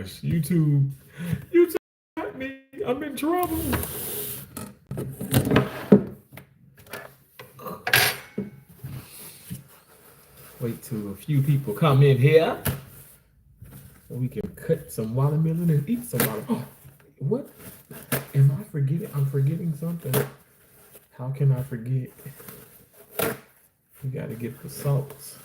gosh, YouTube got me. I'm in trouble. Wait till a few people come in here so we can cut some watermelon and eat some watermelon. Oh, what? Am I forgetting? I'm forgetting something. How can I forget? We got to get the salts.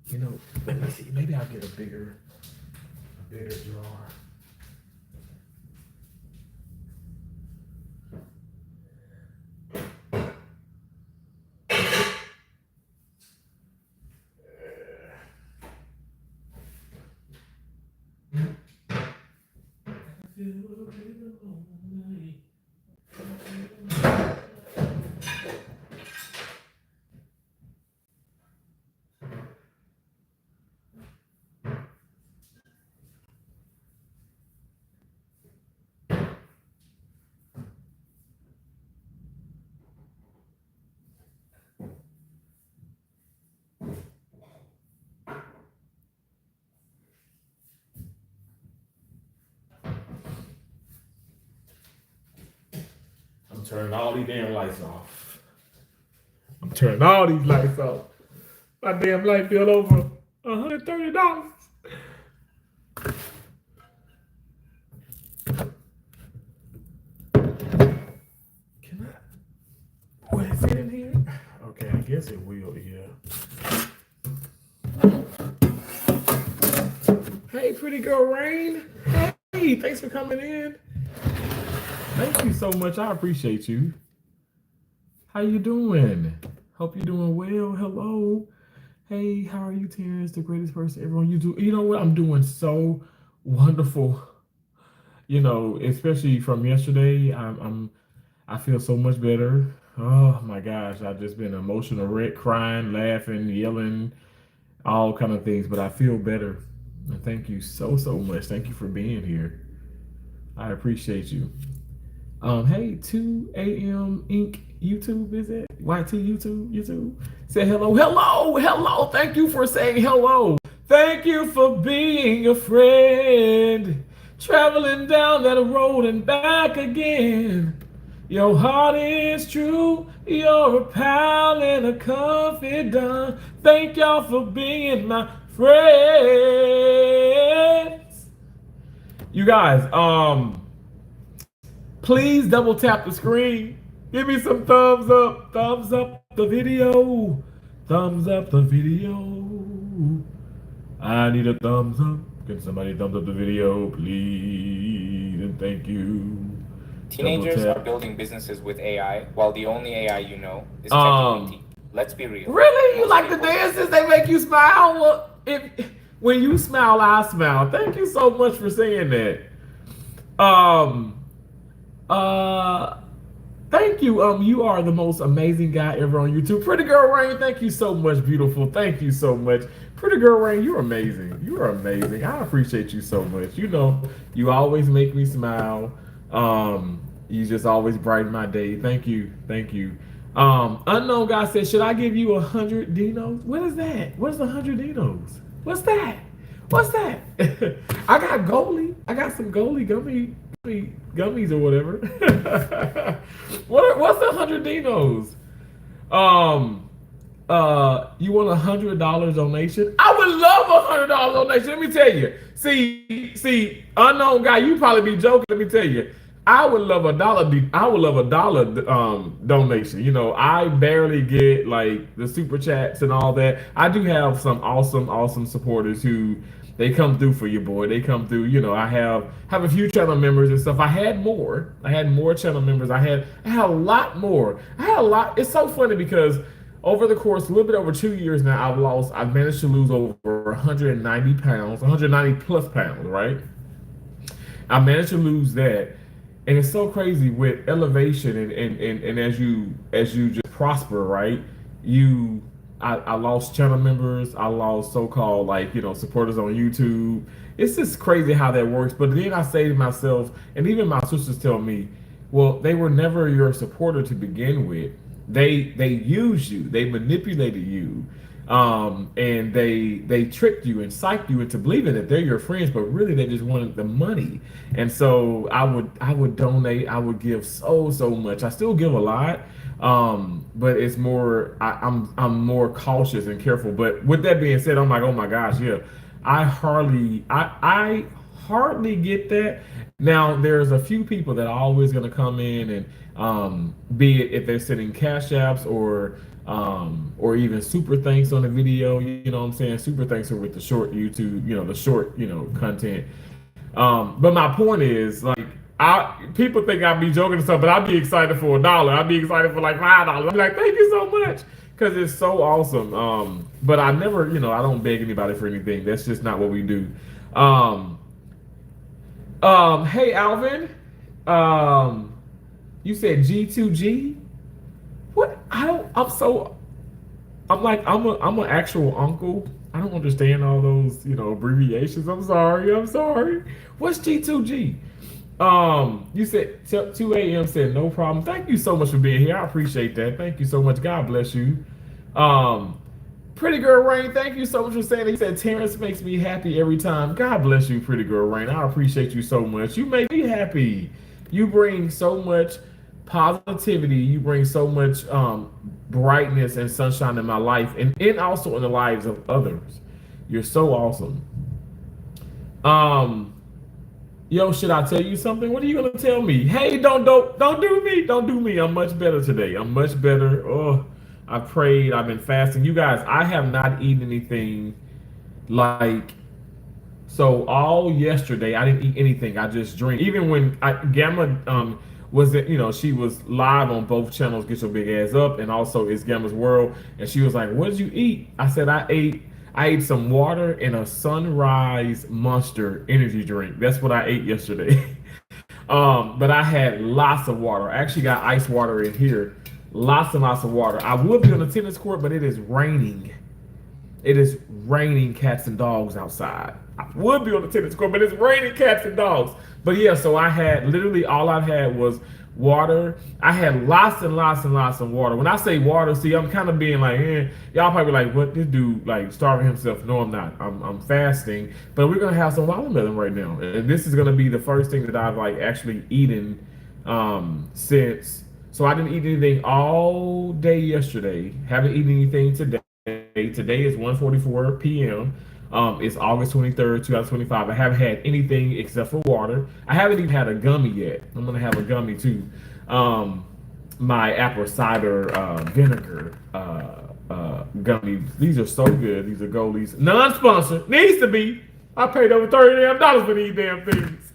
You know, let me see. Maybe I'll get a bigger jar. I'm turning all these damn lights off. I'm turning all these lights off. My damn light bill over $130. Can I? Will it fit in here? Okay, I guess it will. Yeah. Hey, pretty girl Rain. Hey, thanks for coming in. Thank you so much. I appreciate you. How you doing? Hope you're doing well. Hello. Hey, how are you, Terrence? The greatest person ever on YouTube. You know what? I'm doing so wonderful. You know, especially from yesterday. I feel so much better. Oh my gosh, I've just been emotional wreck, crying, laughing, yelling, all kind of things. But I feel better. And thank you so much. Thank you for being here. I appreciate you. Hey, 2 a.m. Inc. YouTube, is it? YT YouTube? Say hello. Thank you for saying hello. Thank you for being a friend. Traveling down that road and back again. Your heart is true. You're a pal and a confidant. Thank y'all for being my friends. You guys, please double tap the screen. Give me some thumbs up. Thumbs up the video. Thumbs up the video. I need a thumbs up. Can somebody thumbs up the video, please? And thank you. Teenagers are building businesses with AI, while the only AI you know is ChatGPT. Let's be real. Really? You like the dances? They make you smile? Well, when you smile, I smile. Thank you so much for saying that. Thank you. You are the most amazing guy ever on YouTube. Pretty Girl Rain, thank you so much, beautiful. Thank you so much. Pretty Girl Rain, you're amazing. You're amazing. I appreciate you so much. You know, you always make me smile. You just always brighten my day. Thank you. Unknown guy said, should I give you 100 Dinos? What is that? What is 100 Dinos? What's that? I got Goalie. I got some Goalie gummies or whatever. What's 100 Dinos? You want $100 donation? I would love $100 donation. Let me tell you. See, unknown guy, you probably be joking. Let me tell you. I would love a dollar donation. You know, I barely get like the super chats and all that. I do have some awesome supporters who they come through for you, boy. They come through. You know, I have a few channel members and stuff. I had more channel members. I had a lot more. It's so funny because over the course, a little bit over 2 years now, I've managed to lose over 190 pounds, 190 plus pounds, right? I managed to lose that. And it's so crazy with elevation and as you just prosper, right? I lost channel members, I lost so-called supporters on YouTube. It's just crazy how that works. But then I say to myself, and even my sisters tell me, well, they were never your supporter to begin with. They used you, they manipulated you. And they tricked you and psyched you into believing that they're your friends, but really they just wanted the money. And so I would donate, I would give so much. I still give a lot, but it's more I'm more cautious and careful. But with that being said, I'm like, oh my gosh, yeah, I hardly get that. Now there's a few people that are always going to come in and be it if they're sending cash apps or even super thanks on the video, you know what I'm saying? Super thanks are with the short YouTube, the short, content. But my point is, like, people think I'd be joking and stuff, but I'd be excited for $1. I'd be excited for like $5. I'm like, thank you so much, because it's so awesome. But I never, I don't beg anybody for anything. That's just not what we do. Hey Alvin, you said G2G. What? I'm an actual uncle. I don't understand all those, abbreviations. I'm sorry. What's G2G? You said 2 a.m. said no problem. Thank you so much for being here. I appreciate that. Thank you so much. God bless you. Pretty Girl Rain, thank you so much for saying that. You said Terrence makes me happy every time. God bless you, Pretty Girl Rain. I appreciate you so much. You make me happy. You bring so much positivity. You bring so much brightness and sunshine in my life, and also in the lives of others. You're so awesome. Yo, should I tell you something? What are you gonna tell me? Hey, don't do me. I'm much better today. I'm much better. Oh, I prayed. I've been fasting. You guys, I have not eaten anything so all yesterday. I didn't eat anything. I just drank. Even when Gamma was it, she was live on both channels, Get Your Big Ass Up, and also It's Gamma's World, and she was like, what did you eat? I said, I ate some water and a Sunrise Monster energy drink. That's what I ate yesterday. But I had lots of water. I actually got ice water in here. Lots and lots of water. I would be on the tennis court, but it is raining. It is raining cats and dogs outside. I would be on the tennis court, but it's raining cats and dogs. But yeah, so I had literally all I had was water. I had lots and lots and lots of water. When I say water, see, I'm kind of being like, y'all probably like, what, this dude like starving himself? No, I'm not. I'm fasting. But we're gonna have some watermelon right now, and this is gonna be the first thing that I've like actually eaten since. So I didn't eat anything all day yesterday. Haven't eaten anything today. Today is 1:44 p.m. It's August 23rd, 2025. I haven't had anything except for water. I haven't even had a gummy yet. I'm gonna have a gummy too. My apple cider vinegar gummies. These are so good. These are Goalies. Non-sponsored. Needs to be. I paid over $30 for these damn things.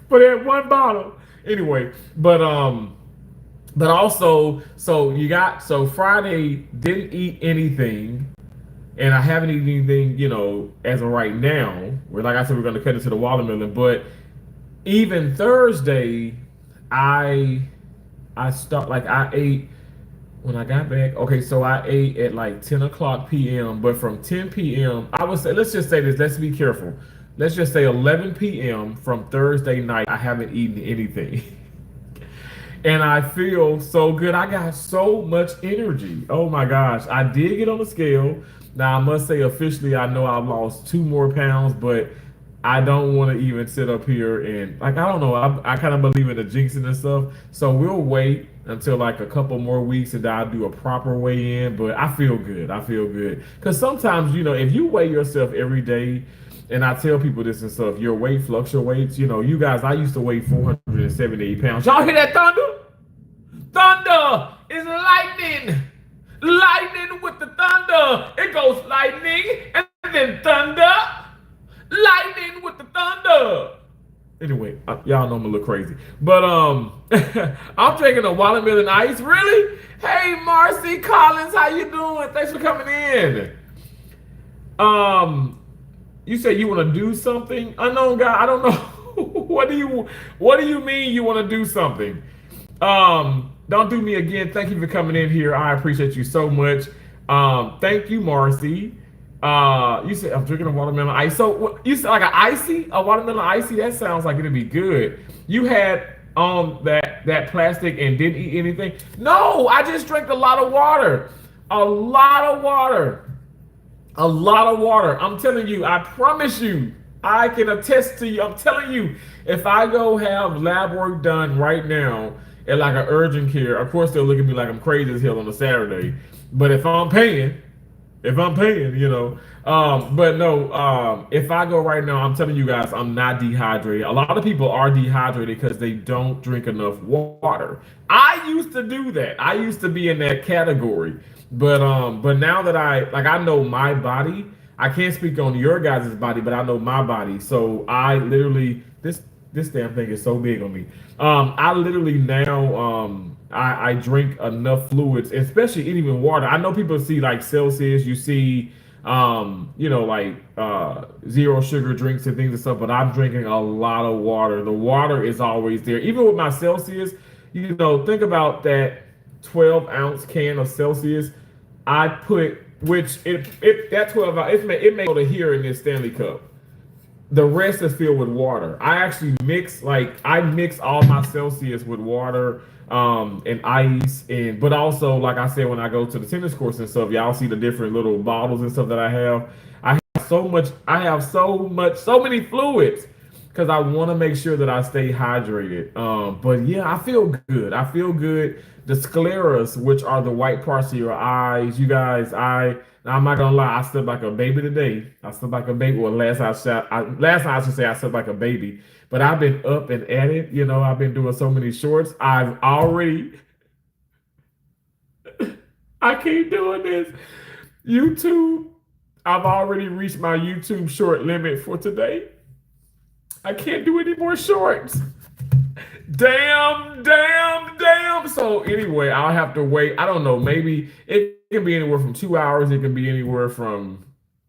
For that one bottle. Anyway, but also, so Friday didn't eat anything, and I haven't eaten anything, as of right now. Where, like I said, we're gonna cut into the watermelon. But even Thursday, I ate when I got back. Okay, so I ate at like 10 o'clock p.m. But from 10 p.m., I would say, let's just say this. Let's be careful. Let's just say 11 p.m. from Thursday night, I haven't eaten anything. And I feel so good. I got so much energy. Oh my gosh. I did get on the scale. Now I must say officially I know I've lost 2 more pounds, but I don't want to even sit up here and I don't know. I kind of believe in the jinxing and stuff. So we'll wait until like a couple more weeks and I'll do a proper weigh in. But I feel good. Because sometimes, if you weigh yourself every day, and I tell people this and stuff, your weight fluctuates. You guys, I used to weigh 478 pounds. Y'all hear that thunder? Thunder is lightning. Lightning with the thunder. It goes lightning and then thunder. Lightning with the thunder. Anyway, y'all know I'm a little crazy. But I'm drinking a watermelon ice. Really? Hey, Marcy Collins, how you doing? Thanks for coming in. You said you want to do something? Unknown guy, I don't know. What do you mean you want to do something? Don't do me again. Thank you for coming in here. I appreciate you so much. Thank you, Marcy. You said I'm drinking a watermelon ice. So you said like a watermelon icy? That sounds like it'd be good. You had that plastic and didn't eat anything? No, I just drank a lot of water. A lot of water. A lot of water. I'm telling you, I promise you, I can attest to you. I'm telling you, if I go have lab work done right now at like an urgent care, of course they'll look at me like I'm crazy as hell on a Saturday. But if I'm paying, but no, if I go right now, I'm telling you guys, I'm not dehydrated. A lot of people are dehydrated because they don't drink enough water. I used to do that. I used to be in that category. But now that I know my body, I can't speak on your guys' body, but I know my body. So I literally this damn thing is so big on me. I literally now I drink enough fluids, especially even water. I know people see like Celsius, you see like zero sugar drinks and things and stuff, but I'm drinking a lot of water. The water is always there. Even with my Celsius, think about that 12-ounce can of Celsius. I put which it that 12 ounce it may go to here in this Stanley cup. The rest is filled with water. I actually mix all my Celsius with water and ice, but also like I said, when I go to the tennis courts and stuff, y'all see the different little bottles and stuff that I have. So many fluids because I want to make sure that I stay hydrated. But yeah, I feel good. The scleras, which are the white parts of your eyes, you guys, I'm not gonna lie, I slept like a baby today. I slept like a baby. Well, last night I should say I slept like a baby. But I've been up and at it. I've been doing so many shorts. I keep doing this. YouTube, I've already reached my YouTube short limit for today. I can't do any more shorts. Damn. So anyway, I'll have to wait. I don't know. Maybe it can be anywhere from 2 hours. It can be anywhere from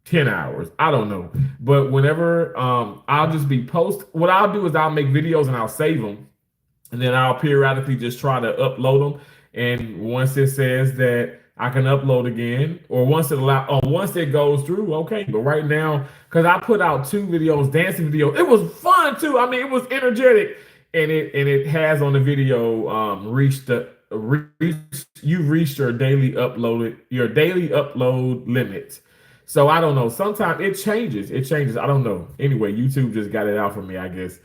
10 hours. I don't know. But whenever I'll just be what I'll do is I'll make videos and I'll save them. And then I'll periodically just try to upload them. And once it says that I can upload again, or once it goes through, okay. But right now, because I put out 2 videos, dancing videos, it was fun too. I mean, it was energetic. And it has on the video you've reached your daily upload limit. So I don't know. Sometimes it changes. I don't know. Anyway, YouTube just got it out for me, I guess.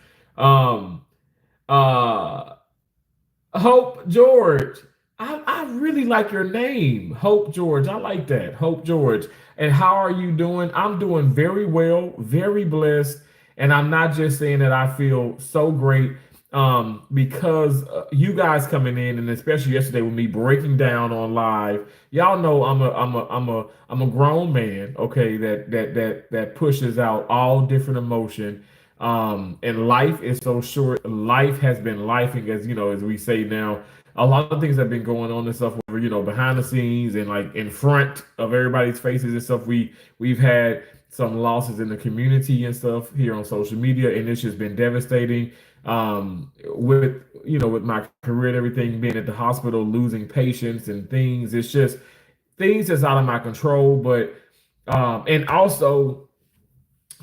Hope George. I really like your name, Hope George. I like that, Hope George. And how are you doing? I'm doing very well, very blessed. And I'm not just saying that I feel so great. Because you guys coming in, and especially yesterday with me breaking down on live, y'all know I'm a grown man, okay, that pushes out all different emotion. And life is so short. Life has been lifing, as we say now. A lot of things have been going on and stuff, behind the scenes and like in front of everybody's faces and stuff. We've had some losses in the community and stuff here on social media, and it's just been devastating. With my career and everything, being at the hospital, losing patients and things, it's just things that's out of my control. But and also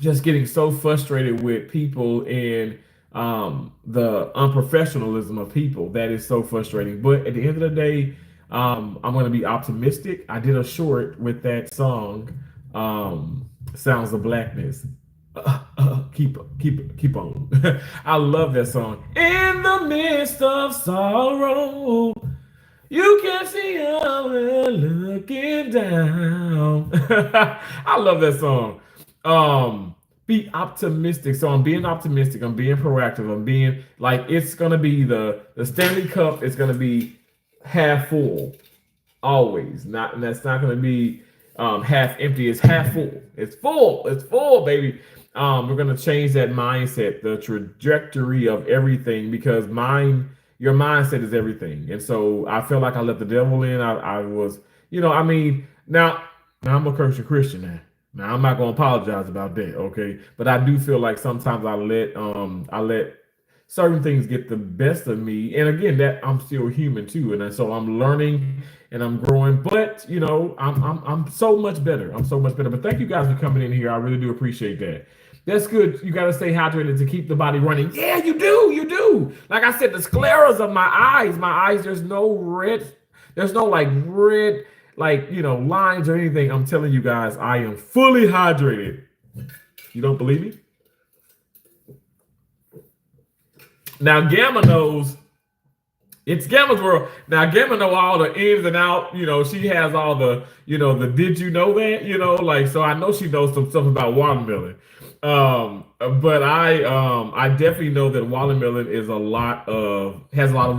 just getting so frustrated with people and the unprofessionalism of people, that is so frustrating. But at the end of the day, I'm going to be optimistic. I did a short with that song, Sounds of Blackness. Keep on. I love that song. In the midst of sorrow, you can see how we're looking down. I love that song. Be optimistic. So I'm being optimistic. I'm being proactive. I'm being like, it's gonna be the Stanley Cup is gonna be half full, always. That's not gonna be half empty. It's half full. It's full, baby. We're gonna change that mindset, the trajectory of everything, because your mindset is everything. And so I feel like I let the devil in. I was, now I'm a Christian now. Now I'm not gonna apologize about that, okay? But I do feel like sometimes I let certain things get the best of me. And again, that I'm still human too, and so I'm learning and I'm growing. But I'm so much better. I'm so much better. But thank you guys for coming in here. I really do appreciate that. That's good. You got to stay hydrated to keep the body running. Yeah, you do. Like I said, the scleras of my eyes, there's no red. There's no like red. like, lines or anything, I'm telling you guys, I am fully hydrated. You don't believe me? Now, Gamma knows. It's Gamma's world. Now, Gamma know all the ins and out. She has all the, the did you know that? So I know she knows some stuff about watermelon. But I definitely know that watermelon has a lot of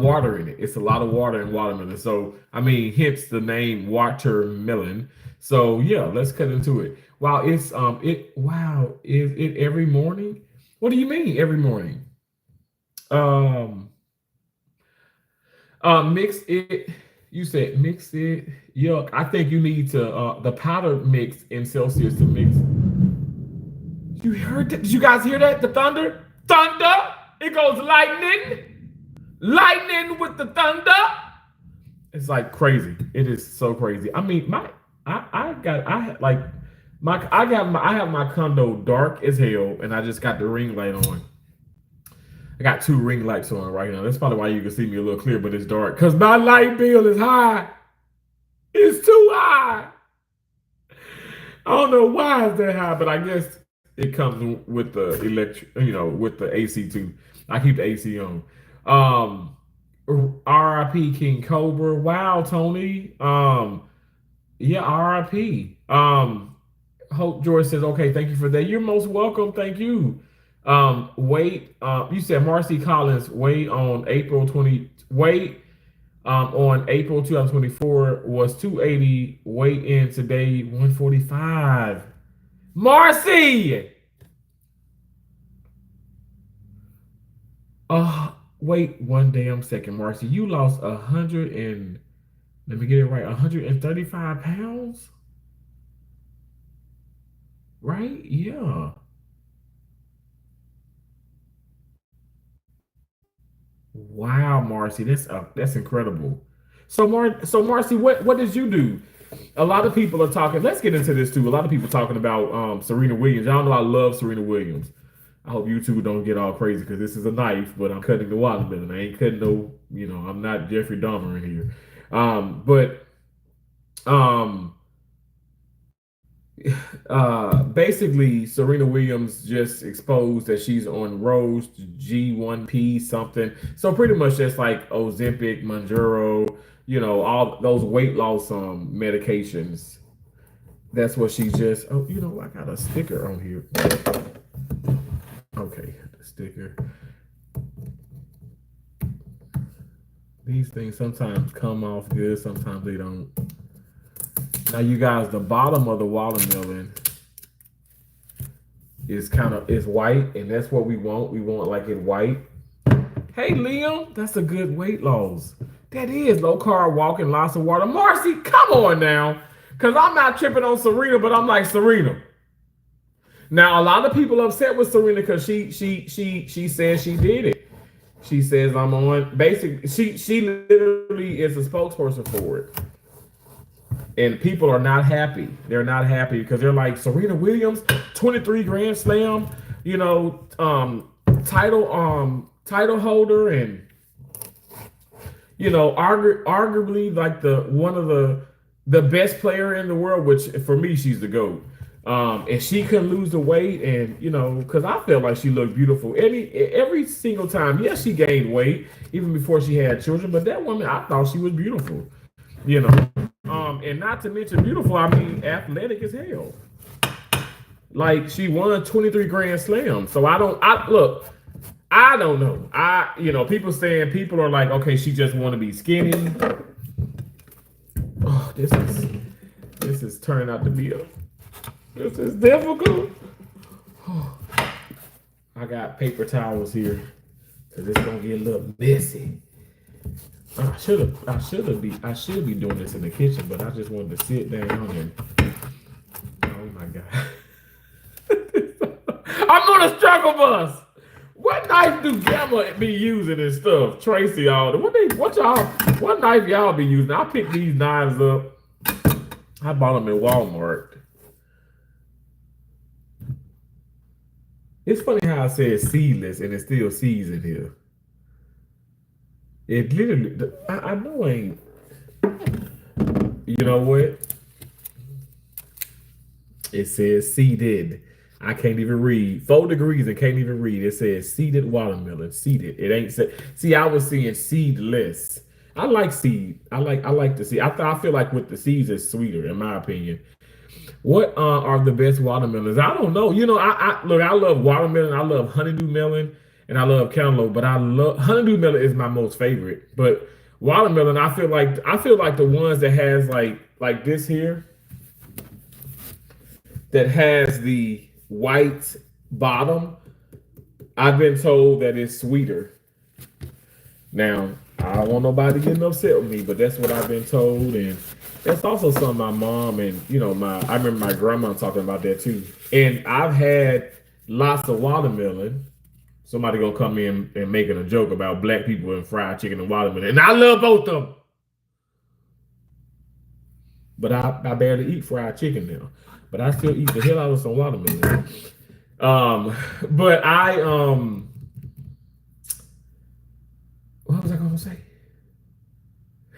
water in it. It's a lot of water in watermelon. So, I mean, hence the name watermelon. So yeah, let's cut into it. Wow, is it every morning? What do you mean every morning? Mix it. You said mix it. Yuck. I think you need to the powder mix in Celsius to mix. You heard that? Did you guys hear that? The thunder? Thunder! It goes lightning. Lightning with the thunder. It's like crazy. It is so crazy. I mean, I have my condo dark as hell, and I just got the ring light on. I got 2 ring lights on right now. That's probably why you can see me a little clear, but it's dark. Because my light bill is high. It's too high. I don't know why it's that high, but I guess it comes with the with the AC too. I keep the AC on. RIP King Cobra. Wow, Tony. Yeah, RIP. Hope George says, okay, thank you for that. You're most welcome. Thank you. You said Marcy Collins, on April 2024 was 280, weight in today 145. Marcy! Wait one damn second, Marcy. You lost 135 pounds? Right? Yeah. Wow, Marcy, that's incredible. So Marcy, what did you do? A lot of people are talking. Let's get into this too. A lot of people talking about Serena Williams. Y'all know I love Serena Williams. I hope you two don't get all crazy because this is a knife, but I'm cutting the watermelon. I ain't cutting no, I'm not Jeffrey Dahmer in here. Basically Serena Williams just exposed that she's on Rose G1P something. So pretty much just like Ozempic, Mounjaro, all those weight loss medications. That's what she just. I got a sticker on here. Okay, the sticker. These things sometimes come off good, sometimes they don't. Now, you guys, the bottom of the watermelon is white, and that's what we want. We want like it white. Hey, Liam, that's a good weight loss. That is low carb walking, lots of water. Marcy, come on now, because I'm not tripping on Serena, but I'm like Serena. Now, a lot of people upset with Serena because she says she did it. She says I'm on. Basically, she literally is a spokesperson for it. And people are not happy. They're not happy because they're like, Serena Williams, 23 Grand Slam, title holder, and arguably like one of the best player in the world, which for me she's the GOAT. And she couldn't lose the weight, and because I felt like she looked beautiful every single time. Yes, she gained weight even before she had children, but that woman, I thought she was beautiful. And not to mention beautiful, I mean athletic as hell. Like she won 23 Grand Slams. So I don't know. People are like, okay, she just want to be skinny. Oh, this is turning out to be this is difficult. Oh, I got paper towels here because it's gonna get a little messy. I should be doing this in the kitchen, but I just wanted to sit down and oh my God. I'm on a struggle bus. What knife do Gamma be using and stuff? Tracy, what knife y'all be using? I picked these knives up. I bought them in Walmart. It's funny how I said seedless and it still seeds in here. It literally, I know ain't. You know what? It says seeded. I can't even read. 4 degrees and can't even read. It says seeded watermelon. Seeded. It ain't said. See, I was seeing seedless. I like seed. I like the seed. I feel like with the seeds it's sweeter, in my opinion. What are the best watermelons? I don't know. You know, I look. I love watermelon. I love honeydew melon, and I love cantaloupe. But I love honeydew melon is my most favorite. But watermelon, I feel like the ones that has like this here that has the white bottom. I've been told that it's sweeter. Now, I don't want nobody getting upset with me, but that's what I've been told, and that's also something my mom and I remember my grandma talking about that too. And I've had lots of watermelon. Somebody gonna come in and making a joke about black people and fried chicken and watermelon, and I love both of them. But I barely eat fried chicken now. But I still eat the hell out of some watermelon. But what was I gonna say?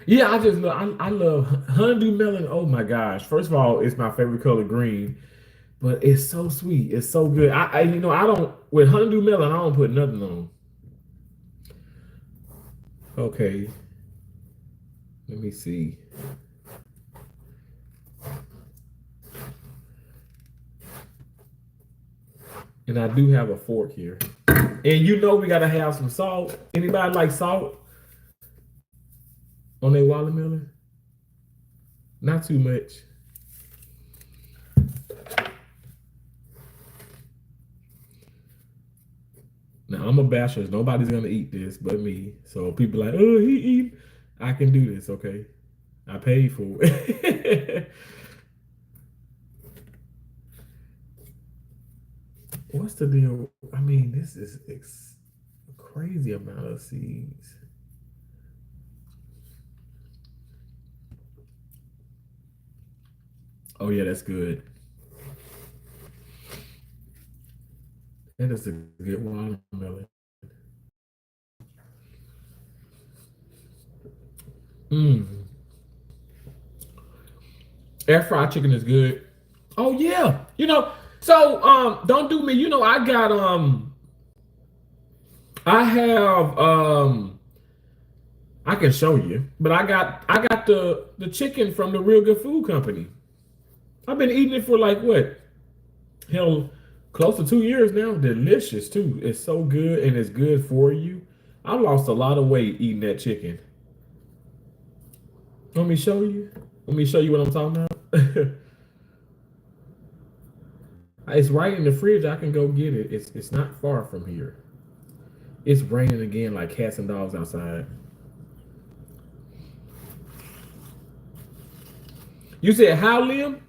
Yeah, I love honeydew melon. Oh my gosh! First of all, it's my favorite color, green, but it's so sweet. It's so good. I don't with honeydew melon. I don't put nothing on. Okay, let me see. And I do have a fork here. And we gotta have some salt. Anybody like salt on their watermelon? Not too much. Now I'm a bachelor. Nobody's gonna eat this but me. So people like, oh, he eat. I can do this, okay? I paid for it. What's the deal? I mean, this is a crazy amount of seeds. Oh yeah, that's good. That is a good watermelon. Air fried chicken is good. Oh yeah, so don't do me. I got I have I can show you, but I got the chicken from the Real Good Food Company. I've been eating it for like what? Hell, close to 2 years now. Delicious too. It's so good and it's good for you. I lost a lot of weight eating that chicken. Let me show you. Let me show you what I'm talking about. It's right in the fridge. I can go get it. It's not far from here. It's raining again like cats and dogs outside. You said how, Liam?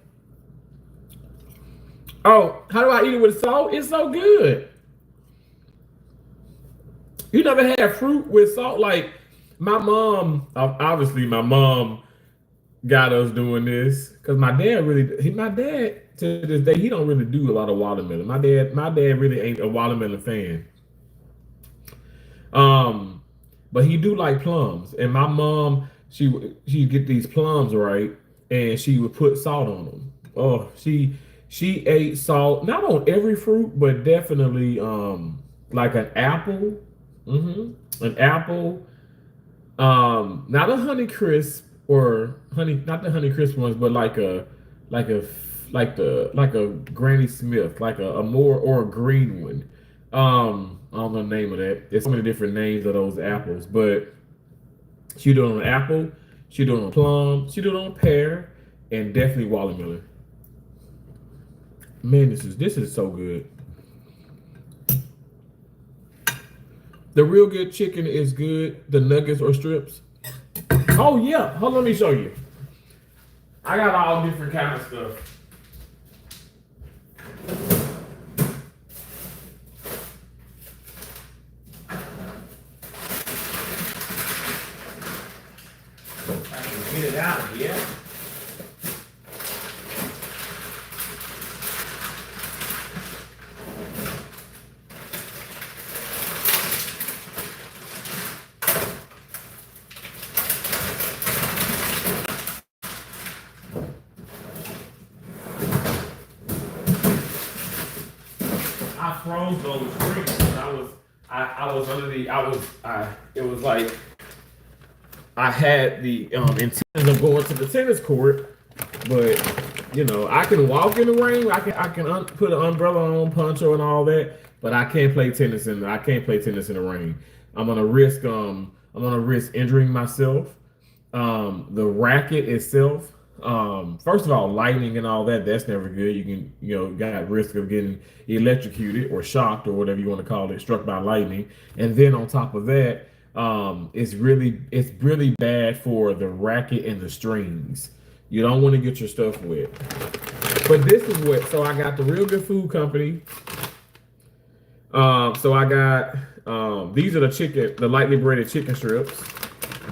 Oh, how do I eat it with salt? It's so good. You never had fruit with salt? Like my mom, obviously my mom got us doing this because my dad to this day, he don't really do a lot of watermelon. My dad really ain't a watermelon fan. But he do like plums. And my mom, she get these plums, right? And she would put salt on them. Oh, she ate salt, not on every fruit, but definitely like an apple. An apple. Not a Honey Crisp or not the Honey Crisp ones, but like a Granny Smith, like a more or a green one. I don't know the name of that. There's so many different names of those apples, but she do it on an apple, she do it on plum, she do it on pear, and definitely watermelon. Man, this is so good. The Real Good chicken is good. The nuggets or strips. Oh yeah, hold on, let me show you. I got all different kind of stuff. I can get it out of here. I froze those drinks. I was under the it was like I had the intentions of going to the tennis court, but you know I can walk in the rain. I can put an umbrella on, poncho, and all that, but I can't play tennis in the rain. I'm gonna risk injuring myself. The racket itself. First of all, lightning and all that's never good. You can, got risk of getting electrocuted or shocked or whatever you want to call it, struck by lightning. And then on top of that, it's really bad for the racket and the strings. You don't want to get your stuff wet. But this is so I got the Real Good Food Company. So I got, these are the lightly breaded chicken strips.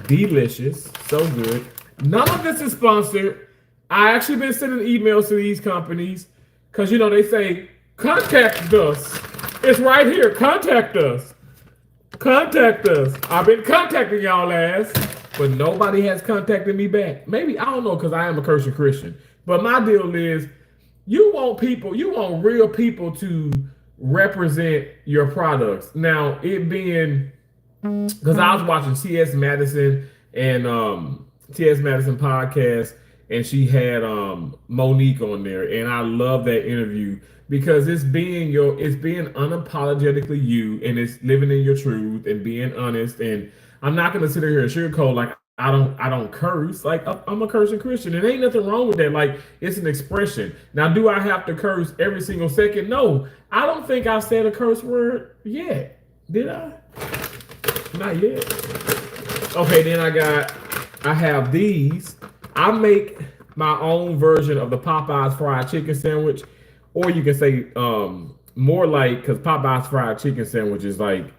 Delicious, so good. None of this is sponsored. I actually been sending emails to these companies because they say contact us. It's right here. Contact us. Contact us. I've been contacting y'all ass, but nobody has contacted me back. Maybe I don't know because I am a Christian. But my deal is, you want real people to represent your products. Now it being because I was watching T.S. Madison and T.S. Madison podcast, and she had Monique on there, and I love that interview because it's being unapologetically you, and it's living in your truth and being honest. And I'm not gonna sit here and sugarcoat like I don't curse. Like I'm a cursing Christian, and ain't nothing wrong with that. Like it's an expression. Now, do I have to curse every single second? No, I don't think I said a curse word yet. Did I? Not yet. Okay, then I have these. I make my own version of the Popeyes fried chicken sandwich, or you can say more like, because Popeyes fried chicken sandwich is like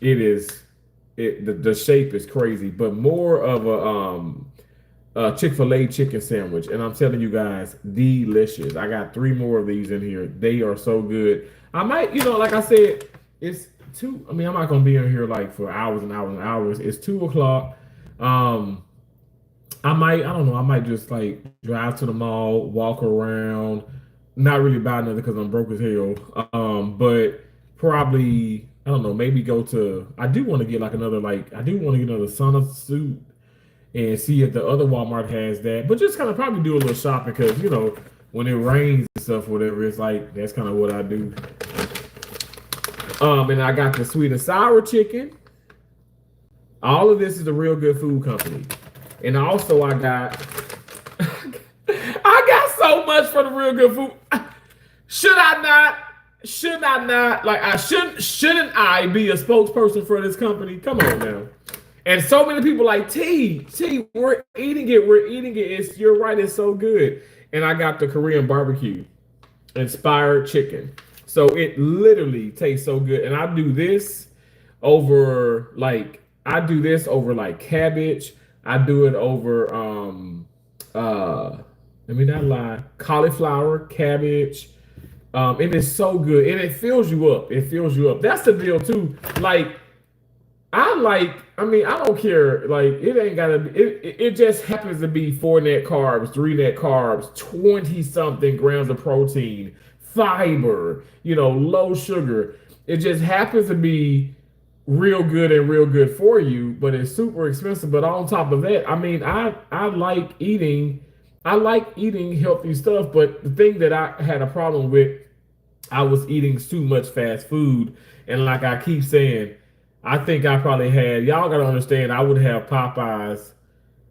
the shape is crazy, but more of a Chick-fil-A chicken sandwich, and I'm telling you guys, delicious. I got 3 more of these in here. They are so good. I might, like I said, it's 2. I mean, I'm not gonna be in here like for hours and hours and hours. It's 2:00. I might just like drive to the mall, walk around, not really buy nothing because I'm broke as hell. But probably, I don't know, maybe I do want to get another sauna suit and see if the other Walmart has that. But just kind of probably do a little shopping because, when it rains and stuff, whatever, it's like, that's kind of what I do. And I got the sweet and sour chicken. All of this is the Real Good Food Company. And also I got so much for the Real Good Food. Should I not? Like shouldn't I be a spokesperson for this company? Come on now. And so many people like, T, we're eating it. You're right, it's so good. And I got the Korean barbecue inspired chicken. So it literally tastes so good. And I do this over like cabbage. I do it over let me not lie, cauliflower, cabbage. It is so good. And it fills you up. That's the deal too. Like I don't care. Like it ain't gotta be, it just happens to be 4 net carbs, 3 net carbs, 20 something grams of protein, fiber, low sugar. It just happens to be real good for you, but it's super expensive. But on top of that, I like eating healthy stuff. But the thing that I had a problem with, I was eating too much fast food. And like I keep saying, I think I probably had, y'all gotta understand, I would have Popeyes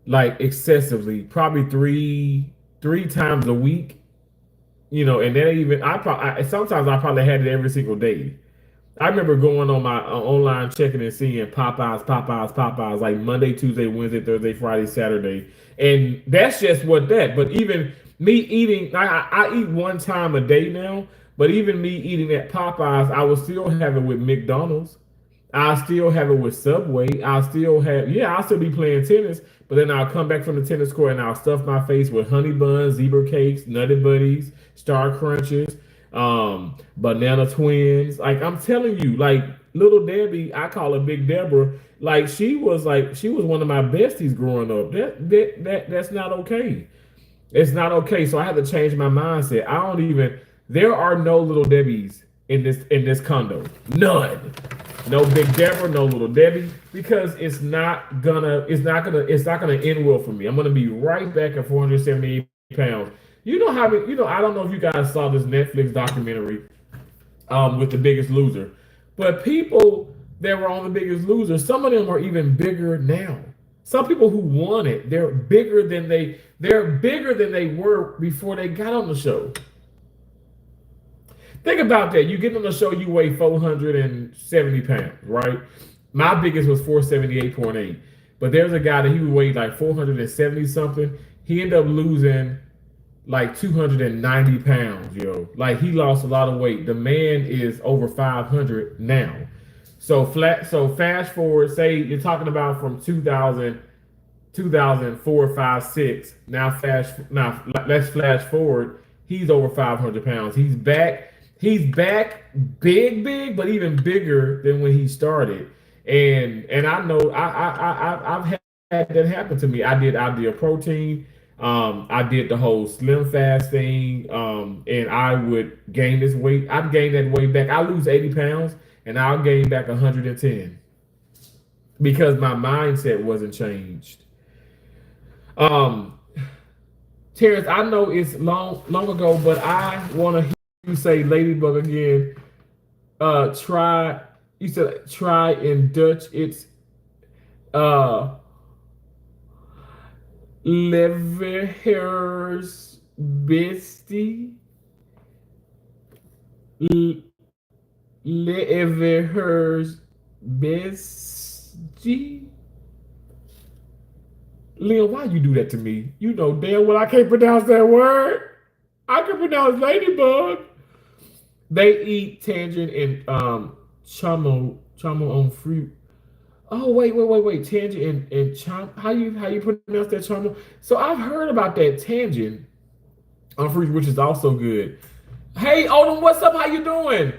like excessively, probably three times a week, and then even sometimes I probably had it every single day. I remember going on my online checking and seeing Popeyes, like Monday, Tuesday, Wednesday, Thursday, Friday, Saturday. And that's just but even me eating, I eat 1 time a day now, but even me eating at Popeyes, I will still have it with McDonald's. I still have it with Subway. I'll still be playing tennis, but then I'll come back from the tennis court and I'll stuff my face with honey buns, zebra cakes, Nutty Buddies, Star Crunches, Banana Twins. Like I'm telling you, like Little Debbie, I call her Big Deborah. Like she was one of my besties growing up. That's not okay. It's not okay. So I had to change my mindset. There are no Little Debbies in this condo. None. No Big Deborah, no Little Debbie, because it's not gonna end well for me. I'm gonna be right back at 478 pounds. You know how I don't know if you guys saw this Netflix documentary with The Biggest Loser, but people that were on The Biggest Loser, some of them are even bigger now. Some people who won it, they're bigger than they were before they got on the show. Think about that. You get on the show, you weigh 470 pounds, right? My biggest was 478.8. But there's a guy that he weighed like 470 something. He ended up losing like 290 pounds, yo. Like he lost a lot of weight. The man is over 500 now. So fast forward, say you're talking about from 2004, 5, 6. Now let's flash forward. He's over 500 pounds. He's back big, but even bigger than when he started. And I know I've had that happen to me. I did protein. I did the whole slim fast thing. And I would gain this weight. I'd gain that weight back. I lose 80 pounds and I'll gain back 110 because my mindset wasn't changed. Terrence, I know it's long ago, but I want to hear you say Ladybug again. Try in Dutch. It's Leverhersbestie. Leverhersbestie. Leon, why you do that to me? You know damn well I can't pronounce that word. I can pronounce ladybug. They eat tangent and chamo on fruit. Oh wait. Tangent and cham. How you pronounce that chamo? So I've heard about that tangent on fruit, which is also good. Hey Odom, what's up? How you doing?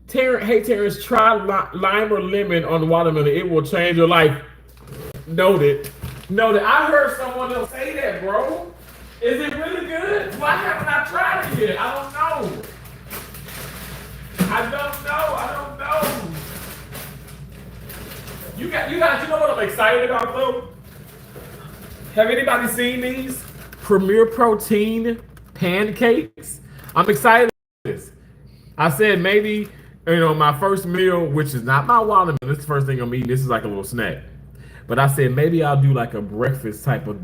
Terrence, try lime or lemon on the watermelon. It will change your life. Noted. I heard someone else say that, bro. Is it really good? Why haven't I tried it yet? I don't know. You guys, you know what I'm excited about though? Have anybody seen these Premier Protein pancakes? I'm excited about this. I said maybe, my first meal, which is not my watermelon, this is the first thing I'm eating. This is like a little snack. But I said maybe I'll do like a breakfast type of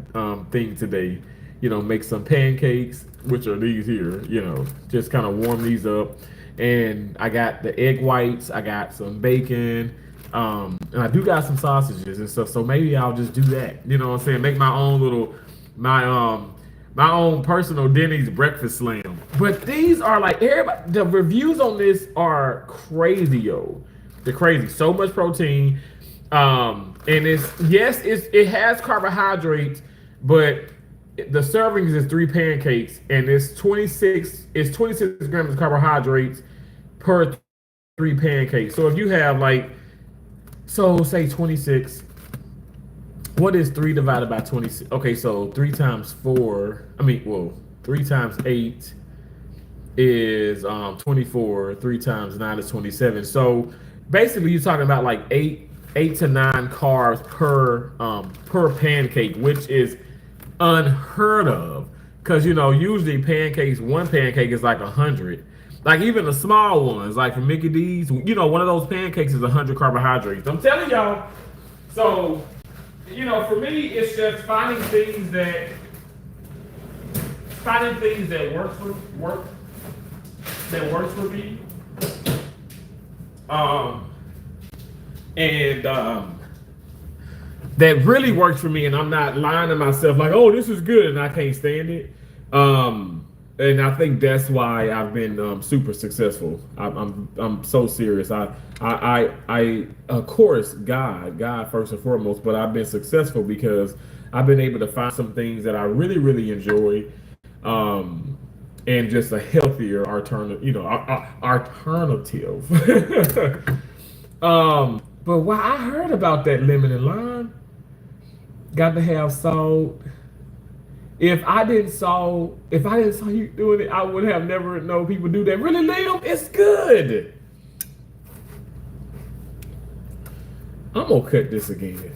thing today. Make some pancakes, which are these here, just kind of warm these up. And I got the egg whites, I got some bacon, and I do got some sausages and stuff. So maybe I'll just do that. You know what I'm saying? Make my own my own personal Denny's breakfast slam. But these are like everybody. The reviews on this are crazy, yo. They're crazy. So much protein. And it has carbohydrates, but the servings is 3 pancakes, and it's 26 grams of carbohydrates per 3 pancakes. So if you have say 26, what is 3 divided by 26? Okay, so 3 times 8 is 24. 3 times 9 is 27. So basically you're talking about like 8 to 9 carbs per pancake, which is unheard of, because usually one pancake is like 100. Like even the small ones, like from Mickey D's, one of those pancakes is 100 carbohydrates. I'm telling y'all. So for me, it's just finding things that works for me. And that really works for me, and I'm not lying to myself like, oh, this is good, and I can't stand it. And I think that's why I've been super successful. I'm so serious. I of course God first and foremost, but I've been successful because I've been able to find some things that I really, really enjoy, and just a healthier alternative. But while I heard about that lemon and lime, got to have salt. If I didn't saw you doing it, I would have never known people do that. Really, Liam, it's good. I'm gonna cut this again.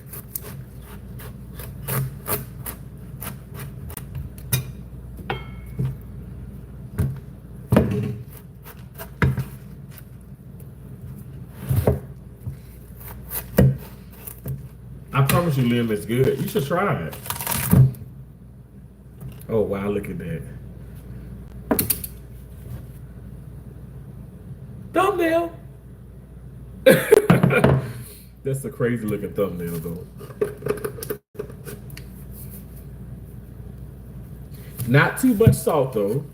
I promise you, Lim, it's good. You should try it. Oh wow, look at that. Thumbnail. That's a crazy looking thumbnail though. Not too much salt though.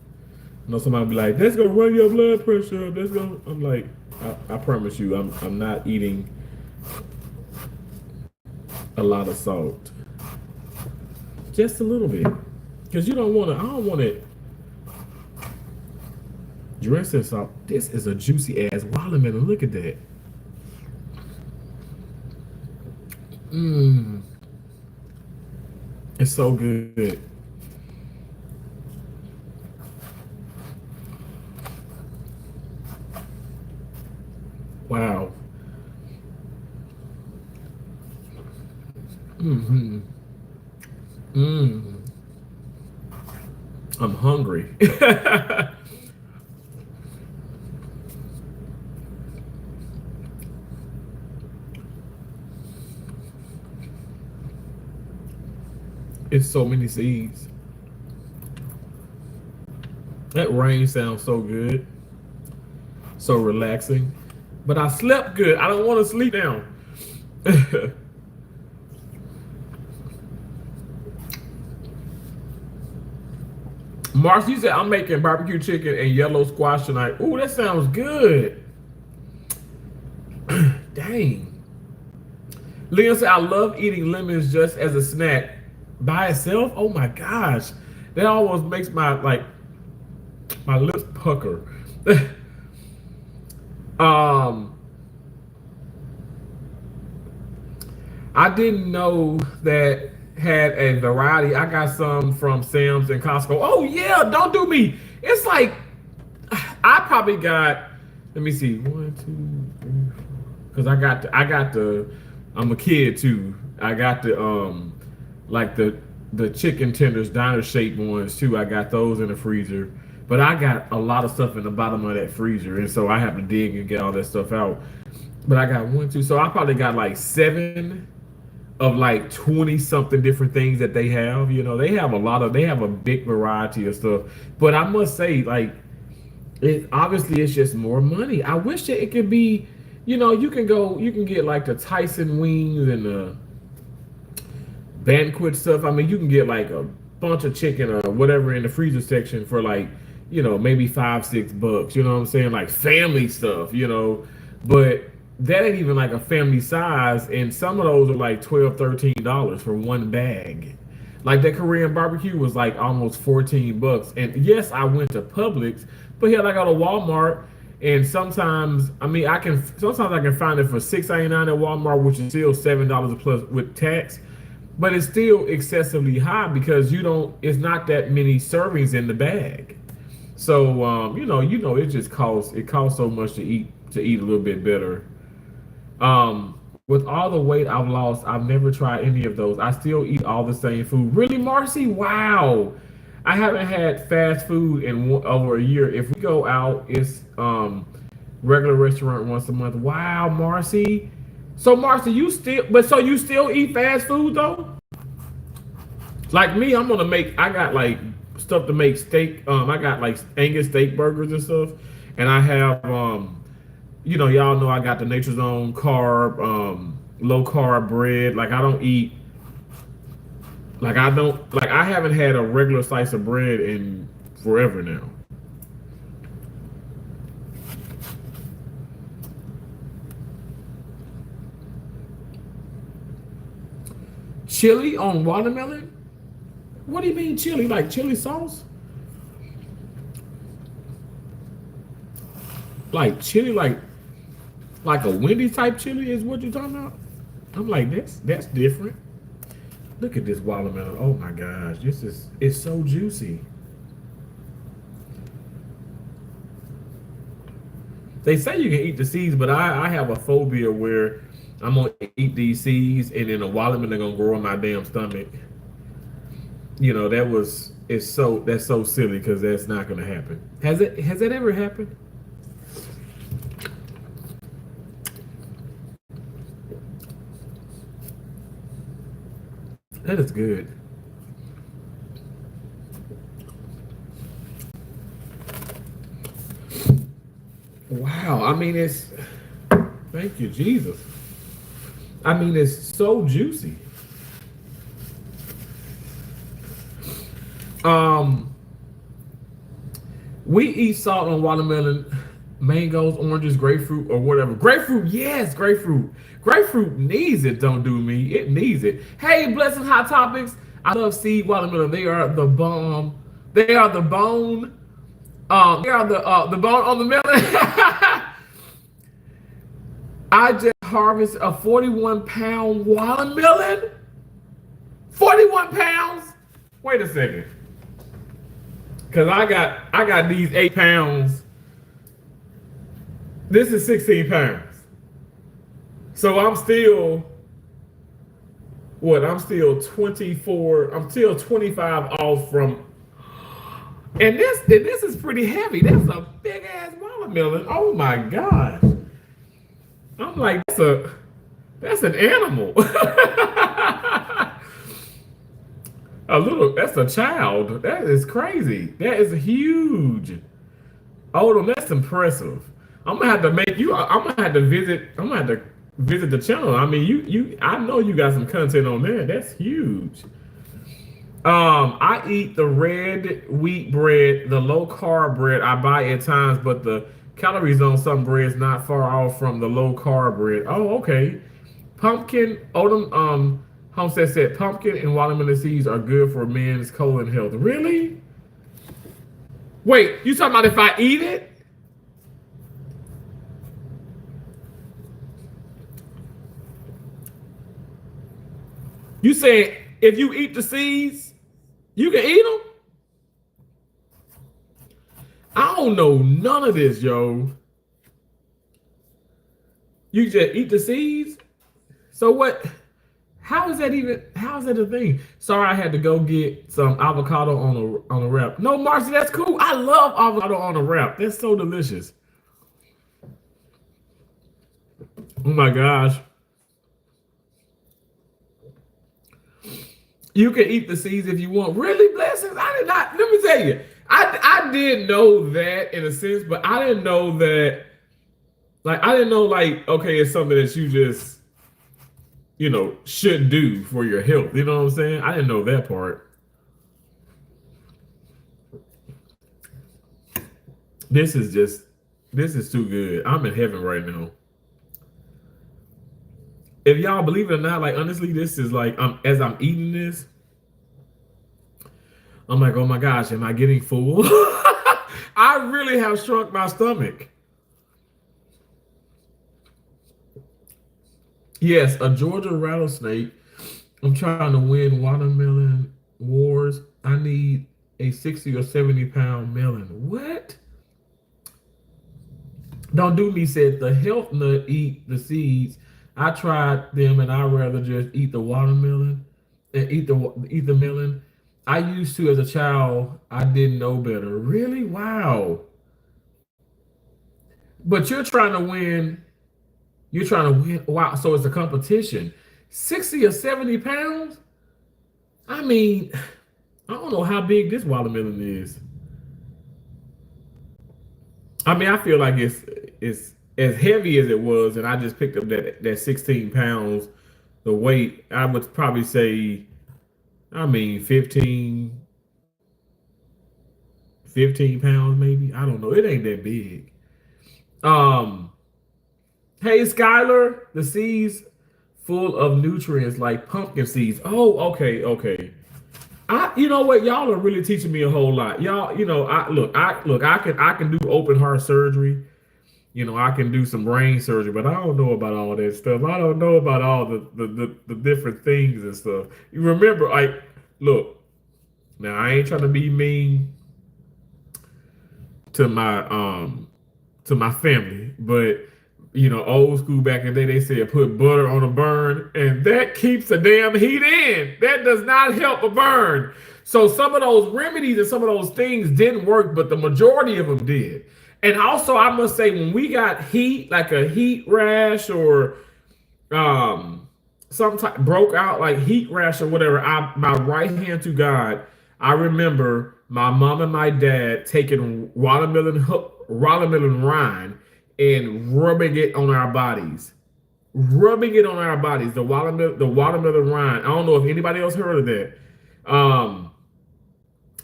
I know somebody be like, that's gonna run your blood pressure up. That's gonna I'm like, I promise you, I'm not eating a lot of salt. Just a little bit. Because I don't want it dressed in salt. This is a juicy ass watermelon. Look at that. Mmm. It's so good. Wow. Mm-hmm. Mmm. I'm hungry. It's so many seeds. That rain sounds so good. So relaxing. But I slept good. I don't want to sleep now. Marcy said, I'm making barbecue chicken and yellow squash tonight. Ooh, that sounds good. Dang. Leon said, I love eating lemons just as a snack. By itself? Oh my gosh. That almost makes my lips pucker. I didn't know that had a variety. I got some from Sam's and Costco. Oh yeah, don't do me. It's like I probably got, let me see, 1, 2, 3, 4. Because I got the I'm a kid too. I got the like the chicken tenders, diner shaped ones too. I got those in the freezer. But I got a lot of stuff in the bottom of that freezer, and so I have to dig and get all that stuff out. But I got 1, 2, so I probably got like 7 of like 20 something different things that they have. You know, they have a big variety of stuff. But I must say, like, obviously it's just more money. I wish that it could be, you know, you can get like the Tyson wings and the banquet stuff. I mean, you can get like a bunch of chicken or whatever in the freezer section for like, you know, maybe $5-6. You know what I'm saying? Like family stuff, you know. But that ain't even like a family size, and some of those are like $12-13 for one bag. Like that Korean barbecue was like almost $14. And yes, I went to Publix, but hell, I go to Walmart, and sometimes I can find it for $6.99 at Walmart, which is still $7 plus with tax. But it's still excessively high because it's not that many servings in the bag. So it just costs so much to eat a little bit better. With all the weight I've lost, I've never tried any of those. I still eat all the same food. Really, Marcy? Wow. I haven't had fast food in over a year. If we go out, it's regular restaurant once a month. Wow, Marcy. So Marcy, you still eat fast food though? Like me, I got like stuff to make steak. I got like Angus steak burgers and stuff, and I have y'all know I got the Nature's Own low carb bread. Like I haven't had a regular slice of bread in forever now. Chili on watermelon? What do you mean chili? Like chili sauce? Like chili, like a Wendy's type chili is what you're talking about? I'm like, that's different. Look at this watermelon. Oh my gosh, it's so juicy. They say you can eat the seeds, but I have a phobia where I'm gonna eat these seeds, and then the watermelon are gonna grow in my damn stomach. You know, that's so silly because that's not gonna happen. Has that ever happened? That is good. Wow. I mean, thank you, Jesus. I mean, it's so juicy. Um, we eat salt on watermelon, mangoes, oranges, grapefruit, or whatever. Grapefruit, yes, grapefruit. Grapefruit needs it, don't do me. It needs it. Hey, Blessing Hot Topics. I love seed watermelon. They are the bomb. They are the bone. They are the bone on the melon. I just harvested a 41-pound watermelon. 41 pounds? Wait a second. Cause I got these 8 pounds. This is 16 pounds. So I'm still 24. I'm still 25 off from. And this is pretty heavy. That's a big ass watermelon. Oh my god. I'm like, that's an animal. That's a child. That is crazy. That is huge. Oh, that's impressive. I'm gonna have to visit the channel. I mean, I know you got some content on there. That's huge. I eat the red wheat bread, the low carb bread I buy at times, but the calories on some breads not far off from the low carb bread. Oh, okay. Pumpkin, Odom, Homestead said pumpkin and watermelon seeds are good for men's colon health. Really? Wait, you talking about if I eat it? You saying if you eat the seeds, you can eat them? I don't know none of this, yo. You just eat the seeds? So what? How is that a thing? Sorry, I had to go get some avocado on a wrap. No, Marcy, that's cool. I love avocado on a wrap. That's so delicious. Oh my gosh. You can eat the seeds if you want. Really, Blessings? I did not. Let me tell you. I did know that in a sense, but I didn't know that. Okay, it's something that you just should do for your health. You know what I'm saying? I didn't know that part. This is too good. I'm in heaven right now. If y'all believe it or not, like honestly, this is like as I'm eating this, I'm like, oh my gosh, am I getting full? I really have shrunk my stomach. Yes, a Georgia rattlesnake. I'm trying to win watermelon wars. I need a 60 or 70-pound melon. What? Don't do me said the health nut eat the seeds. I tried them and I'd rather just eat the watermelon and eat the melon. I used to as a child. I didn't know better. Really? Wow. But you're trying to win. You're trying to win. Wow. So it's a competition. 60 or 70 pounds? I mean, I don't know how big this watermelon is. I mean, I feel like it's as heavy as it was, and I just picked up that 16 pounds. The weight, I would probably say, I mean, 15 pounds maybe. I don't know. It ain't that big. Hey Skylar, the seeds full of nutrients like pumpkin seeds. Oh, okay. You know what? Y'all are really teaching me a whole lot. Y'all, I can do open heart surgery. I can do some brain surgery, but I don't know about all that stuff. I don't know about all the different things and stuff. You remember, look, now I ain't trying to be mean to my family, but old school back in the day, they said put butter on a burn, and that keeps the damn heat in. That does not help a burn. So some of those remedies and some of those things didn't work, but the majority of them did. And also, I must say, when we got heat, like a heat rash or some type broke out like heat rash or whatever, my right hand to God, I remember my mom and my dad taking watermelon rind and rubbing it on our bodies. The watermelon rind. I don't know if anybody else heard of that.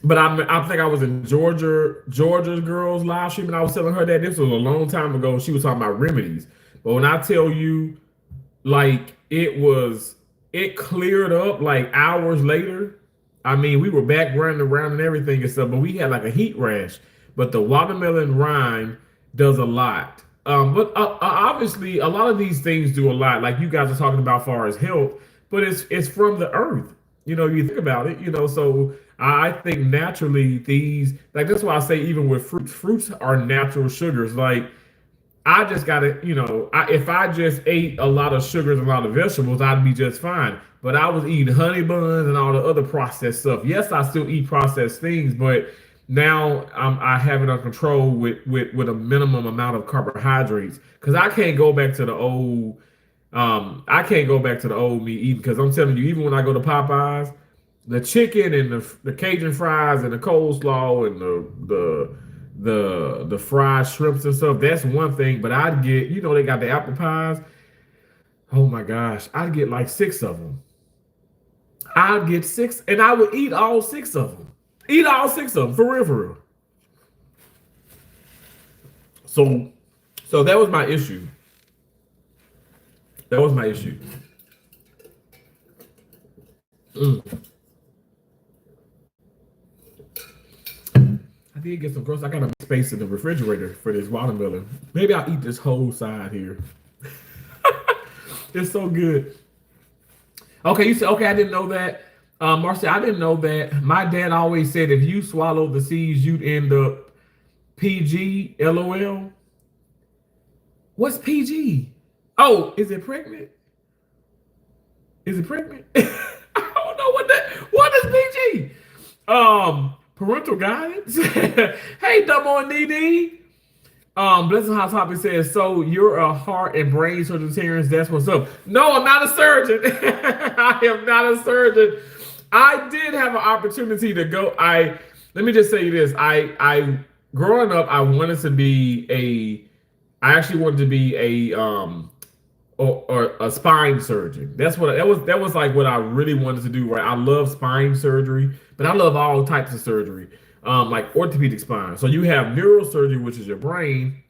But I think I was in Georgia's girls live stream, and I was telling her that this was a long time ago. She was talking about remedies. But when I tell you, like, it cleared up like hours later. I mean, we were back running around and everything and stuff, but we had like a heat rash. But the watermelon rind does a lot. But obviously, a lot of these things do a lot. Like you guys are talking about, as far as health, but it's from the earth. You think about it. So I think naturally that's why I say even with fruits are natural sugars. Like I just gotta, if I just ate a lot of sugars and a lot of vegetables, I'd be just fine. But I was eating honey buns and all the other processed stuff. Yes, I still eat processed things, but now I have it under control with a minimum amount of carbohydrates. Because I can't go back to the old. I can't go back to the old me eating, because I'm telling you, even when I go to Popeyes, the chicken and the Cajun fries and the coleslaw and the fried shrimps and stuff, that's one thing. But I'd get, they got the apple pies. Oh my gosh, I'd get like 6 of them. I'd get 6, and I would eat all 6 of them. Eat all 6 of them, for real. So that was my issue. I did get some groceries. I got a space in the refrigerator for this watermelon. Maybe I'll eat this whole side here. It's so good. Okay, you said, okay, I didn't know that. Marcia, I didn't know that. My dad always said if you swallow the seeds, you'd end up PG, LOL. What's PG? Oh, is it pregnant? I don't know what is PG? Parental guidance. Hey, Dumbo and DD. Blessing Hot Topic says, so you're a heart and brain surgeon, Terrence. That's what's up. No, I'm not a surgeon. I am not a surgeon. I did have an opportunity to go. Let me just say this. I growing up, I actually wanted to be a spine surgeon. That was like what I really wanted to do. Right, I love spine surgery, but I love all types of surgery, like orthopedic spine. So you have neurosurgery, which is your brain,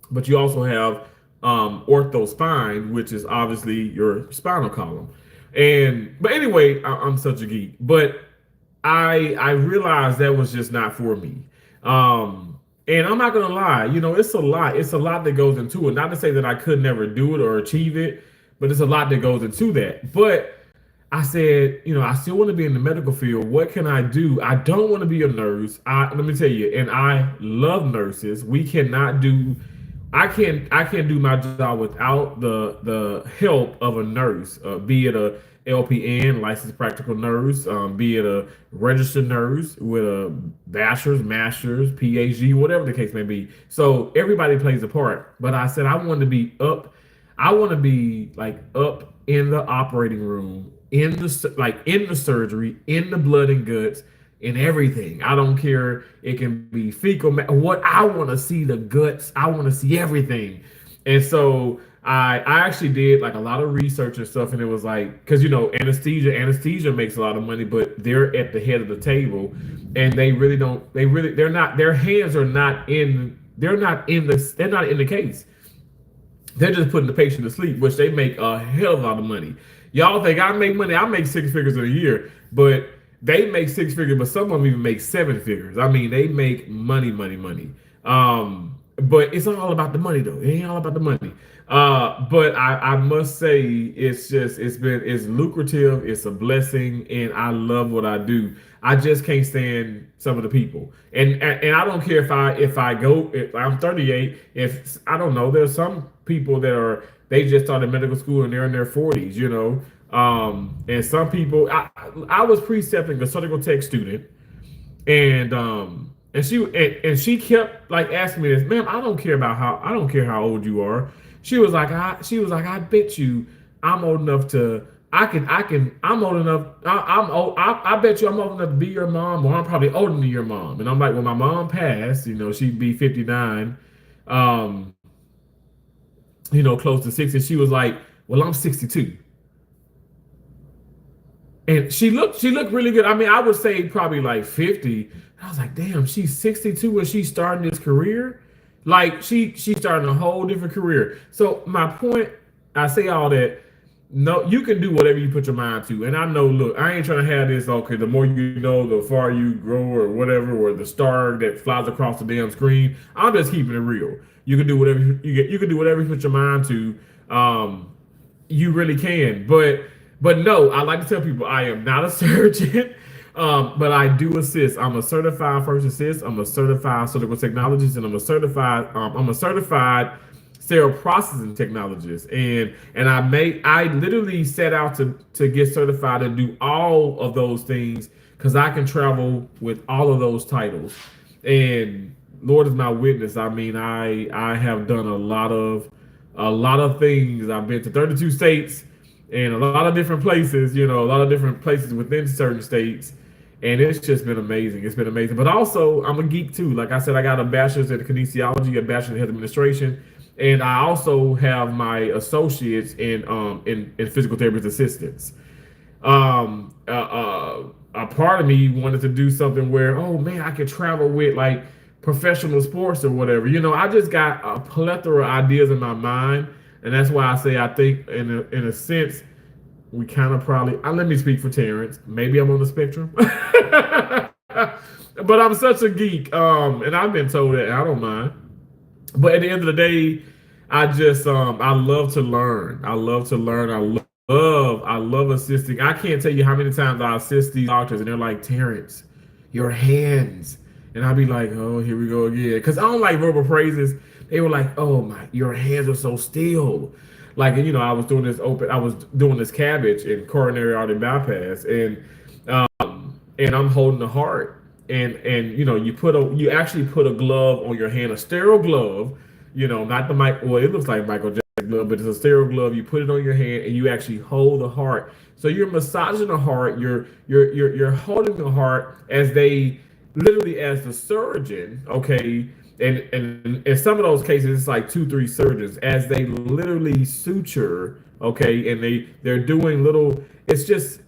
but you also have ortho spine, which is obviously your spinal column. But anyway, I'm such a geek. But I realized that was just not for me. And I'm not gonna lie, it's a lot. It's a lot that goes into it. Not to say that I could never do it or achieve it, but it's a lot that goes into that. But I said, I still want to be in the medical field. What can I do? I don't want to be a nurse. Let me tell you, and I love nurses. I can't do my job without the help of a nurse, be it a LPN, licensed practical nurse, be it a registered nurse with a bachelor's, master's, PhD, whatever the case may be. So everybody plays a part. But I said I want to be up in the operating room, in the surgery, in the blood and guts, in everything. I don't care. It can be fecal. What I want to see the guts. I want to see everything. And so I actually did like a lot of research and stuff, and it was like, because anesthesia makes a lot of money, but they're at the head of the table, and their hands are not in the case. They're just putting the patient to sleep, which they make a hell of a lot of money. Y'all think I make money? I make 6 figures in a year, but they make 6 figures, but some of them even make 7 figures. I mean, they make money. but it's not all about the money though. It ain't all about the money. But I must say it's lucrative, it's a blessing, and I love what I do. I just can't stand some of the people. And I don't care if I'm 38, if I don't know, there's some people they just started medical school and they're in their 40s, you know. And some people I was precepting a surgical tech student, and she kept like asking me this, ma'am, I don't care how old you are. She was like, I bet you I'm old enough to I'm old enough. I'm old. I bet you I'm old enough to be your mom, or I'm probably older than your mom. And I'm like, well, my mom passed, she'd be 59, um, close to 60. She was like, well, I'm 62. And she looked really good. I mean, I would say probably like 50. I was like, damn, she's 62 and she's starting this career. Like she's starting a whole different career. So my point, I say all that. No, you can do whatever you put your mind to. And I know, look, I ain't trying to have this, okay, the more you know, the far you grow or whatever, or the star that flies across the damn screen. I'm just keeping it real. You can do whatever you can do whatever you put your mind to. You really can. But no, I like to tell people I am not a surgeon, but I do assist. I'm a certified first assist. I'm a certified surgical technologist, and I'm a certified sterile processing technologist. And I literally set out to get certified and do all of those things because I can travel with all of those titles. And Lord is my witness. I mean, I have done a lot of things. I've been to 32 states and a lot of different places, a lot of different places within certain states. And it's just been amazing. It's been amazing. But also, I'm a geek too. Like I said, I got a bachelor's in kinesiology, a bachelor's in health administration, and I also have my associates in physical therapist assistance. A part of me wanted to do something where, oh man, I could travel with like professional sports or whatever. I just got a plethora of ideas in my mind, and that's why I say I think in a sense we kind of probably. Let me speak for Terrence. Maybe I'm on the spectrum, but I'm such a geek, and I've been told that and I don't mind. But at the end of the day, I love to learn. I love to learn. I love assisting. I can't tell you how many times I assist these doctors and they're like, Terrence, your hands. And I'll be like, oh, here we go again. Because I don't like verbal praises. They were like, oh my, your hands are so still. Like, I was doing this cabbage and coronary artery bypass, and I'm holding the heart. And you actually put a glove on your hand, a sterile glove, not the mic. Well, it looks like Michael Jackson glove, but it's a sterile glove. You put it on your hand and you actually hold the heart. So you're massaging the heart. You're holding the heart as they literally as the surgeon, okay. And in some of those cases, it's like 2-3 surgeons as they literally suture, okay, and they're doing little. It's just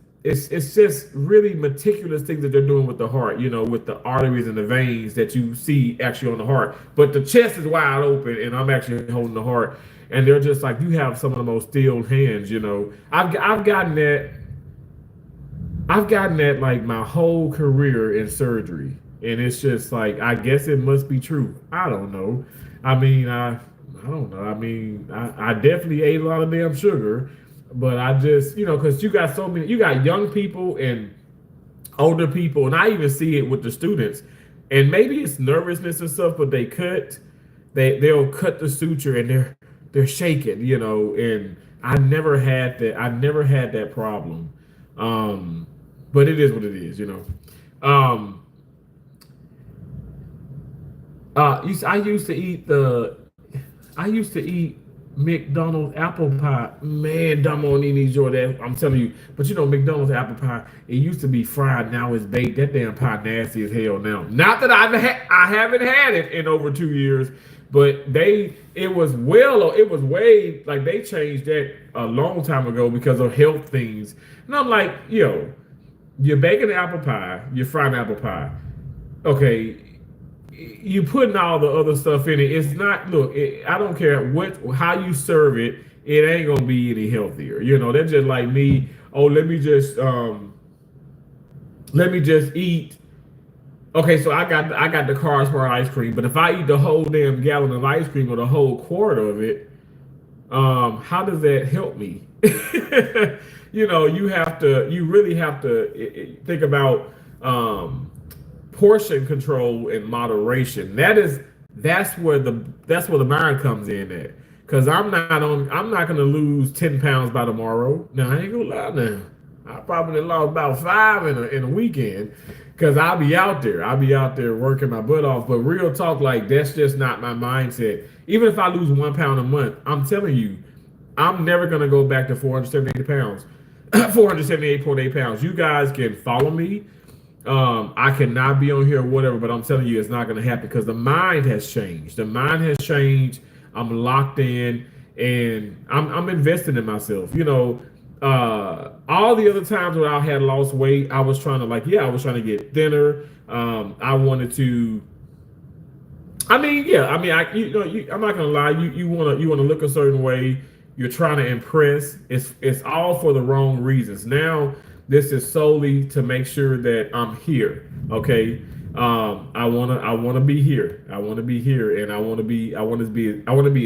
really meticulous things that they're doing with the heart, with the arteries and the veins that you see actually on the heart. But the chest is wide open, and I'm actually holding the heart, and they're just like, you have some of the most steel hands, I've gotten that like my whole career in surgery, and it's just like I guess it must be true. I don't know. I mean, I don't know. I mean, I definitely ate a lot of damn sugar. But I just, because you got young people and older people, and I even see it with the students. And maybe it's nervousness and stuff, but they'll cut the suture and they're shaking, and I never had that problem. But it is what it is, I used to eat McDonald's apple pie. Man, dumb on these Jordan. I'm telling you. But McDonald's apple pie, it used to be fried, now it's baked. That damn pie nasty as hell now. Not that I haven't had it in over 2 years, but it was way like they changed that a long time ago because of health things. And I'm like, you're baking the apple pie, you're frying apple pie. Okay, you putting all the other stuff in it. It's not. Look, I don't care how you serve it. It ain't gonna be any healthier. That's just like me. Oh, let me just eat Okay, so I got the cars for ice cream, but if I eat the whole damn gallon of ice cream or the whole quart of it, how does that help me? You really have to think about portion control and moderation. That's where the mind comes in at. Cause I'm not gonna lose 10 pounds by tomorrow. Now I ain't gonna lie now. I probably lost about 5 in a weekend. Cause I'll be out there working my butt off. But real talk, like that's just not my mindset. Even if I lose 1 pound a month, I'm telling you, I'm never gonna go back to 478 pounds. 478.8 pounds. You guys can follow me. I cannot be on here or whatever, but I'm telling you, it's not going to happen because the mind has changed. The mind has changed. I'm locked in, and I'm investing in myself. All the other times when I had lost weight, I was trying to get thinner. I wanted to. I'm not gonna lie. You wanna look a certain way. You're trying to impress. It's all for the wrong reasons. Now this is solely to make sure that I'm here. Okay. I wanna be here. I wanna be here, and I wanna be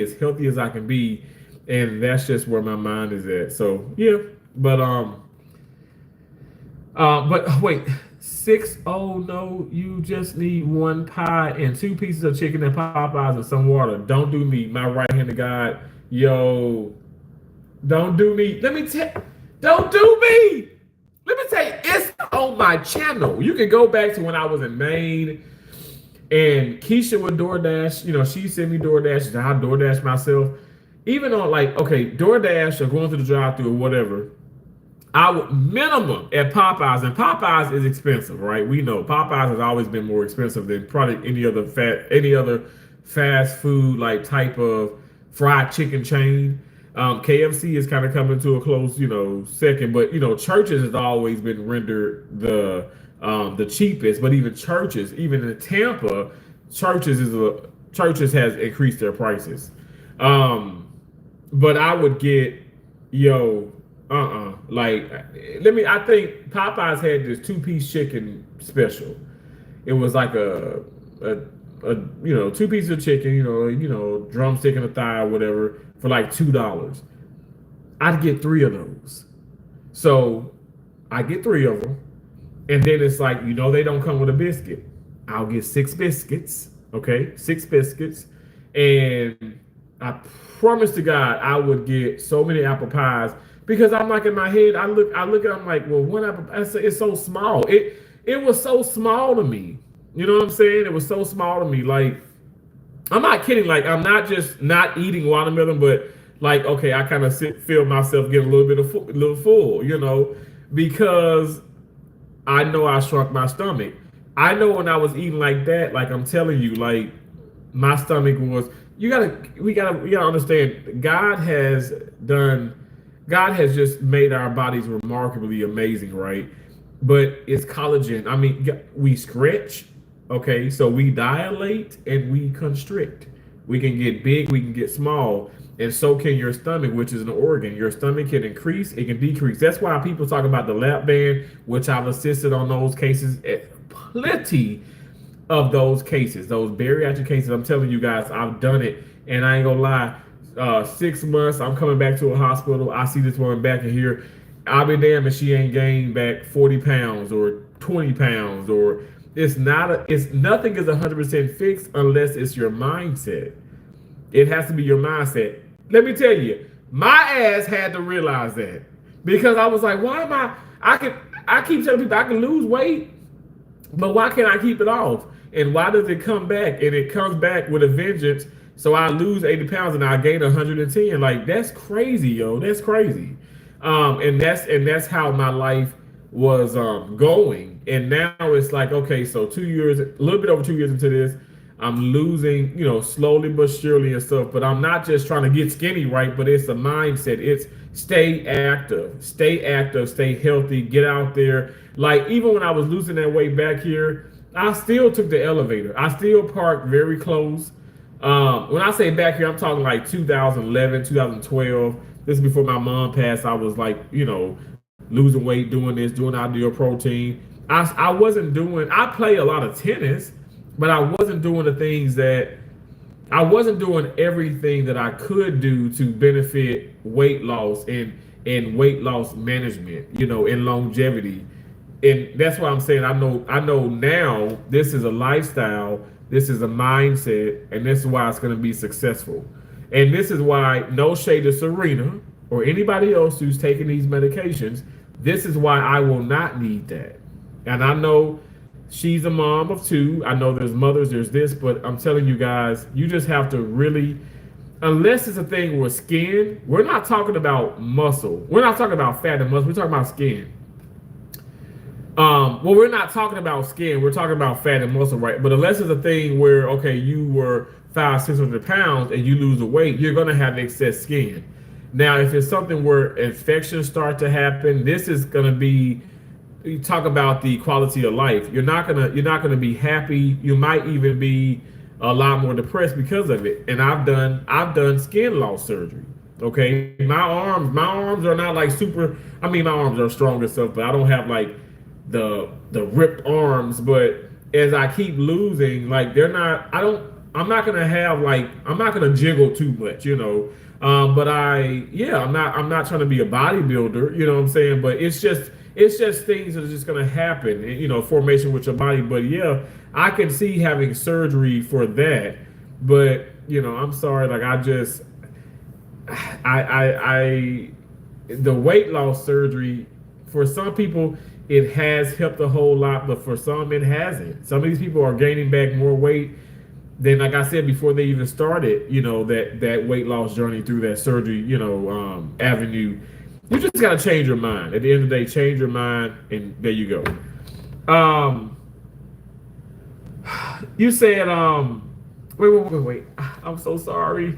as healthy as I can be, and that's just where my mind is at. So yeah, but wait, 6-0, no, you just need one pie and 2 pieces of chicken and Popeyes and some water. Don't do me, my right-handed God. Yo, don't do me. Don't do me. Let me tell you, it's on my channel. You can go back to when I was in Maine and Keisha would DoorDash. She sent me DoorDash, and I DoorDash myself. Even on DoorDash or going through the drive-thru or whatever, I would minimum at Popeyes, and Popeyes is expensive, right? We know Popeyes has always been more expensive than probably any other fast food type of fried chicken chain. KFC is kind of coming to a close, second, but Church's has always been rendered the cheapest. But even Church's, even in Tampa, Church's has increased their prices. But I would get I think Popeyes had this 2-piece chicken special. It was like a 2 pieces of chicken, drumstick and a thigh or whatever for like $2. I'd get 3 of those. So I get 3 of them. And then it's like, they don't come with a biscuit. I'll get 6 biscuits. Okay. 6 biscuits. And I promise to God, I would get so many apple pies because I'm like in my head, I look at it, I'm like, well, one apple, it's so small. It was so small to me. You know what I'm saying? It was so small to me. Like, I'm not kidding. Like, I'm not just not eating watermelon, but okay, I kind of feel myself getting a little full, because I know I shrunk my stomach. I know when I was eating like that, I'm telling you, my stomach was. We gotta understand. God has just made our bodies remarkably amazing, right? But it's collagen. I mean, we stretch. Okay, so we dilate and we constrict. We can get big, we can get small, and so can your stomach, which is an organ. Your stomach can increase, it can decrease. That's why people talk about the lap band, which I've assisted on those cases, plenty of those cases, those bariatric cases. I'm telling you guys, I've done it, and I ain't gonna lie. 6 months, I'm coming back to a hospital. I see this woman back in here. I'll be damned if she ain't gained back 40 pounds or 20 pounds or. Nothing is 100% fixed unless it's your mindset. It has to be your mindset. Let me tell you, my ass had to realize that because I was like, why am I keep telling people I can lose weight, but why can't I keep it off? And why does it come back? And it comes back with a vengeance. So I lose 80 pounds and I gain 110. Like, that's crazy, yo. That's crazy. And that's how my life was going. And now it's like, okay, so 2 years, a little bit over 2 years into this, I'm losing, slowly but surely and stuff. But I'm not just trying to get skinny, right? But it's a mindset. It's stay active, stay healthy, get out there. Like, even when I was losing that weight back here, I still took the elevator. I still parked very close. When I say back here, I'm talking like 2011, 2012. This is before my mom passed. I was like, losing weight, doing this, doing ideal protein. I wasn't doing. I play a lot of tennis, but I wasn't doing the things that I wasn't doing everything that I could do to benefit weight loss and weight loss management, and longevity. And that's why I'm saying I know now this is a lifestyle, this is a mindset, and this is why it's going to be successful. And this is why, no shade to Serena or anybody else who's taking these medications, this is why I will not need that. And I know she's a mom of two. I know there's mothers, there's this, but I'm telling you guys, you just have to really, unless it's a thing with skin, we're not talking about muscle. We're not talking about fat and muscle. We're talking about skin. Well, we're not talking about skin. We're talking about fat and muscle, right? But unless it's a thing where, okay, you were 500-600 pounds and you lose the weight, you're going to have excess skin. Now, if it's something where infections start to happen, this is going to be, you talk about the quality of life. You're not gonna be happy. You might even be a lot more depressed because of it. And I've done skin loss surgery. Okay, my arms are not like super. I mean, my arms are strong and stuff, but I don't have like the ripped arms. But as I keep losing, like they're not. I'm not gonna have like. I'm not gonna jiggle too much, But I'm not trying to be a bodybuilder. You know what I'm saying? But it's just things that are just going to happen, formation with your body. But yeah, I can see having surgery for that. But, I'm sorry. Like the weight loss surgery, for some people, it has helped a whole lot, but for some, it hasn't. Some of these people are gaining back more weight than, like I said, before they even started, that weight loss journey through that surgery, avenue. You just gotta change your mind. At the end of the day, change your mind, and there you go. You said, wait. I'm so sorry.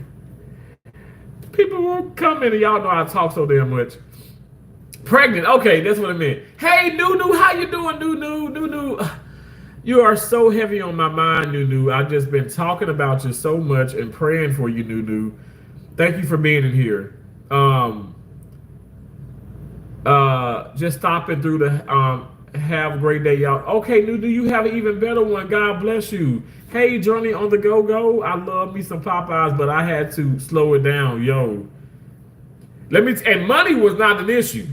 People won't come in, and y'all know I talk so damn much. Pregnant. Okay, that's what I meant. Hey, Nunu, how you doing, Nunu? You are so heavy on my mind, Nunu. I've just been talking about you so much and praying for you, Nunu. Thank you for being in here. Just stopping through the have a great day, y'all. Okay, Nunu, you have an even better one. God bless you. Hey, Journey on the go. I love me some Popeyes, but I had to slow it down, yo. And money was not an issue.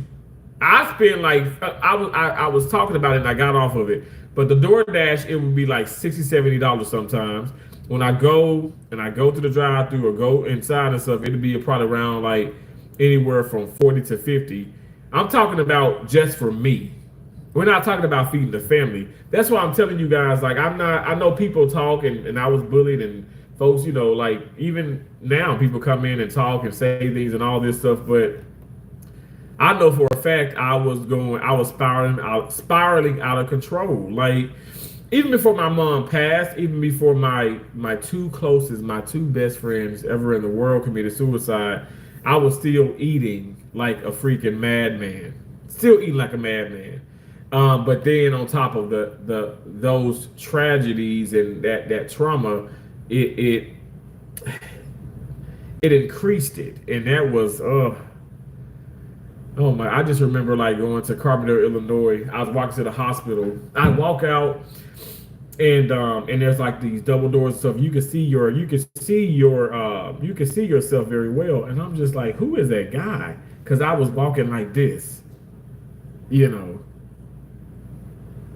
I spent like I was talking about it and I got off of it. But the DoorDash, it would be like $60-$70 sometimes. When I go to the drive-thru or go inside and stuff, it'd be probably around like anywhere from 40 to 50. I'm talking about just for me. We're not talking about feeding the family. That's why I'm telling you guys, like I know people talk and I was bullied and folks, like even now people come in and talk and say things and all this stuff, but I know for a fact I was spiraling out of control. Like even before my mom passed, even before my two best friends ever in the world committed suicide, I was still eating like a freaking madman. But then on top of those tragedies and that trauma, it increased it, and that was oh my! I just remember like going to Carbondale, Illinois. I was walking to the hospital. I walk out, and there's like these double doors and stuff. You can see yourself very well. And I'm just like, who is that guy? Because I was walking like this,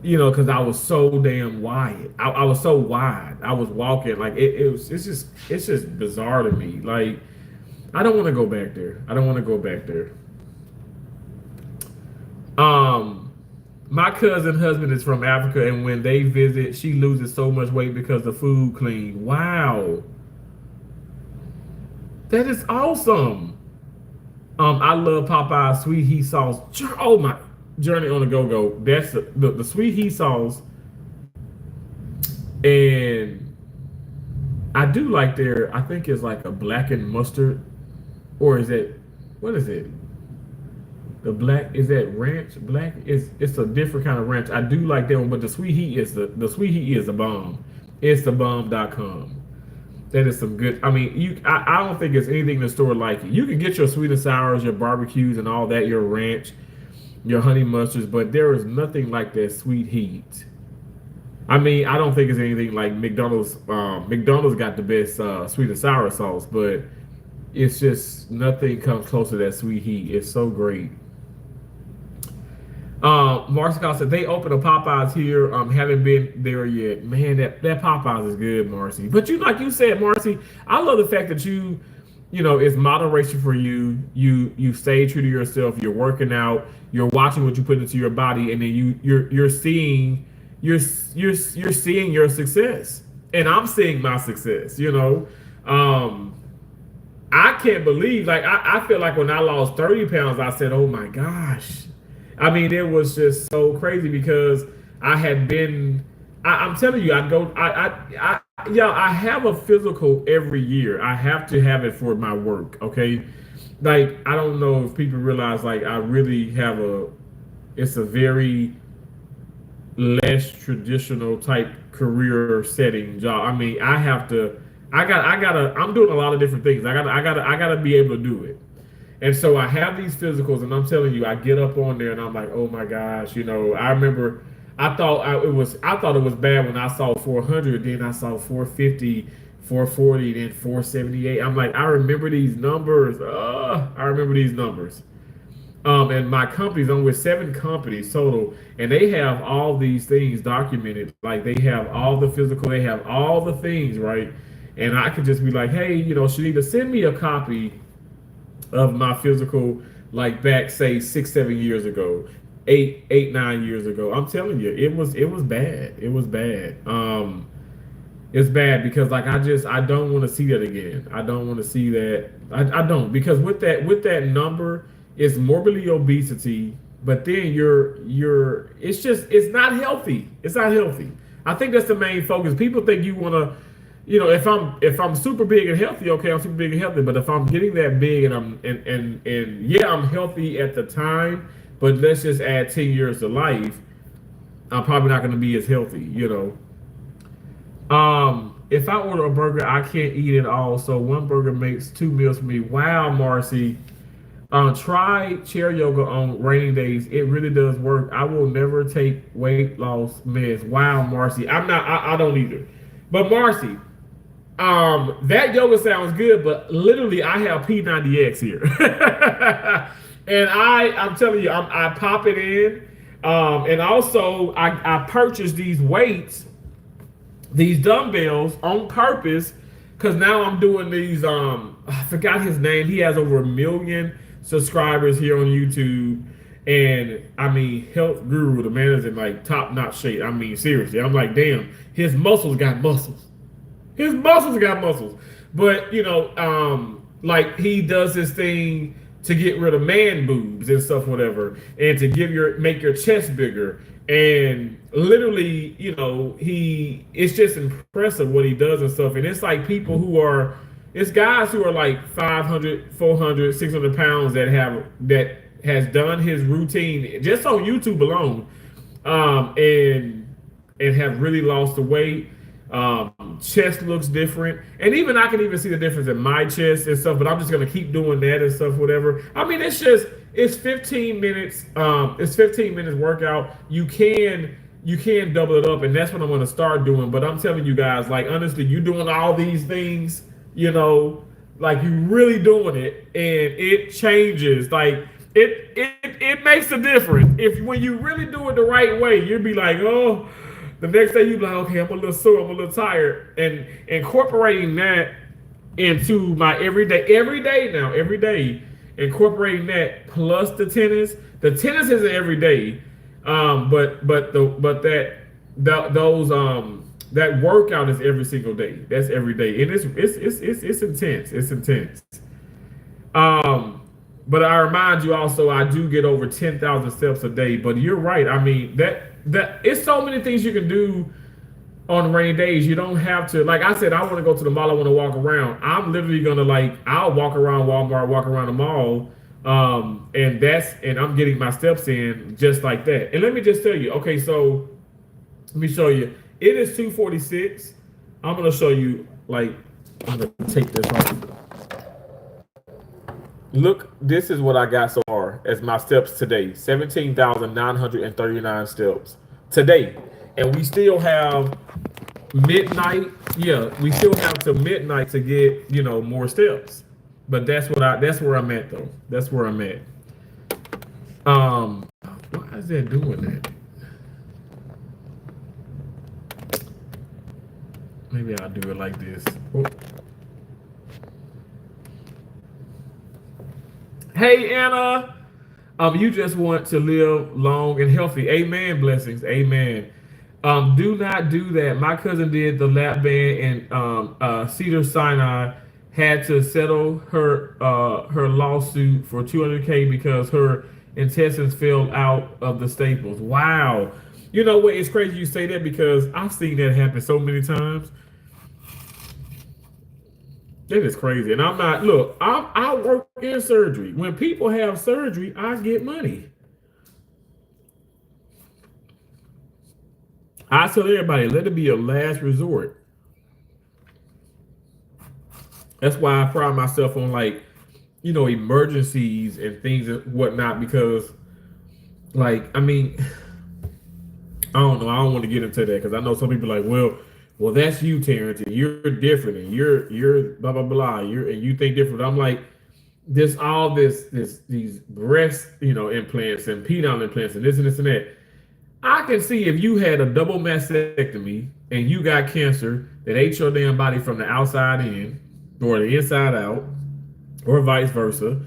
because I was so damn wide. I was so wide. I was walking like it's just bizarre to me. Like I don't want to go back there. My cousin husband is from Africa, and when they visit, she loses so much weight because the food clean. Wow. That is awesome. I love Popeye's sweet heat sauce. Oh my, Journey on the go. That's the sweet heat sauce. And I do like I think it's like a blackened mustard, or what is it? The black, is that ranch? Black it's a different kind of ranch. I do like that one, but the sweet heat is the sweet heat is the bomb. It's the bomb.com. That is some good. I mean, I don't think there's anything in the store like it. You can get your sweet and sours, your barbecues, and all that, your ranch. your honey mustards, but there is nothing like that sweet heat. I mean, I don't think it's anything like McDonald's. McDonald's got the best sweet and sour sauce, but it's just nothing comes close to that sweet heat. It's so great. Marcy Scott said they opened a Popeyes here. Haven't been there yet. Man, that Popeyes is good, Marcy. But you, like you said, Marcy, I love the fact that you know, it's moderation for you. You stay true to yourself. You're working out. You're watching what you put into your body, and then you're seeing seeing your success, and I'm seeing my success. You know, I can't believe. Like I feel like when I lost 30 pounds, I said, "Oh my gosh." I mean, it was just so crazy because I had been. I'm telling you, I have a physical every year. I have to have it for my work. Okay, like I don't know if people realize, like I really have it's a very less traditional type career setting job. I mean, I'm doing a lot of different things. I gotta be able to do it. And so I have these physicals, and I'm telling you, I get up on there, and I'm like, oh my gosh, you know. I remember, I thought it was bad when I saw 400, then I saw 450, 440, then 478. I'm like, I remember these numbers. I remember these numbers. And my companies, I'm with 7 companies total, and they have all these things documented. Like they have all the physical, they have all the things, right? And I could just be like, hey, you know, Shanita, send me a copy of my physical, like back, say 6-7 years ago, 8-9 years ago. I'm telling you, it was bad. It was bad. It's bad because like I don't want to see that again. I don't want to see that. I don't, because with that number, it's morbidly obesity, but then it's not healthy. It's not healthy. I think that's the main focus. People think you want to, you know, if I'm super big and healthy, okay, I'm super big and healthy. But if I'm getting that big and I'm healthy at the time, but let's just add 10 years to life, I'm probably not going to be as healthy, you know. If I order a burger, I can't eat it all. So one burger makes 2 meals for me. Wow, Marcy. Try chair yoga on rainy days. It really does work. I will never take weight loss meds. Wow, Marcy. I don't either. But Marcy, that yoga sounds good, but literally I have P90X here. And I'm telling you, I pop it in. And also I purchased these weights, these dumbbells on purpose, because now I'm doing these, I forgot his name. He has over 1 million subscribers here on YouTube. And I mean, health guru, the man is in like top-notch shape. I mean, seriously, I'm like, damn, his muscles got muscles. His muscles got muscles. But, you know, like he does this thing to get rid of man boobs and stuff, whatever, and to make your chest bigger. And literally, you know, it's just impressive what he does and stuff. And it's like it's guys who are like 500, 400, 600 pounds that has done his routine just on YouTube alone, and have really lost the weight. Chest looks different, and even I can even see the difference in my chest and stuff. But I'm just gonna keep doing that and stuff, whatever. I mean, it's 15 minutes. It's 15 minutes workout. You can double it up, and that's what I'm gonna start doing. But I'm telling you guys, like honestly, you doing all these things, you know, like you really doing it, and it changes. Like it makes a difference. When you really do it the right way, you'll be like, oh. The next day you be like, okay, I'm a little sore, I'm a little tired, and incorporating that into my every day, incorporating that plus the tennis. The tennis isn't every day, but that workout is every single day. That's every day, and it's intense. It's intense. But I remind you also, I do get over 10,000 steps a day. But you're right. I mean, that it's so many things you can do on rainy days. You don't have to, like I said, I want to go to the mall. I want to walk around. I'm literally gonna I'll walk around Walmart, walk around the mall, and I'm getting my steps in just like that. And let me just tell you. Okay, so let me show you. It is 2:46. I'm gonna show you. I'm gonna take this off. Look, this is what I got so far. as my steps today. 17,939 steps today. And we still have midnight. Yeah, we still have to midnight to get, more steps. But that's where I'm at though. That's where I'm at. Why is that doing that? Maybe I'll do it like this. Oh. Hey Anna, you just want to live long and healthy. Amen. Blessings. Amen. Do not do that. My cousin did the lap band, and Cedar Sinai had to settle her lawsuit for $200K because her intestines fell out of the staples. Wow. You know what? It's crazy you say that because I've seen that happen so many times. It is crazy. And I'm not, look, I work in surgery. When people have surgery, I get money. I tell everybody, let it be a last resort. That's why I pride myself on, like, emergencies and things and whatnot, because, like, I mean, I don't know. I don't want to get into that because I know some people are like, well, that's you, Terrence. And you're different, and you're blah blah blah. And you think different. I'm like, there's all these breast implants and penile implants and this and this and that. I can see if you had a double mastectomy and you got cancer that ate your damn body from the outside in or the inside out, or vice versa,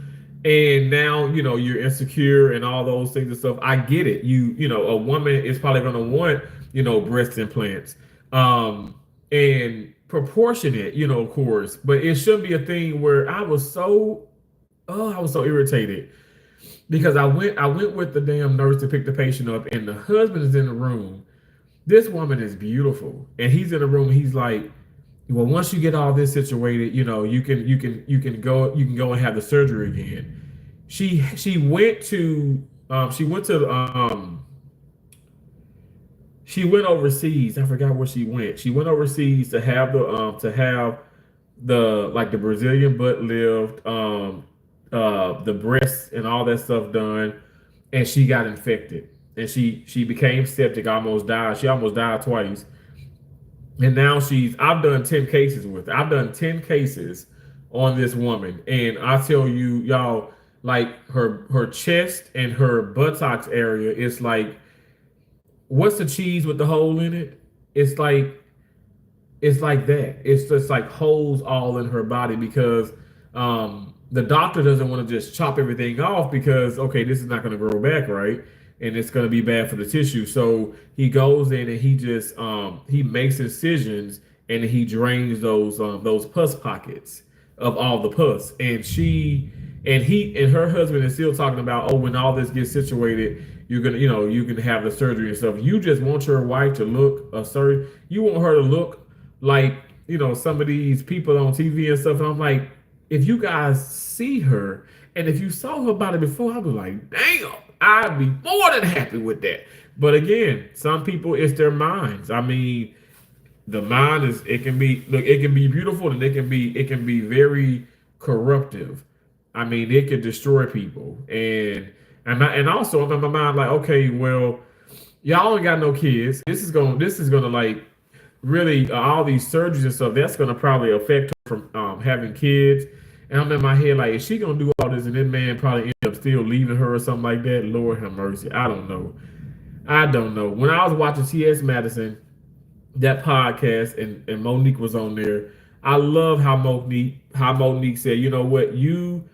and now you're insecure and all those things and stuff. I get it. A woman is probably going to want breast implants, and proportionate, of course, but it shouldn't be a thing where I was so irritated because I went with the damn nurse to pick the patient up, and the husband is in the room. This woman is beautiful, and he's in the room. He's like, well, once you get all this situated, you can go and have the surgery again. She went overseas. I forgot where she went. She went overseas to have the Brazilian butt lift, the breasts and all that stuff done, and she got infected, and she became septic, almost died. She almost died twice. And now I've done 10 cases with her. I've done 10 cases on this woman. And I tell you, y'all, like her chest and her buttocks area, it's like, what's the cheese with the hole in it? It's like that. It's just like holes all in her body because the doctor doesn't want to just chop everything off because, okay, this is not going to grow back, right? And it's going to be bad for the tissue. So he goes in and he just he makes incisions and he drains those pus pockets of all the pus. And her husband is still talking about, oh, when all this gets situated, you're gonna, you can have the surgery and stuff. You just want your wife to look you want her to look like, some of these people on TV and stuff. And I'm like, if you guys see her and if you saw her body before, I'd be like, damn. I'd be more than happy with that. But again, some people, it's their minds. I mean, the mind it can be beautiful and it can be very corruptive. I mean, it can destroy people. And also I'm in my mind like, okay, well, y'all ain't got no kids. This is gonna like really all these surgeries and stuff, that's gonna probably affect her from having kids. And I'm in my head like, is she gonna do all this and then man probably end up still leaving her or something like that? Lord have mercy. I don't know. When I was watching T.S. Madison, that podcast, and Monique was on there, I love how Monique said, you know what, you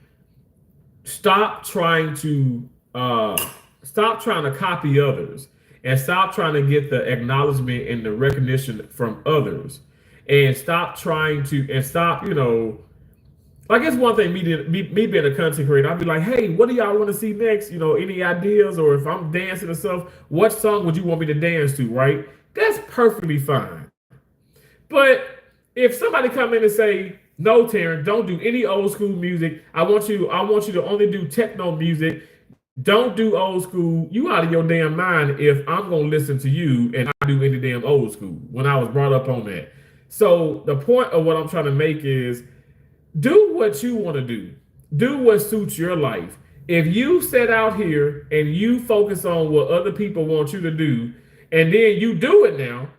stop trying to copy others and stop trying to get the acknowledgement and the recognition from others, and stop like, it's one thing, me being a content creator, I'd be like, hey, what do y'all want to see next? Any ideas? Or if I'm dancing and stuff, what song would you want me to dance to, right? That's perfectly fine. But if somebody come in and say, no, Terrence, don't do any old school music. I want you to only do techno music. Don't do old school. You out of your damn mind if I'm going to listen to you and not do any damn old school when I was brought up on that. So the point of what I'm trying to make is, do what you want to do. Do what suits your life. If you set out here and you focus on what other people want you to do, and then you do it now,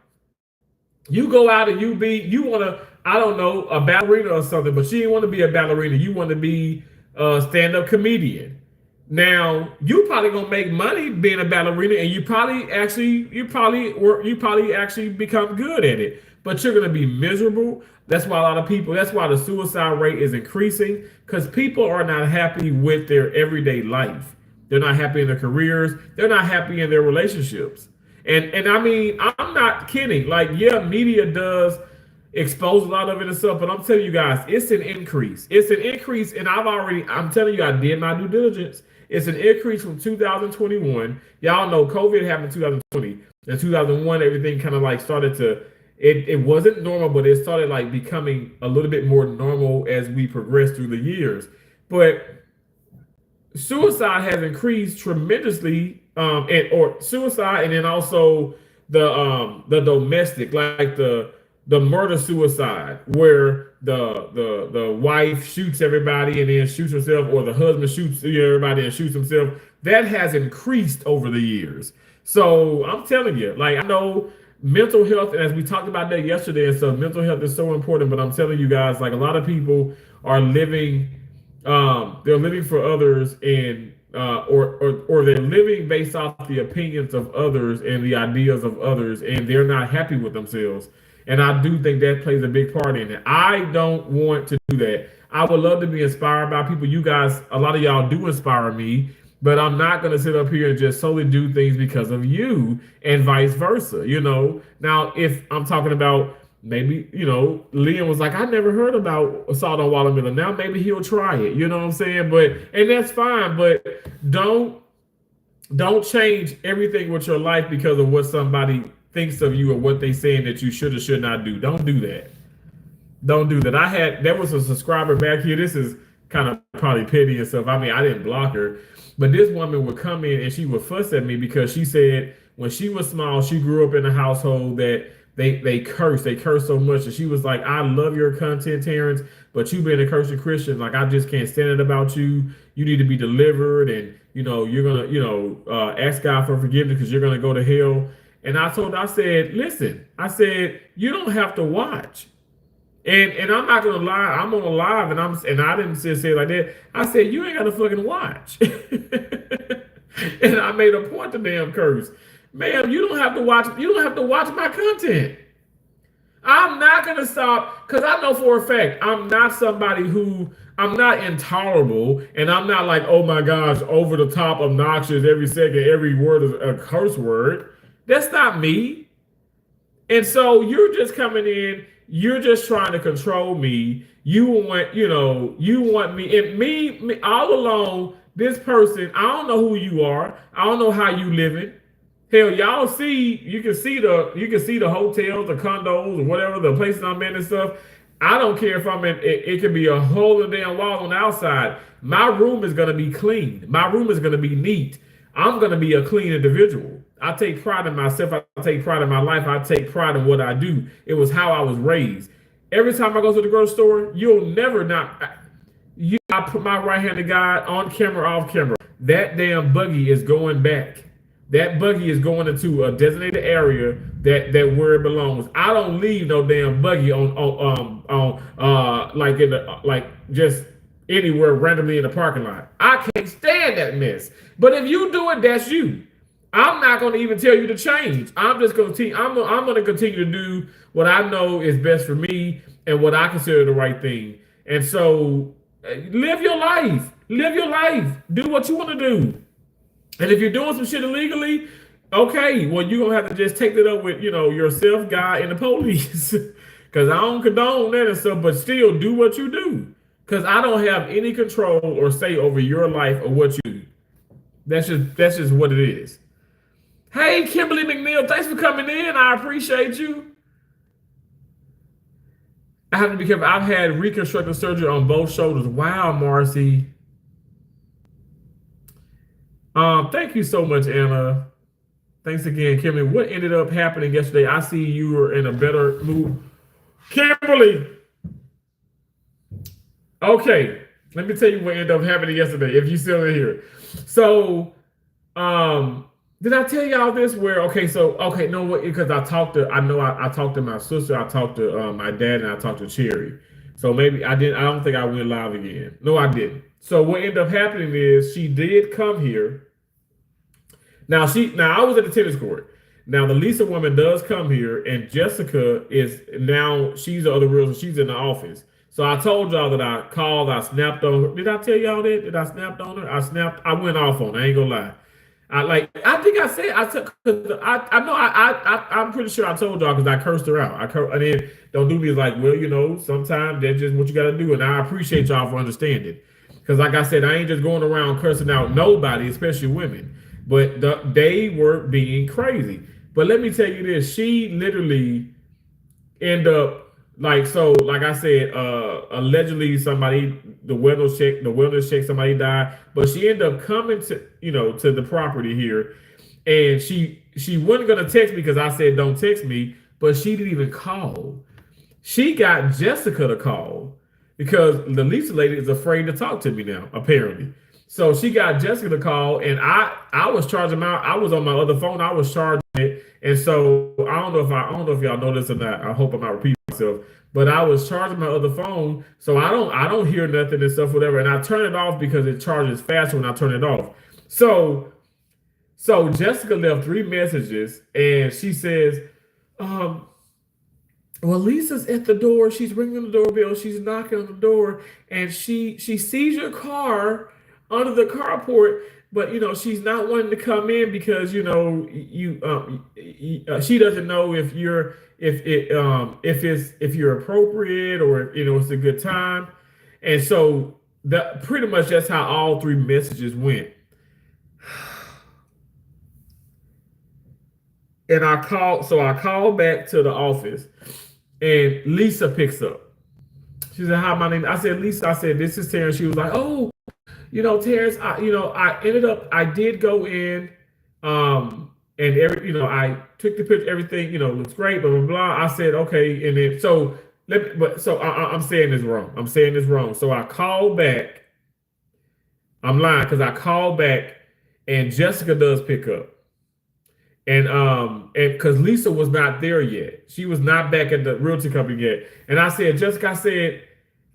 you go out and you want to, I don't know, a ballerina or something, but you didn't want to be a ballerina. You want to be a stand-up comedian. Now you probably gonna make money being a ballerina, and you probably actually become good at it. But you're gonna be miserable. That's why a lot of people. That's why the suicide rate is increasing, because people are not happy with their everyday life. They're not happy in their careers. They're not happy in their relationships. And I mean, I'm not kidding. Like, yeah, media does expose a lot of it and stuff, but I'm telling you guys, it's an increase. It's an increase, and I'm telling you, I did my due diligence. It's an increase from 2021. Y'all know COVID happened in 2020. In 2001, everything kind of like started to, it wasn't normal, but it started like becoming a little bit more normal as we progressed through the years. But suicide has increased tremendously, or suicide, and then also the domestic, like the murder suicide, where the wife shoots everybody and then shoots herself, or the husband shoots everybody and shoots himself. That has increased over the years. So I'm telling you, like, I know mental health, and as we talked about that yesterday, and so mental health is so important. But I'm telling you guys, like, a lot of people are living, they're living for others, and or they're living based off the opinions of others and the ideas of others, and they're not happy with themselves. And I do think that plays a big part in it. I don't want to do that. I would love to be inspired by people. You guys, a lot of y'all do inspire me, but I'm not going to sit up here and just solely do things because of you, and vice versa. Now, if I'm talking about, maybe, Liam was like, I never heard about assault on watermelon. Now maybe he'll try it. You know what I'm saying? And that's fine, but don't change everything with your life because of what somebody thinks of you or what they saying that you should or should not do. Don't do that. Don't do that. There was a subscriber back here. This is kind of probably petty and stuff. I mean, I didn't block her, but this woman would come in and she would fuss at me because she said when she was small, she grew up in a household that they curse so much. And she was like, I love your content, Terrence, but you being a cursing Christian, like, I just can't stand it about you. You need to be delivered, and you're gonna ask God for forgiveness because you're gonna go to hell. And I said, listen, you don't have to watch. And I'm not gonna lie, I'm on a live, and I didn't say it like that. I said, you ain't gotta fucking watch. And I made a point to damn curse. Ma'am, you don't have to watch my content. I'm not gonna stop, because I know for a fact I'm not somebody I'm not intolerable, and I'm not like, oh my gosh, over the top, obnoxious, every second, every word is a curse word. That's not me. And so you're just coming in, you're just trying to control me. You want me, and me all along, this person, I don't know who you are. I don't know how you living. Hell, you can see the hotels, the condos, or whatever, the places I'm in and stuff. I don't care if I'm in, it could be a hole in the damn wall on the outside. My room is going to be clean. My room is going to be neat. I'm going to be a clean individual. I take pride in myself. I take pride in my life. I take pride in what I do. It was how I was raised. Every time I go to the grocery store, you'll never not. I put my right hand to God, on camera, off camera. That damn buggy is going back. That buggy is going into a designated area that where it belongs. I don't leave no damn buggy like just anywhere randomly in the parking lot. I can't stand that mess. But if you do it, that's you. I'm not going to even tell you to change. I'm just going to I'm going to continue to do what I know is best for me and what I consider the right thing. And so live your life. Live your life. Do what you want to do. And if you're doing some shit illegally, okay, well, you're going to have to just take that up with, yourself, God, and the police. Because I don't condone that and stuff, but still do what you do. Because I don't have any control or say over your life or what you do. That's just what it is. Hey, Kimberly McNeil, thanks for coming in. I appreciate you. I have to be careful. I've had reconstructive surgery on both shoulders. Wow, Marcy. Thank you so much, Anna. Thanks again, Kimberly. What ended up happening yesterday? I see you were in a better mood. Kimberly. Okay. Let me tell you what ended up happening yesterday. If you still in here, so did I tell y'all this? Where no, what? Because I talked to my sister, I talked to my dad, and I talked to Cherry. So maybe I didn't. I don't think I went live again. No, I didn't. So what ended up happening is she did come here. Now I was at the tennis court. Now the Lisa woman does come here, and Jessica is now she's the other realtor. She's in the office. So I told y'all that I called, I snapped on her. Did I tell y'all that? Did I snap on her? I went off on her. I ain't gonna lie. I think I said I took. I know I'm pretty sure I told y'all because I cursed her out. And then don't do me like, well, sometimes that's just what you got to do, and I appreciate y'all for understanding. Because like I said, I ain't just going around cursing out nobody, especially women. But they were being crazy. But let me tell you this: she literally end up like I said, allegedly somebody the wellness check somebody died, but she ended up coming to the property here, and she wasn't gonna text me because I said don't text me, but she didn't even call. She got Jessica to call because the Lisa lady is afraid to talk to me now, apparently. So she got Jessica to call, and I was charging I was on my other phone. I was charging it, and so I don't know if y'all know this or not. I hope I'm not repeating myself, but I was charging my other phone, so I don't hear nothing and stuff, whatever. And I turn it off because it charges faster when I turn it off. So Jessica left 3 messages, and she says, well, Lisa's at the door. She's ringing the doorbell. She's knocking on the door, and she sees your car under the carport, but she's not wanting to come in because she doesn't know if you're appropriate or it's a good time, and so that pretty much that's how all 3 messages went. And I called back to the office, and Lisa picks up. She said, "Hi, my name." I said, "Lisa." I said, "This is Terrence." She was like, "Oh, Terrence, I did go in, and I took the picture, everything, looks great, blah, blah, blah." I said, "Okay." And then, I'm saying this wrong. I'm saying this wrong. So I called back. I'm lying because I called back, and Jessica does pick up. And because Lisa was not there yet. She was not back at the realty company yet. And I said, Jessica,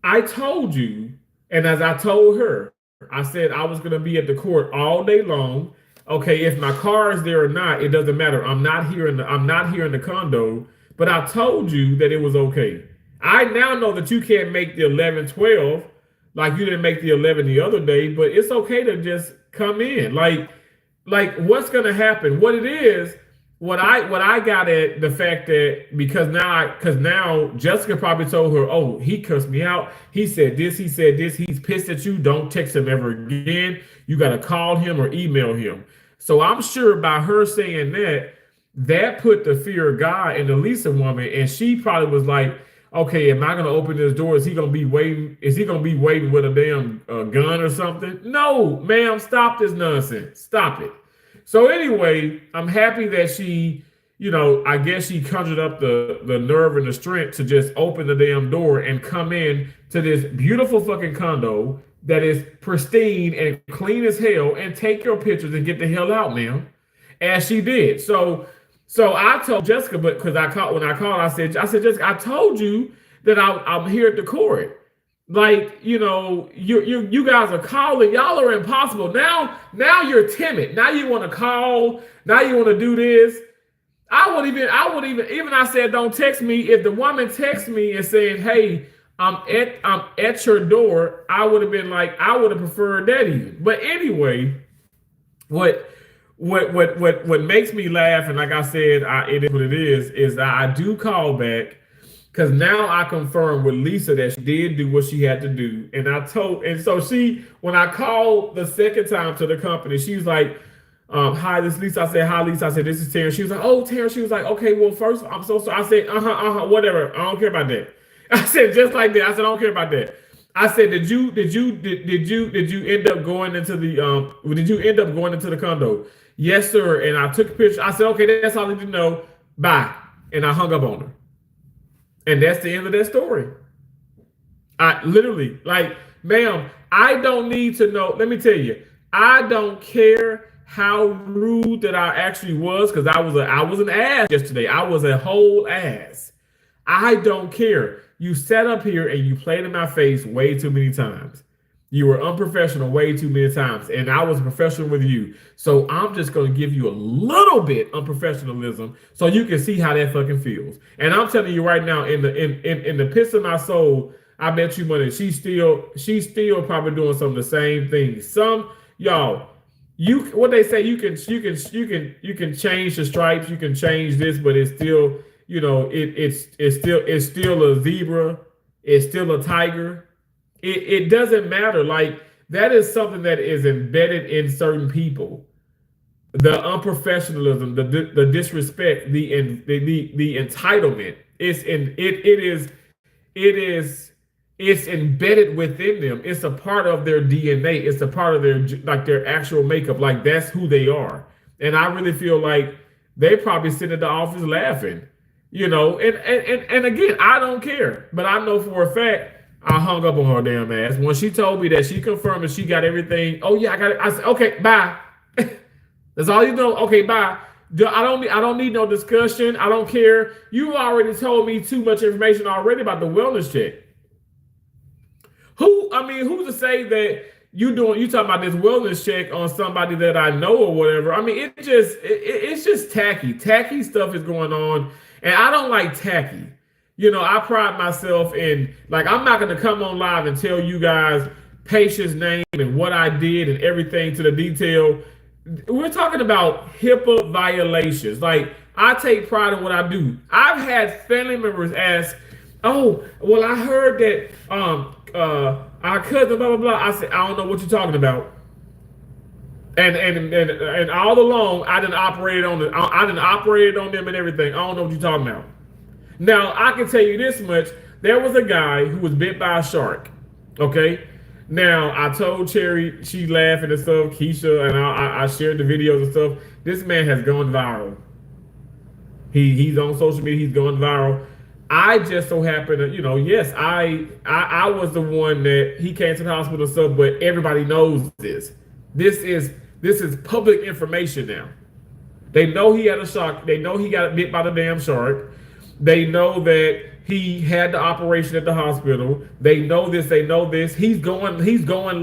I told you, and as I told her, I said I was going to be at the court all day long. Okay, if my car is there or not, it doesn't matter. I'm not here in the condo, but I told you that it was okay. I now know that you can't make the 11-12 like you didn't make the 11 the other day, but it's okay to just come in. Like what's going to happen? What it is, what I got at the fact that because now Jessica probably told her, oh, he cursed me out. He said this. He's pissed at you. Don't text him ever again. You got to call him or email him. So I'm sure by her saying that put the fear of God in the Lisa woman, and she probably was like, okay, am I going to open this door? Is he going to be waiting? Is he going to be waiting with a damn gun or something? No, ma'am, stop this nonsense. Stop it. So anyway, I'm happy that she, I guess she conjured up the nerve and the strength to just open the damn door and come in to this beautiful fucking condo that is pristine and clean as hell and take your pictures and get the hell out, ma'am. As she did. So I told Jessica, but because when I called, I said, Jessica, I told you that I'm here at the court. Like, you guys are calling. Y'all are impossible. Now you're timid. Now you want to call. Now you want to do this. I would even I said, don't text me. If the woman texts me and saying, hey, I'm at your door, I would have been like, I would have preferred that even. But anyway, what makes me laugh, and like I said, it is what it is that I do call back because now I confirm with Lisa that she did do what she had to do. And so when I called the second time to the company, she was like, hi, this is Lisa. I said, hi, Lisa. I said, this is Terrence. She was like, oh, Terrence. She was like, okay, well, first, I'm so sorry. I said, whatever. I don't care about that. I said, just like that. I said, I don't care about that. I said, did you end up going into the condo? Yes, sir. And I took a picture. I said, okay, that's all I need to know. Bye. And I hung up on her. And that's the end of that story. I literally, like, ma'am, I don't need to know. Let me tell you, I don't care how rude that I actually was, because I was an ass yesterday. I was a whole ass. I don't care. You sat up here and you played in my face way too many times. You were unprofessional way too many times, and I was professional with you. So I'm just going to give you a little bit unprofessionalism so you can see how that fucking feels. And I'm telling you right now, in the pits of my soul, I bet you money she's still probably doing some of the same things. Some y'all, what they say, you can change the stripes, you can change this, but it's still, it's still a zebra, it's still a tiger. It doesn't matter. Like, that is something that is embedded in certain people. The unprofessionalism, the disrespect, the entitlement. It's embedded within them. It's a part of their DNA. It's a part of their actual makeup. Like, that's who they are. And I really feel like they probably sit at the office laughing, and again, I don't care, but I know for a fact I hung up on her damn ass when she told me that she confirmed that she got everything. Oh yeah, I got it. I said, okay, bye. That's all you know. Okay, bye. I don't need no discussion. I don't care. You already told me too much information already about the wellness check. Who's to say that you talking about this wellness check on somebody that I know or whatever? I mean, it's just tacky. Tacky stuff is going on, and I don't like tacky. I pride myself in, like, I'm not going to come on live and tell you guys patient's name and what I did and everything to the detail. We're talking about HIPAA violations. Like, I take pride in what I do. I've had family members ask, oh, well, I heard that our cousin, blah, blah, blah. I said, I don't know what you're talking about. And all along, I done operated on them and everything. I don't know what you're talking about. Now, I can tell you this much. There was a guy who was bit by a shark, okay? Now, I told Cherry, she laughing and stuff, Keisha, and I shared the videos and stuff. This man has gone viral. He's on social media, he's going viral. I just so happen to, yes, I was the one that he came to the hospital and stuff, but everybody knows this. This is public information now. They know he had a shark. They know he got bit by the damn shark. They know that he had the operation at the hospital. They know this. They know this. He's going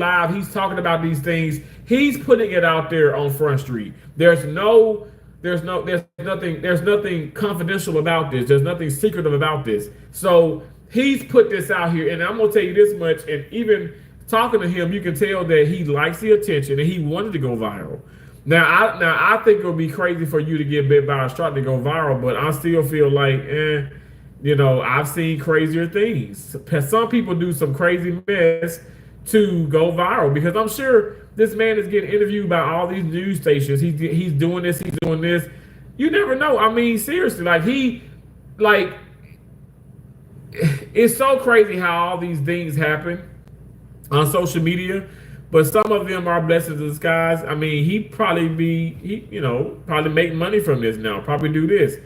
live. He's talking about these things. He's putting it out there on Front Street. There's nothing confidential about this. There's nothing secretive about this. So he's put this out here, and I'm gonna tell you this much. And even talking to him, you can tell that he likes the attention and he wanted to go viral. Now I think it would be crazy for you to get bit by a shark to go viral, but I still feel like, I've seen crazier things. Some people do some crazy mess to go viral, because I'm sure this man is getting interviewed by all these news stations. He's doing this, he's doing this. You never know. I mean, seriously, it's so crazy how all these things happen on social media. But some of them are blessings in disguise. I mean, he probably make money from this now, probably do this.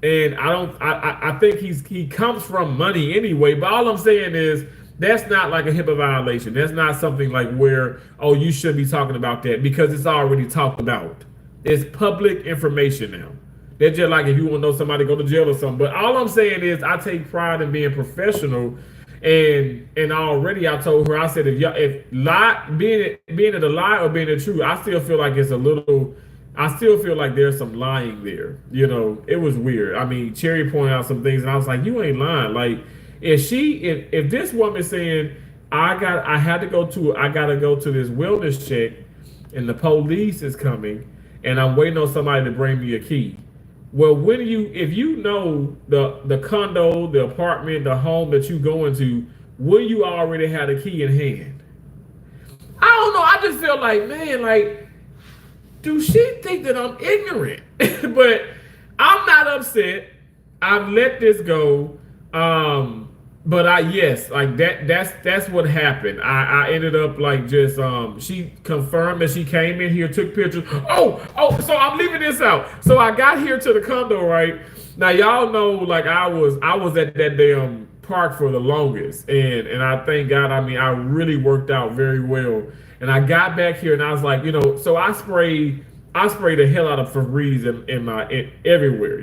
And I think he comes from money anyway. But all I'm saying is, that's not like a HIPAA violation. That's not something like where, oh, you should be talking about that, because it's already talked about. It's public information now. They're just like, if you want to know somebody, go to jail or something. But all I'm saying is, I take pride in being professional. And already I told her, I said, being it a lie or being it true, I still feel like there's some lying there. It was weird. I mean, Cherry pointed out some things and I was like, you ain't lying. Like, if this woman saying, I gotta go to this wellness check and the police is coming and I'm waiting on somebody to bring me a key. Well, if you know the condo, the apartment, the home that you go into, will you already have a key in hand? I don't know. I just feel like, man, like, do she think that I'm ignorant? But I'm not upset. I've let this go. But that's what happened. I ended up like just she confirmed that she came in here, took pictures. Oh, so I'm leaving this out. So I got here to the condo, right? Now y'all know, like, I was at that damn park for the longest, and I thank God. I mean, I really worked out very well, and I got back here and I was like, so I sprayed the hell out of Febreze in everywhere.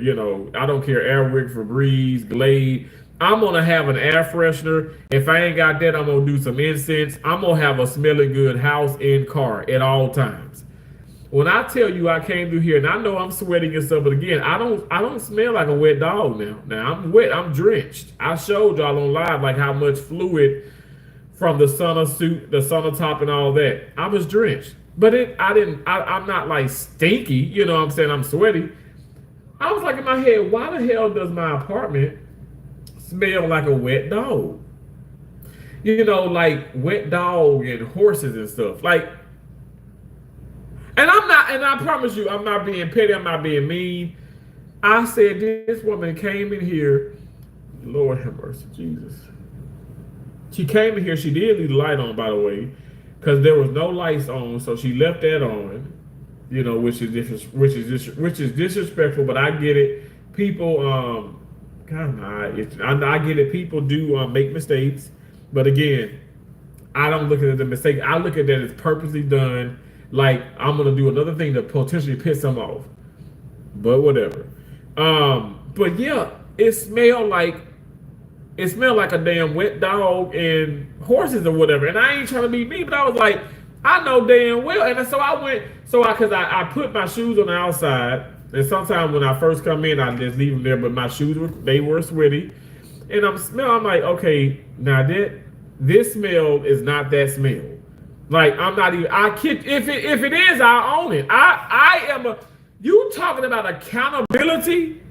I don't care, Airwick, Febreze, Glade. I'm gonna have an air freshener. If I ain't got that, I'm gonna do some incense. I'm gonna have a smelling good house and car at all times. When I tell you I came through here and I know I'm sweating and stuff, but again, I don't smell like a wet dog now. Now I'm wet, I'm drenched. I showed y'all on live like how much fluid from the sauna suit, the sauna top and all that. I was drenched. But I'm not like stinky, you know what I'm saying? I'm sweaty. I was like in my head, why the hell does my apartment smell like a wet dog? Like wet dog and horses and stuff. Like, and I promise you, I'm not being petty, I'm not being mean. I said this woman came in here, Lord have mercy, Jesus. She came in here, she did leave the light on, by the way, because there was no lights on, so she left that on, which is disrespectful, but I get it. People, I get it. People do make mistakes, but again, I don't look at it as a mistake. I look at that as purposely done. Like I'm gonna do another thing to potentially piss them off, but whatever. But yeah, it smelled like a damn wet dog and horses or whatever. And I ain't trying to be mean, but I was like, I know damn well. And so I put my shoes on the outside. And sometimes when I first come in, I just leave them there. But my shoes were sweaty. And I'm like, okay, now this smell is not that smell. Like I'm not even. If it is, I own it. I am you talking about accountability?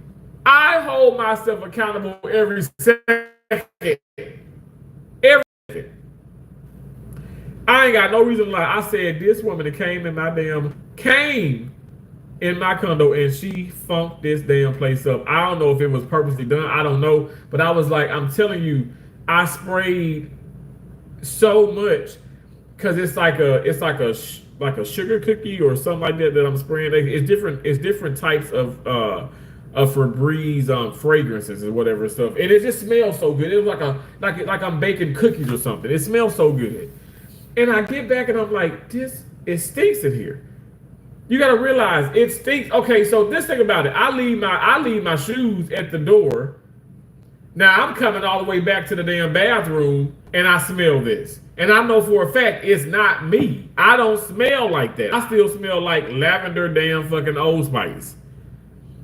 I hold myself accountable every second. Every second. I ain't got no reason to lie. I said this woman that came in my condo and she funked this damn place up. I don't know if it was purposely done. I don't know. But I was like, I'm telling you, I sprayed so much because it's like a sugar cookie or something like that I'm spraying. It's different types of Febreze fragrances and whatever stuff, and it just smells so good. It was like I'm baking cookies or something. It smells so good, and I get back and I'm like, it stinks in here. You gotta realize it stinks. Okay, so this thing about it, I leave my shoes at the door. Now I'm coming all the way back to the damn bathroom and I smell this. And I know for a fact it's not me. I don't smell like that. I still smell like lavender damn fucking Old Spice.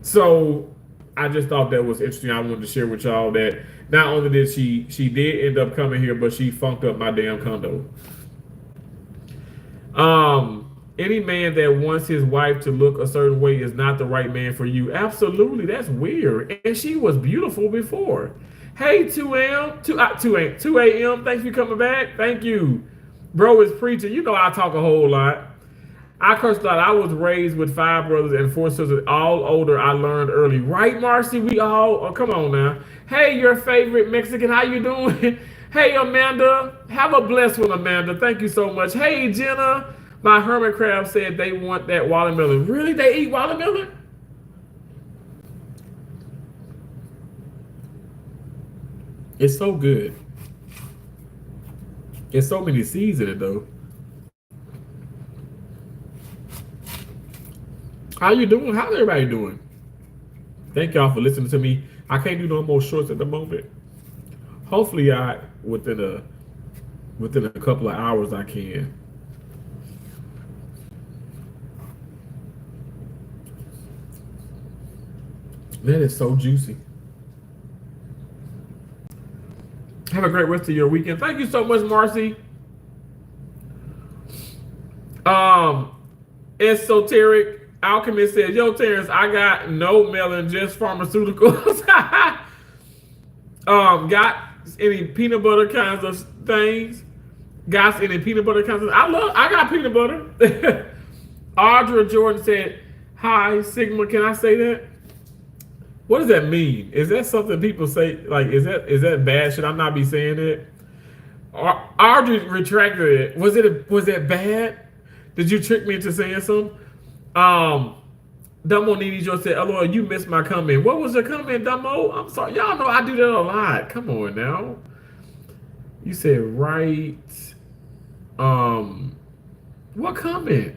So I just thought that was interesting. I wanted to share with y'all that not only did she did end up coming here, but she funked up my damn condo. Any man that wants his wife to look a certain way is not the right man for you. Absolutely, that's weird. And she was beautiful before. Hey, 2 a.m. Thanks for coming back. Thank you. Bro is preaching. You know I talk a whole lot. I cursed out. I was raised with 5 brothers and 4 sisters, all older. I learned early. Right, Marcy? We all, oh, come on now. Hey, your favorite Mexican, how you doing? Hey, Amanda. Have a blessed one, Amanda. Thank you so much. Hey, Jenna. My hermit crab said they want that watermelon. Really? They eat watermelon? It's so good. There's so many seeds in it, though. How you doing? How's everybody doing? Thank y'all for listening to me. I can't do no more shorts at the moment. Hopefully, within a couple of hours, I can. That is so juicy. Have a great rest of your weekend. Thank you so much, Marcy. Esoteric Alchemist says, yo, Terrence, I got no melon, just pharmaceuticals. Got any peanut butter kinds of things? Got any peanut butter kinds of I got peanut butter. Audra Jordan said, hi, Sigma, can I say that? What does that mean? Is that something people say? Like, is that bad? Should I not be saying it? Audrey retracted it. Was it bad? Did you trick me into saying something? Dumbo Nini Joe said, "Oh Lord, you missed my comment." What was your comment, Dumbo? I'm sorry. Y'all know I do that a lot. Come on now. You said right. What comment?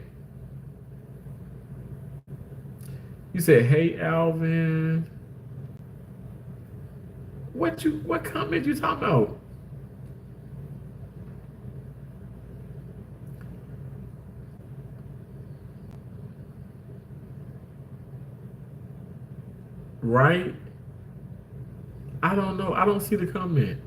You said, "Hey Alvin." What comment you talking about? Right? I don't know. I don't see the comment.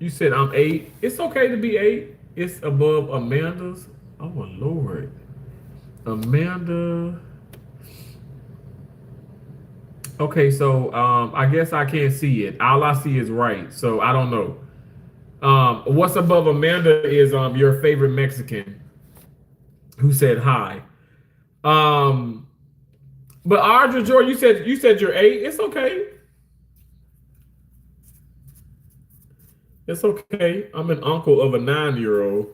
You said I'm 8. It's okay to be 8. It's above Amanda's. Oh my Lord. Amanda. Okay, so I guess I can't see it. All I see is right. So I don't know. What's above Amanda is your favorite Mexican who said hi. But Audra Joy, you said you're 8. It's okay. It's okay. I'm an uncle of a 9-year-old.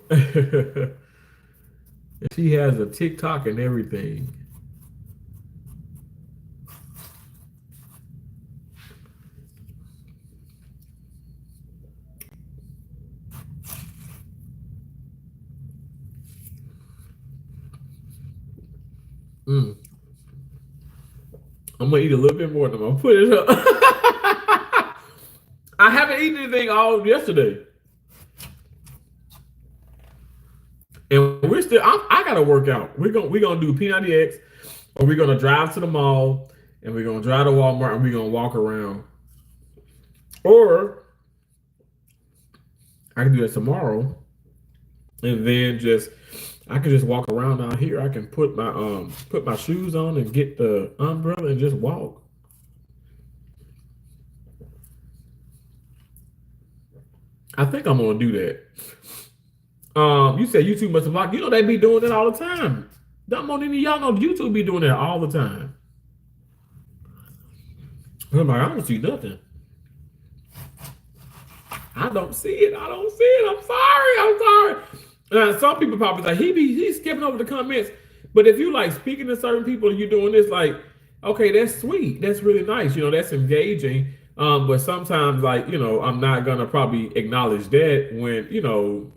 She has a TikTok and everything. I'm gonna eat a little bit more than I'm gonna put it up. I haven't eaten anything all yesterday. And we're still. I gotta work out. We're gonna do P90X, or we're gonna drive to the mall, and we're gonna drive to Walmart, and we're gonna walk around. Or I can do that tomorrow, and then I can just walk around out here. I can put my shoes on and get the umbrella and just walk. I think I'm gonna do that. You said YouTube must have blocked. You know they be doing it all the time. Don't want any y'all know YouTube be doing that all the time. I'm like, I don't see nothing. I don't see it. I don't see it. I'm sorry. Some people probably like he's skipping over the comments. But if you like speaking to certain people and you're doing this, like, okay, that's sweet. That's really nice. That's engaging. But sometimes, like, I'm not gonna probably acknowledge that when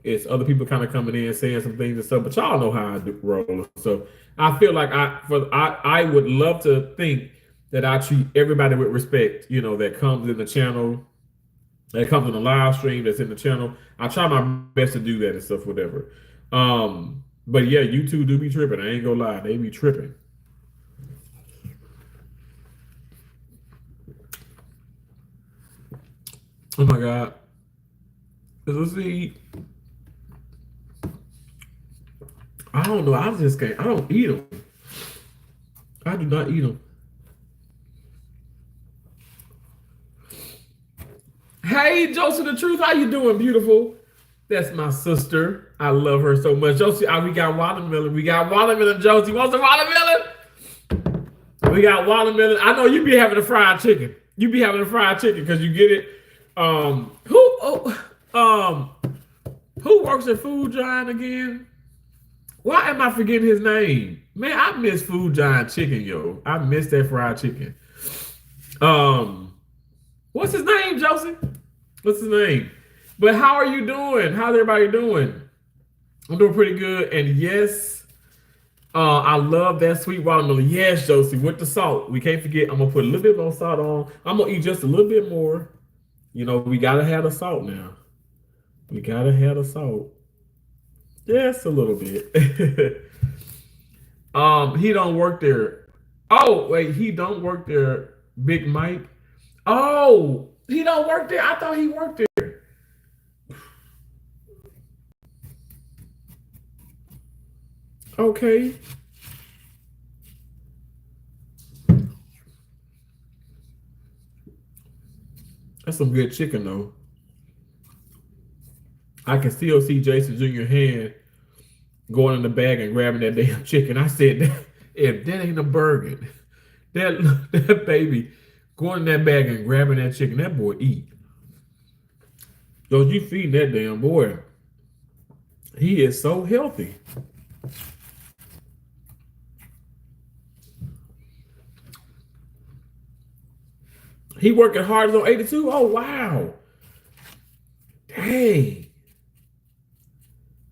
it's other people kind of coming in saying some things and stuff. But y'all know how I do roll. So I feel like I would love to think that I treat everybody with respect. That comes in the channel, that comes in the live stream, that's in the channel. I try my best to do that and stuff, whatever. But yeah, YouTube do be tripping. I ain't gonna lie, they be tripping. Oh my God. Let's see. I don't know. I just can't. I don't eat them. I do not eat them. Hey, Josie the Truth. How you doing, beautiful? That's my sister. I love her so much. Josie, we got watermelon. We got watermelon, Josie. Want some watermelon? We got watermelon. I know you be having a fried chicken. You be having a fried chicken because you get it. Who works at Food Giant again? Why am I forgetting his name? Man, I miss Food Giant chicken, yo. I miss that fried chicken. What's his name, Josie? What's his name? But how are you doing? How's everybody doing? I'm doing pretty good. And yes, I love that sweet watermelon. Yes, Josie, with the salt. We can't forget. I'm gonna put a little bit more salt on. I'm gonna eat just a little bit more. We gotta have the salt now. We gotta have the salt. Just a little bit. He don't work there. Oh, wait, he don't work there, Big Mike. Oh, he don't work there. I thought he worked there. Okay. That's some good chicken, though. I can still see Jason Jr. hand going in the bag and grabbing that damn chicken. I said, if that ain't a burger, that baby going in that bag and grabbing that chicken, that boy eat. So you feeding that damn boy. He is so healthy. He working hard on 82. Oh wow. Dang.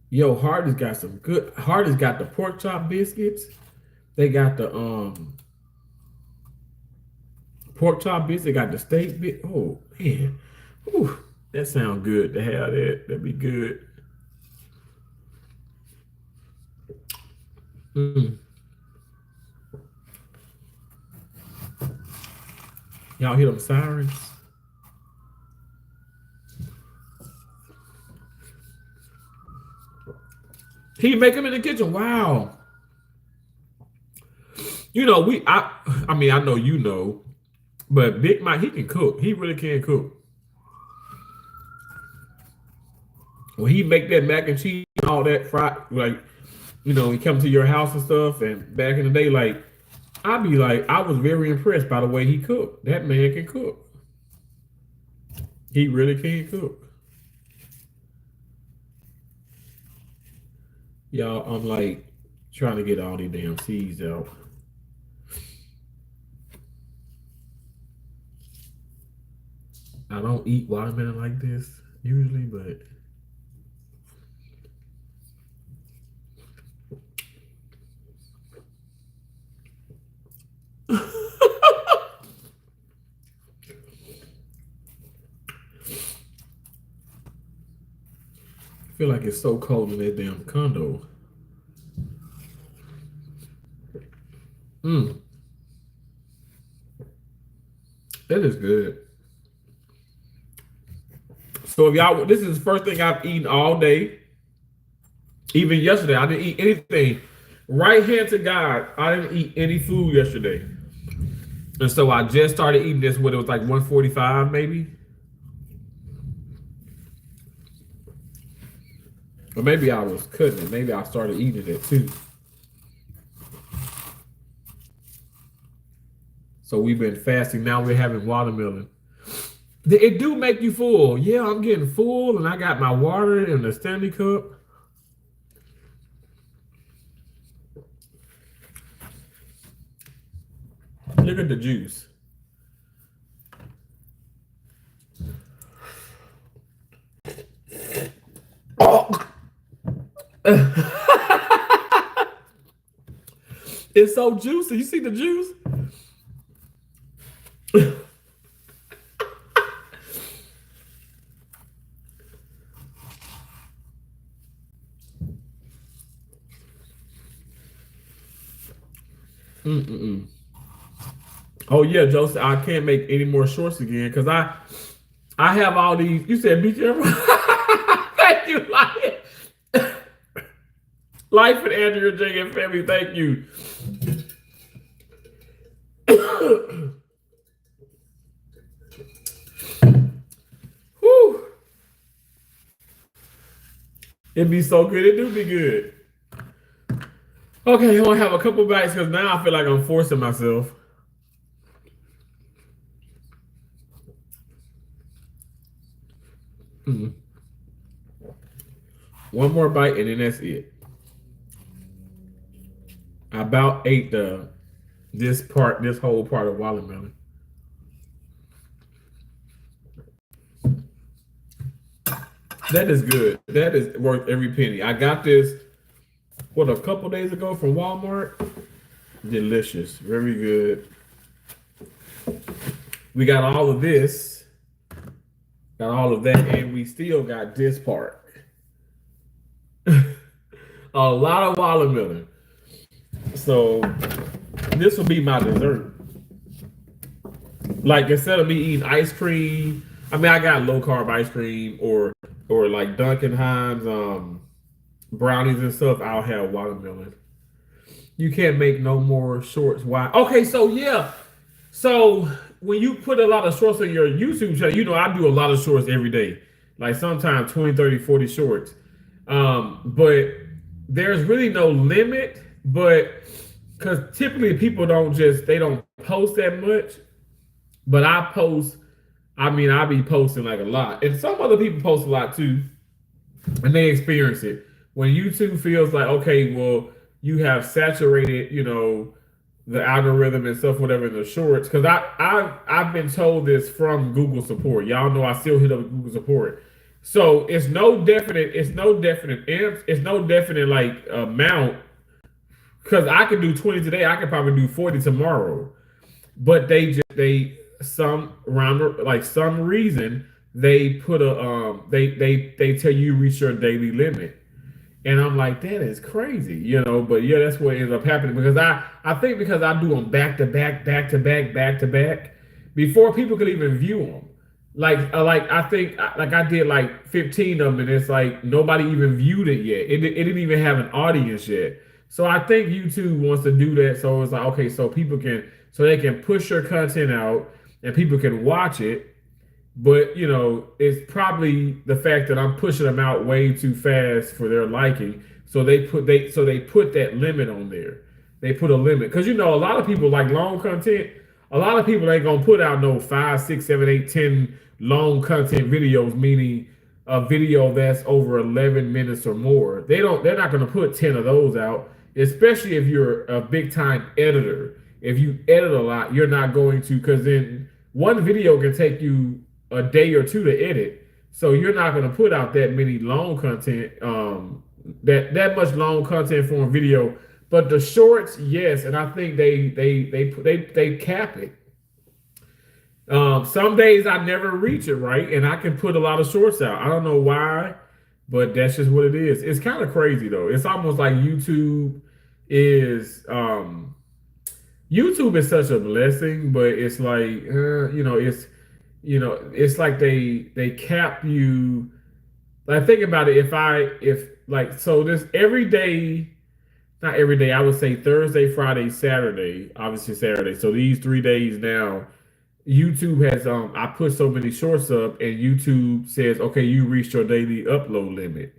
Yo, Hardy's got some good. Hardy's got the pork chop biscuits. They got the pork chop bits. They got the steak bit. Oh man, whew, that sounds good to have that. That'd be good. Y'all hear them sirens? He make them in the kitchen. Wow. You know, I mean, I know you know, but Big Mike, he can cook. He really can cook. When he make that mac and cheese, all that fried, like, you know, he come to your house and stuff, and back in the day, like, I'd be like, I was very impressed by the way he cooked. That man can cook. He really can cook. Y'all, I'm like trying to get all these damn seeds out. I don't eat watermelon like this usually, but I feel like it's so cold in that damn condo. That is good. So if y'all, this is the first thing I've eaten all day. Even yesterday, I didn't eat anything. Right hand to God, I didn't eat any food yesterday. And so I just started eating this when it was like 1:45 maybe. Or maybe I was cutting it. Maybe I started eating it too. So we've been fasting. Now we're having watermelon. It do make you full. Yeah, I'm getting full, and I got my water in the Stanley cup. Look at the juice. Oh. It's so juicy. You see the juice? Oh yeah, Joseph, I can't make any more shorts again because I have all these. You said be careful. Thank you, Life. Life and Andrea J and family. Thank you. Whew. It'd be so good. It do be good. Okay, I want to have a couple bites because now I feel like I'm forcing myself. One more bite and then that's it. I about ate this whole part of watermelon. That is good. That is worth every penny. I got this, a couple days ago from Walmart. Delicious. Very good. We got all of this. Got all of that, and we still got this part. A lot of watermelon. So this will be my dessert. Like instead of me eating ice cream, I mean I got low carb ice cream or like Dunkin' Hines brownies and stuff. I'll have watermelon. You can't make no more shorts. Why? Okay, so yeah. So when you put a lot of shorts on your YouTube channel, you know I do a lot of shorts every day. Like sometimes 20, 30, 40 shorts. But there's really no limit, but because typically people don't post that much, but I post, I be posting like a lot. And some other people post a lot too, and they experience it. when YouTube feels like, okay, well, you have saturated, the algorithm and stuff, whatever in the shorts. Because I've been told this from Google support. Y'all know I still hit up Google support. So it's no definite like amount. Because I could do 20 today, I could probably do 40 tomorrow. But they some around like some reason they put a they tell you reach your daily limit. And I'm like, that is crazy, But yeah, that's what ends up happening because I think because I do them back to back, back to back, back to back, before people could even view them. Like I think like I did like 15 of them, and it's like nobody even viewed it yet. It didn't even have an audience yet. So I think YouTube wants to do that. So it's like, okay, so they can push your content out and people can watch it, but it's probably the fact that I'm pushing them out way too fast for their liking. So they put that limit on there. They put a limit because a lot of people like long content. A lot of people ain't gonna put out no 5, 6, 7, 8, 10 long content videos, meaning a video that's over 11 minutes or more. They're not gonna put 10 of those out, especially if you're a big time editor. If you edit a lot, you're not going to, because then one video can take you a day or two to edit. So you're not going to put out that many long content, that much long content for a video. But the shorts, yes, and I think they cap it. Some days I never reach it, right, and I can put a lot of shorts out. I don't know why, but that's just what it is. It's kind of crazy though. It's almost like YouTube is such a blessing, but it's like it's like they cap you. Like think about it. If like so this every day, not every day. I would say Thursday, Friday, Saturday. Obviously Saturday. So these 3 days now, YouTube has I put so many shorts up, and YouTube says, okay, you reached your daily upload limit.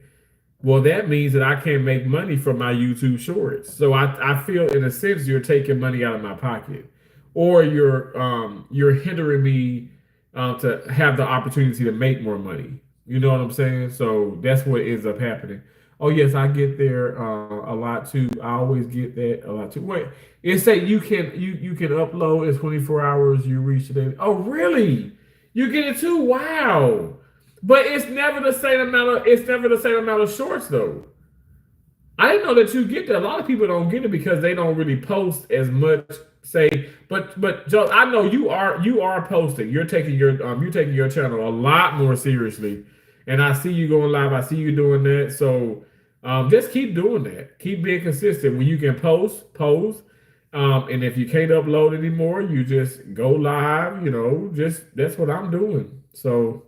Well, that means that I can't make money from my YouTube shorts. So I feel in a sense you're taking money out of my pocket, or you're hindering me to have the opportunity to make more money. You know what I'm saying? So that's what ends up happening. Oh yes, I get there a lot too. I always get that a lot too. Wait, it say you can upload in 24 hours. You reach the. Oh really? You get it too? Wow. But it's never the same amount of shorts though. I didn't know that you get that. A lot of people don't get it because they don't really post as much. But Joe, I know you are posting. You're taking your channel a lot more seriously, and I see you going live. I see you doing that. So just keep doing that. Keep being consistent. When you can post, and if you can't upload anymore, you just go live. Just that's what I'm doing. So.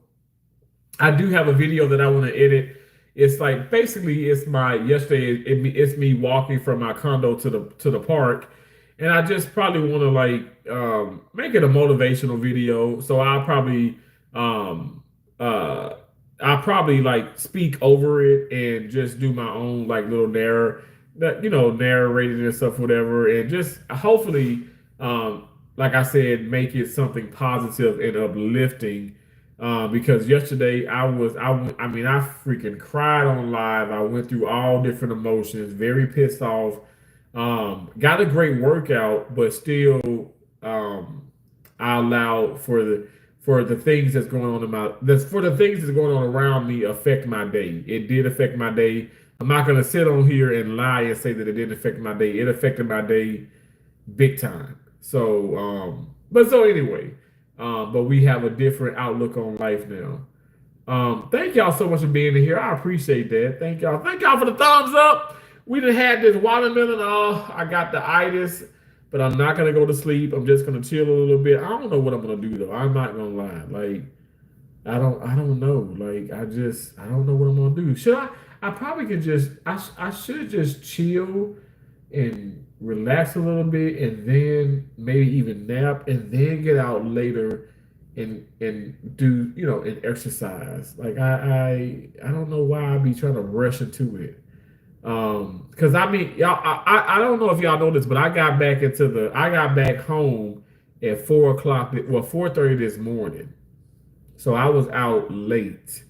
I do have a video that I want to edit. It's like basically it's my yesterday. It's me walking from my condo to the park, and I just probably want to like make it a motivational video. So I'll probably like speak over it and just do my own like little narrating and stuff, whatever, and just hopefully like I said, make it something positive and uplifting. Because yesterday I freaking cried on live. I went through all different emotions, very pissed off. Got a great workout, but still, I allowed for the things that's going on around me affect my day. It did affect my day. I'm not gonna sit on here and lie and say that it didn't affect my day. It affected my day big time. So, so anyway. But we have a different outlook on life now. Thank y'all so much for being here. I appreciate that. Thank y'all. Thank y'all for the thumbs up. We done had this watermelon. I got the itis, but I'm not gonna go to sleep. I'm just gonna chill a little bit. I don't know what I'm gonna do though. I'm not gonna lie. Like I don't know. Like I don't know what I'm gonna do. Should I probably could just I should just chill and relax a little bit, and then maybe even nap, and then get out later and do and exercise. Like I don't know why I be trying to rush into it. Because I mean y'all, I don't know if y'all know this, but I got back home at 4:00. Well, 4:30 this morning. So I was out late.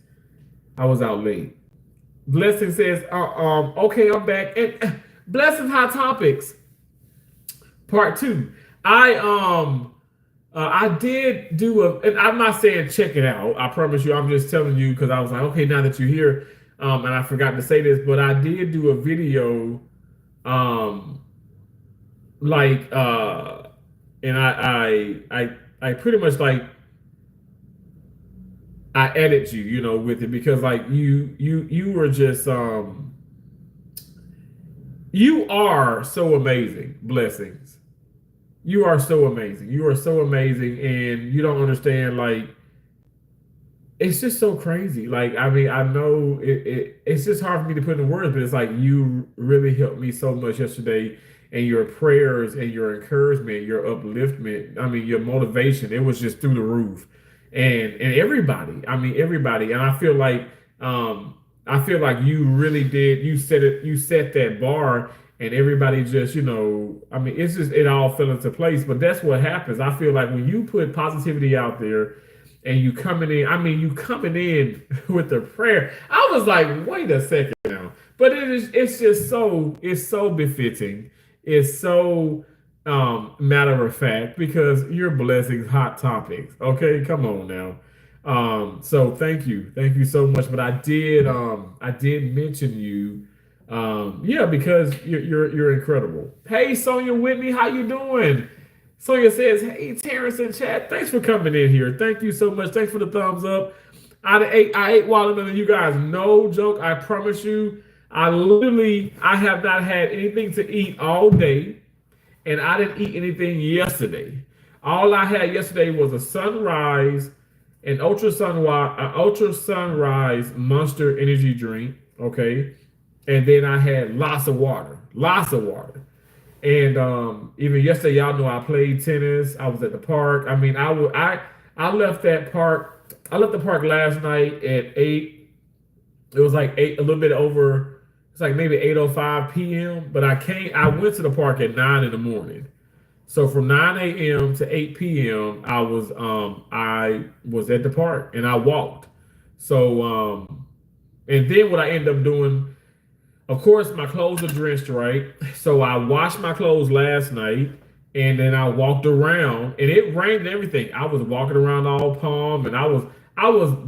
Blessing says, okay, I'm back. And Blessing Hot Topics, part 2. I did do and I'm not saying check it out. I promise you, I'm just telling you because I was like, okay, now that you're here, and I forgot to say this, but I did do a video, like, and I pretty much like I edit you, you know, with it because like you were just you are so amazing. Blessings. You are so amazing. You are so amazing, and you don't understand. Like, it's just so crazy. Like, I mean, I know it's just hard for me to put in words, but it's like you really helped me so much yesterday, and your prayers and your encouragement, your upliftment. I mean, your motivation. It was just through the roof, and everybody. I mean, everybody. And I feel like you really did. You set it. You set that bar. And everybody just, you know, I mean, it's just, it all fell into place. But that's what happens. I feel like when you put positivity out there and you coming in with the prayer, I was like, wait a second now. But it's just it's so befitting. It's so matter of fact because your blessings, hot topics. Okay, come on now. So thank you so much. But I did mention you. Yeah, because you're incredible. Hey, Sonia Whitney, how you doing? Sonia says, hey, Terrence in chat, thanks for coming in here. Thank you so much. Thanks for the thumbs up. I ate watermelon. You guys, no joke. I promise you, I have not had anything to eat all day, and I didn't eat anything yesterday. All I had yesterday was a sunrise, an ultra sunrise Monster energy drink. Okay. And then I had lots of water. And even yesterday, y'all know I played tennis. I was at the park. I mean, I left that park. I left the park last night at 8. It was like 8, a little bit over. It's like maybe 8:05 p.m. But I went to the park at 9 in the morning. So from 9 a.m. to 8 p.m. I was at the park and I walked. So and then what I ended up doing. Of course, my clothes are drenched, right? So I washed my clothes last night, and then I walked around, and it rained and everything. I was walking around all Palm, and I was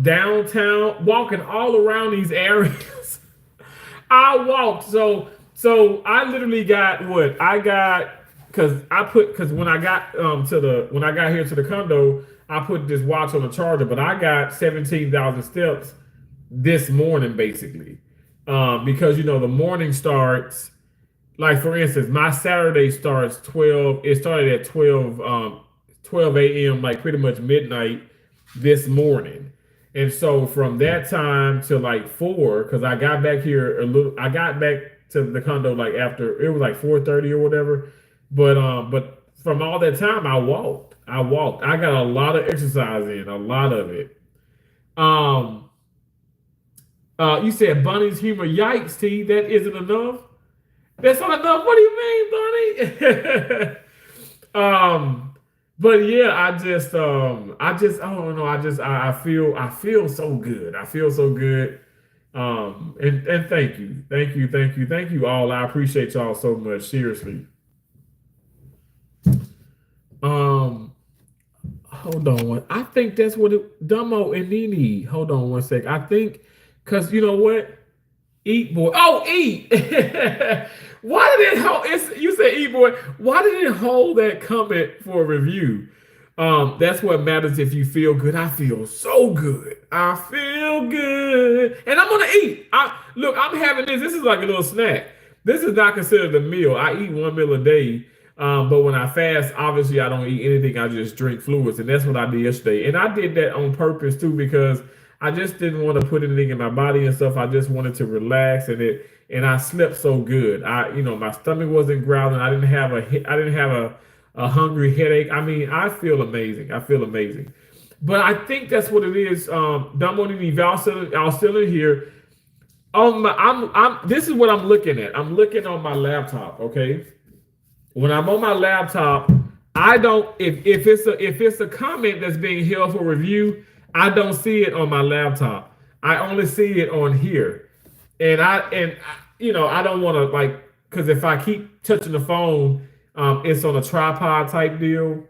downtown, walking all around these areas. I walked, so I literally got what I got because when I got here to the condo, I put this watch on the charger, but I got 17,000 steps this morning, basically. Because you know the morning starts, like for instance, my Saturday starts 12. It started at 12 a.m. like pretty much midnight this morning, and so from that time to like 4, because I got back here I got back to the condo like after it was like 4:30 or whatever. But from all that time I walked. I got a lot of exercise in, a lot of it. You said Bunny's humor. Yikes, T. That isn't enough. That's not enough. What do you mean, Bunny? But yeah, I don't know. I feel so good. I feel so good. And thank you all. I appreciate y'all so much. Seriously. Hold on. I think that's what Dumbo and Nene. Hold on one sec. I think. Because you know what? Eat boy. Oh, eat. Why did it hold? You said eat boy. Why did it hold that comment for a review? That's what matters if you feel good. I feel so good. I feel good. And I'm going to eat. Look, I'm having this. This is like a little snack. This is not considered a meal. I eat 1 meal a day. But when I fast, obviously I don't eat anything. I just drink fluids. And that's what I did yesterday. And I did that on purpose too, because I just didn't want to put anything in my body and stuff. I just wanted to relax, and I slept so good. My stomach wasn't growling. I didn't have a hungry headache. I mean, I feel amazing. But I think that's what it is. Dumbo, y'all still in here. This is what I'm looking at. I'm looking on my laptop. Okay, when I'm on my laptop, I don't. If it's a comment that's being held for review, I don't see it on my laptop. I only see it on here. I don't want to like, because if I keep touching the phone, it's on a tripod type deal.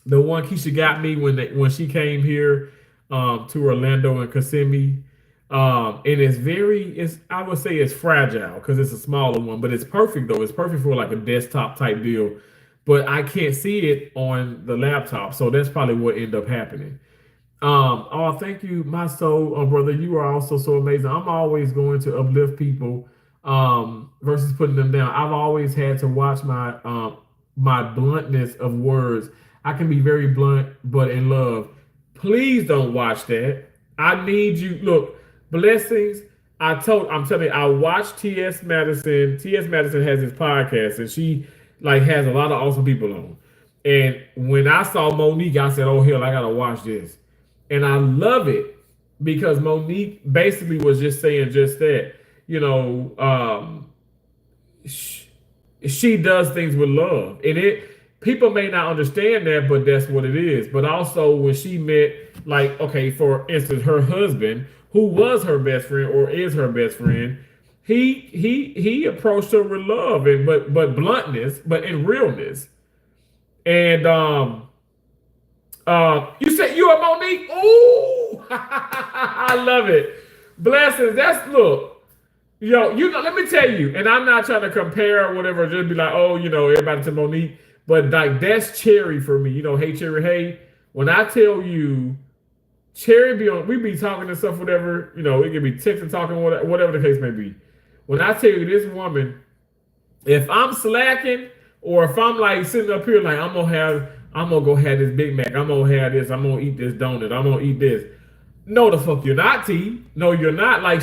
The one Keisha got me when she came here to Orlando and Kissimmee. And it's I would say it's fragile because it's a smaller one, but it's perfect though. It's perfect for like a desktop type deal. But I can't see it on the laptop, so that's probably what ended up happening. Oh, thank you, my soul, brother. You are also so amazing. I'm always going to uplift people, versus putting them down. I've always had to watch my bluntness of words. I can be very blunt, but in love. Please don't watch that. I need you. Look, blessings. I'm telling you, I watched T.S. Madison. T.S. Madison has his podcast, and she like has a lot of awesome people on. And when I saw Monique, I said, "Oh hell, I gotta watch this." And I love it because Monique basically was just saying just that. She does things with love, and people may not understand that, but that's what it is. But also when she met, like, okay, for instance, her husband, who was her best friend or is her best friend, he approached her with love and but bluntness, but in realness. And you said you are Monique? Ooh, I love it. Blessings. Look, let me tell you, and I'm not trying to compare or whatever, just be like, oh, everybody to Monique, but like that's Cherry for me. Hey Cherry, hey. When I tell you, Cherry we be talking and stuff, whatever, it could be texting, talking, whatever the case may be. When I tell you this woman, if I'm slacking or if I'm like sitting up here like I'm gonna go have this Big Mac, I'm gonna have this, I'm gonna eat this donut, I'm gonna eat this. No, the fuck you're not, T. No, you're not. Like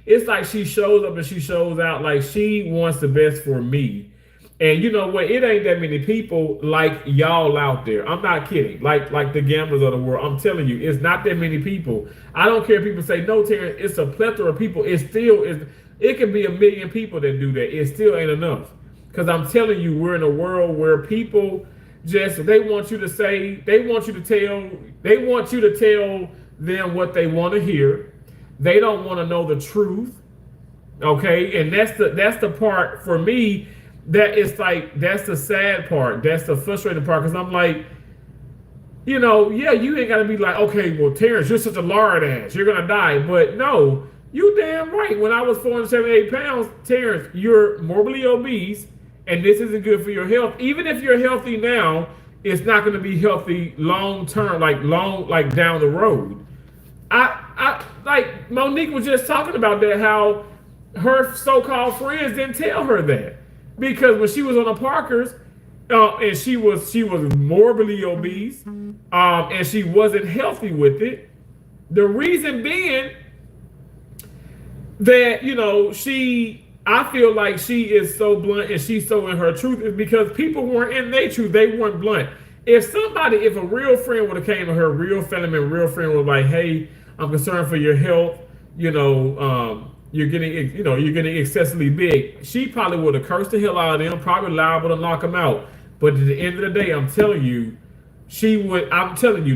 it's like she shows up and she shows out like she wants the best for me. And you know what? It ain't that many people like y'all out there. I'm not kidding. Like the gamblers of the world. I'm telling you, it's not that many people. I don't care if people say no, Terrence. It's a plethora of people. It can be 1 million people that do that. It still ain't enough. Because I'm telling you, we're in a world where people they want you to tell them what they want to hear. They don't want to know the truth. Okay, and that's the part for me that it's like that's the sad part. That's the frustrating part because I'm like, yeah, you ain't gotta be like, okay, well, Terrence, you're such a lard ass, you're gonna die. But no, you damn right. When I was 478 pounds, Terrence, you're morbidly obese, and this isn't good for your health. Even if you're healthy now, it's not gonna be healthy long term, like down the road. I like Monique was just talking about that, how her so-called friends didn't tell her that. Because when she was on the Parkers, and she was morbidly obese, and she wasn't healthy with it. The reason being that I feel like she is so blunt and she's so in her truth is because people weren't in their truth. They weren't blunt. If a real friend would have came to her, real family and real friend was like, "Hey, I'm concerned for your health. You're getting excessively big," she probably would have cursed the hell out of them, probably liable to knock them out. But at the end of the day, I'm telling you,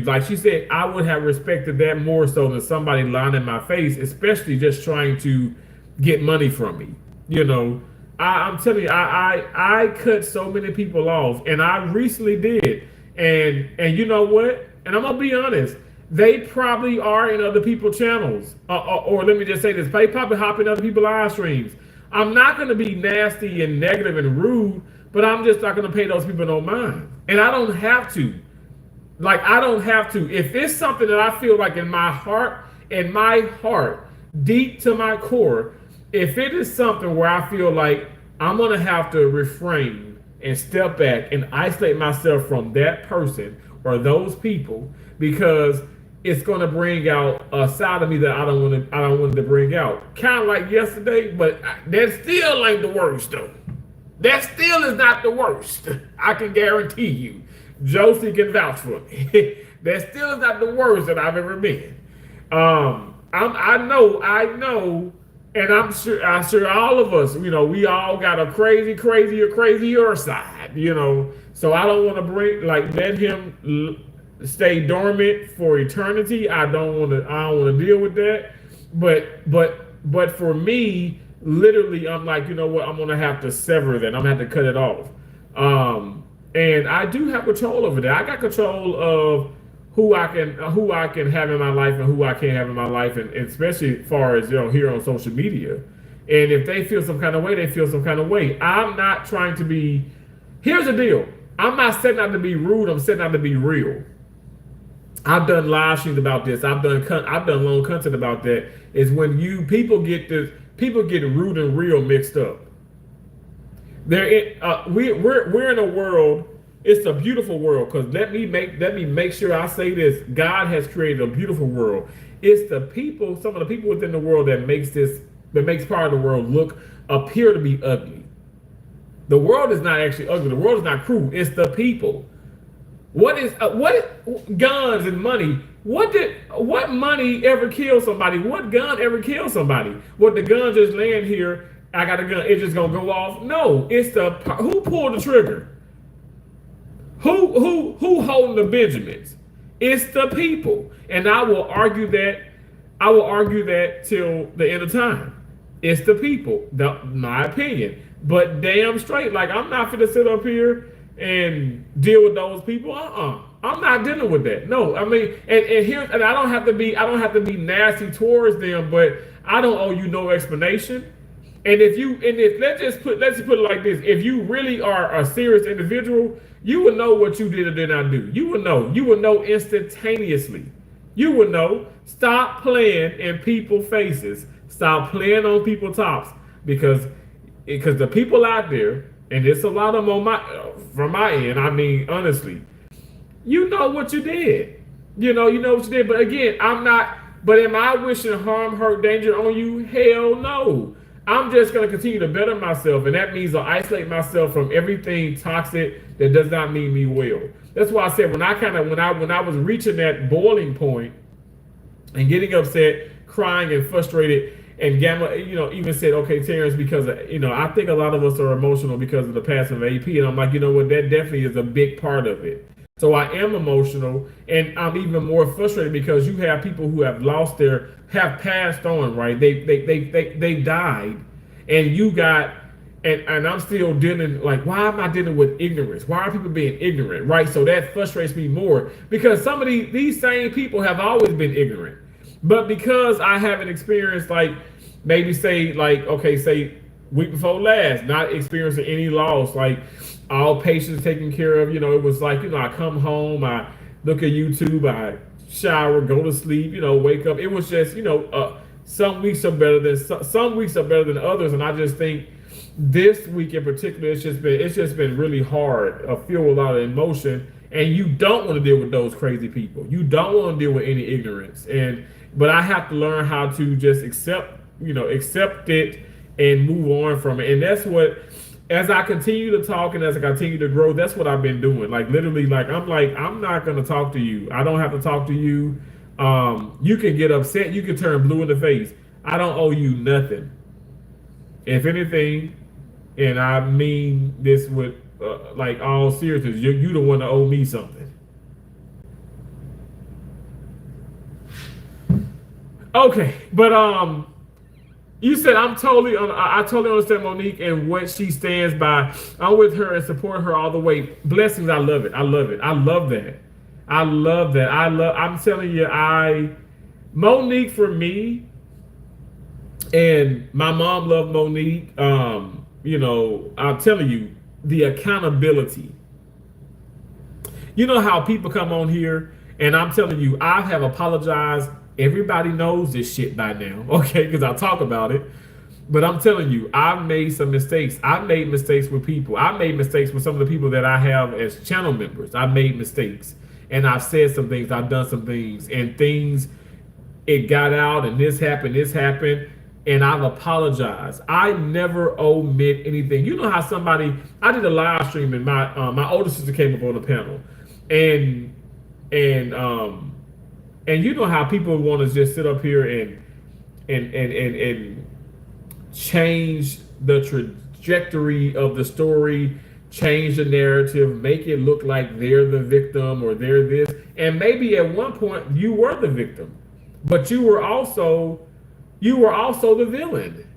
like she said, I would have respected that more so than somebody lying in my face, especially just trying to get money from me. I'm telling you, I cut so many people off, and I recently did. And you know what? And I'm gonna be honest. They probably are in other people's channels. Or let me just say this. They probably hop in other people's live streams. I'm not going to be nasty and negative and rude, but I'm just not going to pay those people no mind. And I don't have to. If it's something that I feel like in my heart, deep to my core, if it is something where I feel like I'm going to have to refrain and step back and isolate myself from that person or those people, because it's going to bring out a side of me that I don't want to bring out. Kind of like yesterday, but that still ain't the worst though. That still is not the worst. I can guarantee you. Josie can vouch for me. That still is not the worst that I've ever been. I know, and I'm sure all of us, we all got a crazier side, So I don't want to let him stay dormant for eternity. I don't want to deal with that. But but for me, literally, I'm like, you know what? I'm gonna have to sever that. I'm gonna have to cut it off. And I do have control over that. I got control of who I can have in my life and who I can't have in my life, and especially as far as here on social media. And if they feel some kind of way, they feel some kind of way. I'm not trying to be. Here's the deal. I'm not setting out to be rude. I'm setting out to be real. I've done live streams about this. I've done long content about that. Is when people get rude and real mixed up. We're in a world. It's a beautiful world, because let me make sure I say this. God has created a beautiful world. It's the people, some of the people within the world that makes part of the world appear to be ugly. The world is not actually ugly. The world is not cruel. It's the people. What guns and money? What money ever kill somebody? What gun ever kill somebody? What, the gun just land here? I got a gun. It's just gonna go off? No. It's who pulled the trigger. Who holding the Benjamins? It's the people. And I will argue that till the end of time. It's the people. My opinion. But damn straight, like, I'm not finna sit up here and deal with those people. I'm not dealing with that. No, I mean, and I don't have to be nasty towards them, but I don't owe you no explanation. And let's put it like this: if you really are a serious individual, you will know what you did or did not do. You will know. You will know instantaneously. You will know. Stop playing in people's faces. Stop playing on people's tops, because the people out there, and there's a lot of them from my end. I mean, honestly, you know what you did. You know what you did. But again, I'm not. But am I wishing harm, hurt, danger on you? Hell no. I'm just going to continue to better myself, and that means I'll isolate myself from everything toxic that does not mean me well. That's why I said when I was reaching that boiling point and getting upset, crying and frustrated, and Gamma, even said, okay, Terrence, because I think a lot of us are emotional because of the passing of AP, and I'm like, you know what, that definitely is a big part of it. So I am emotional, and I'm even more frustrated because you have people who have passed on, right? They died, and you got, and I'm still dealing, like, why am I dealing with ignorance? Why are people being ignorant, right? So that frustrates me more, because some of these same people have always been ignorant, but because I haven't experienced, like, maybe say week before last, not experiencing any loss, like, all patients taken care of. It was like, I come home, I look at YouTube, I shower, go to sleep, wake up. It was just, some weeks are better than others, and I just think this week in particular, it's just been really hard. I feel a lot of emotion, and you don't want to deal with those crazy people. You don't want to deal with any ignorance, but I have to learn how to just accept it and move on from it, and that's what. As I continue to talk and as I continue to grow, that's what I've been doing. Like, literally, I'm not going to talk to you. I don't have to talk to you. You can get upset. You can turn blue in the face. I don't owe you nothing. If anything, and I mean this with all seriousness, you the one that owe me something. Okay, but you said I totally understand Monique and what she stands by. I'm with her and support her all the way. Blessings, I love it. I love that. I'm telling you, Monique for me, and my mom loved Monique. I'm telling you, the accountability. You know how people come on here, and I'm telling you, I have apologized. Everybody knows this shit by now, okay? Because I talk about it. But I'm telling you, I've made some mistakes. I've made mistakes with people. I've made mistakes with some of the people that I have as channel members. I've made mistakes. And I've said some things. I've done some things. And it got out, and this happened. And I've apologized. I never omit anything. You know how I did a live stream, and my older sister came up on the panel. And you know how people want to just sit up here and change the trajectory of the story, change the narrative, make it look like they're the victim or they're this. And maybe at one point you were the victim, but you were also you were also the villain.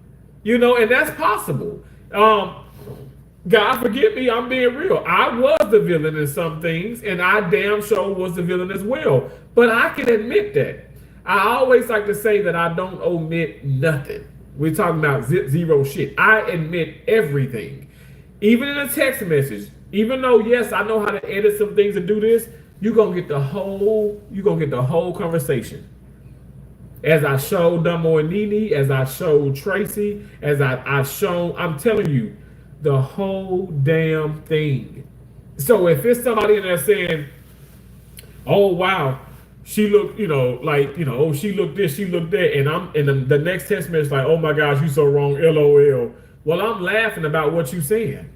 You know, and that's possible. God forgive me, I'm being real. I was the villain in some things, and I damn sure was the villain as well. But I can admit that. I always like to say that I don't omit nothing. We're talking about zero shit. I admit everything. Even in a text message, even though yes, I know how to edit some things and do this, you're gonna get the whole conversation. As I showed Dumbo and Nene, as I showed Tracy, as I've shown, I'm telling you, the whole damn thing. So if it's somebody in there saying, oh wow, she looked, oh, she looked this, she looked that, and the next text message like, oh my gosh, you so wrong, LOL. Well, I'm laughing about what you saying.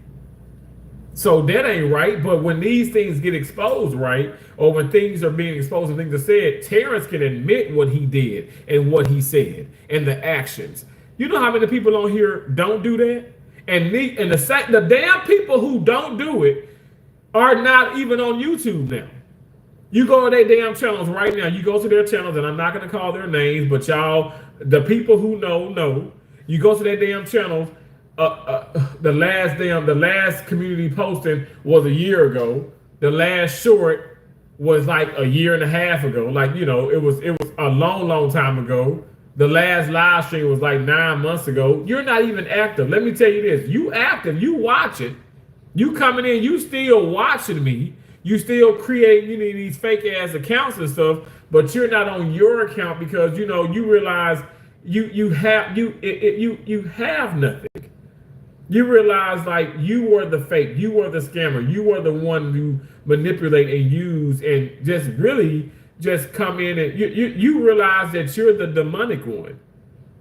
So that ain't right. But when these things get exposed, right, or when things are being exposed and things are said, Terrence can admit what he did and what he said and the actions. You know how many people on here don't do that? And the damn people who don't do it are not even on YouTube now. You go to their damn channels right now. You go to their channels, and I'm not going to call their names, but y'all, the people who know. You go to their damn channels. The last community posting was a year ago. The last short was like a year and a half ago. Like, you know, it was a long time ago. The last live stream was like 9 months ago. You're not even active. Let me tell you this. You active. You watching. You coming in. You still watching me. You still creating these fake ass accounts and stuff. But you're not on your account because you realize you have nothing. You realize like you were the fake, you were the scammer, you were the one who manipulate and use and just really just come in and you realize that you're the demonic one.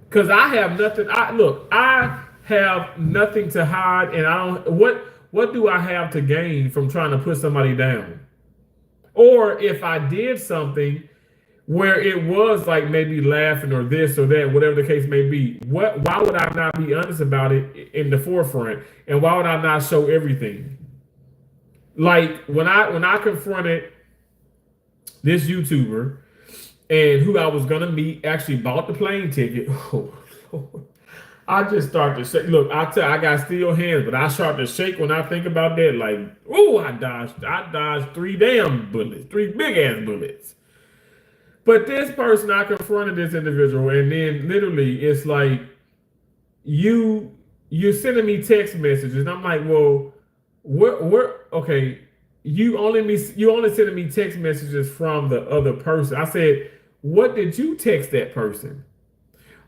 Because I have nothing. I have nothing to hide, and I don't. What do I have to gain from trying to put somebody down? Or if I did something where it was like maybe laughing or this or that, whatever the case may be, why would I not be honest about it in the forefront? And why would I not show everything? Like when I confronted this YouTuber and who I was gonna meet, actually bought the plane ticket. Oh, Lord. I just start to shake. Look, I got steel hands, but I start to shake when I think about that. Like, oh, I dodged 3 damn bullets, 3 big ass bullets. But this person, I confronted this individual, and then literally it's like you're sending me text messages, and I'm like, well, okay, you only sending me text messages from the other person. I said, what did you text that person?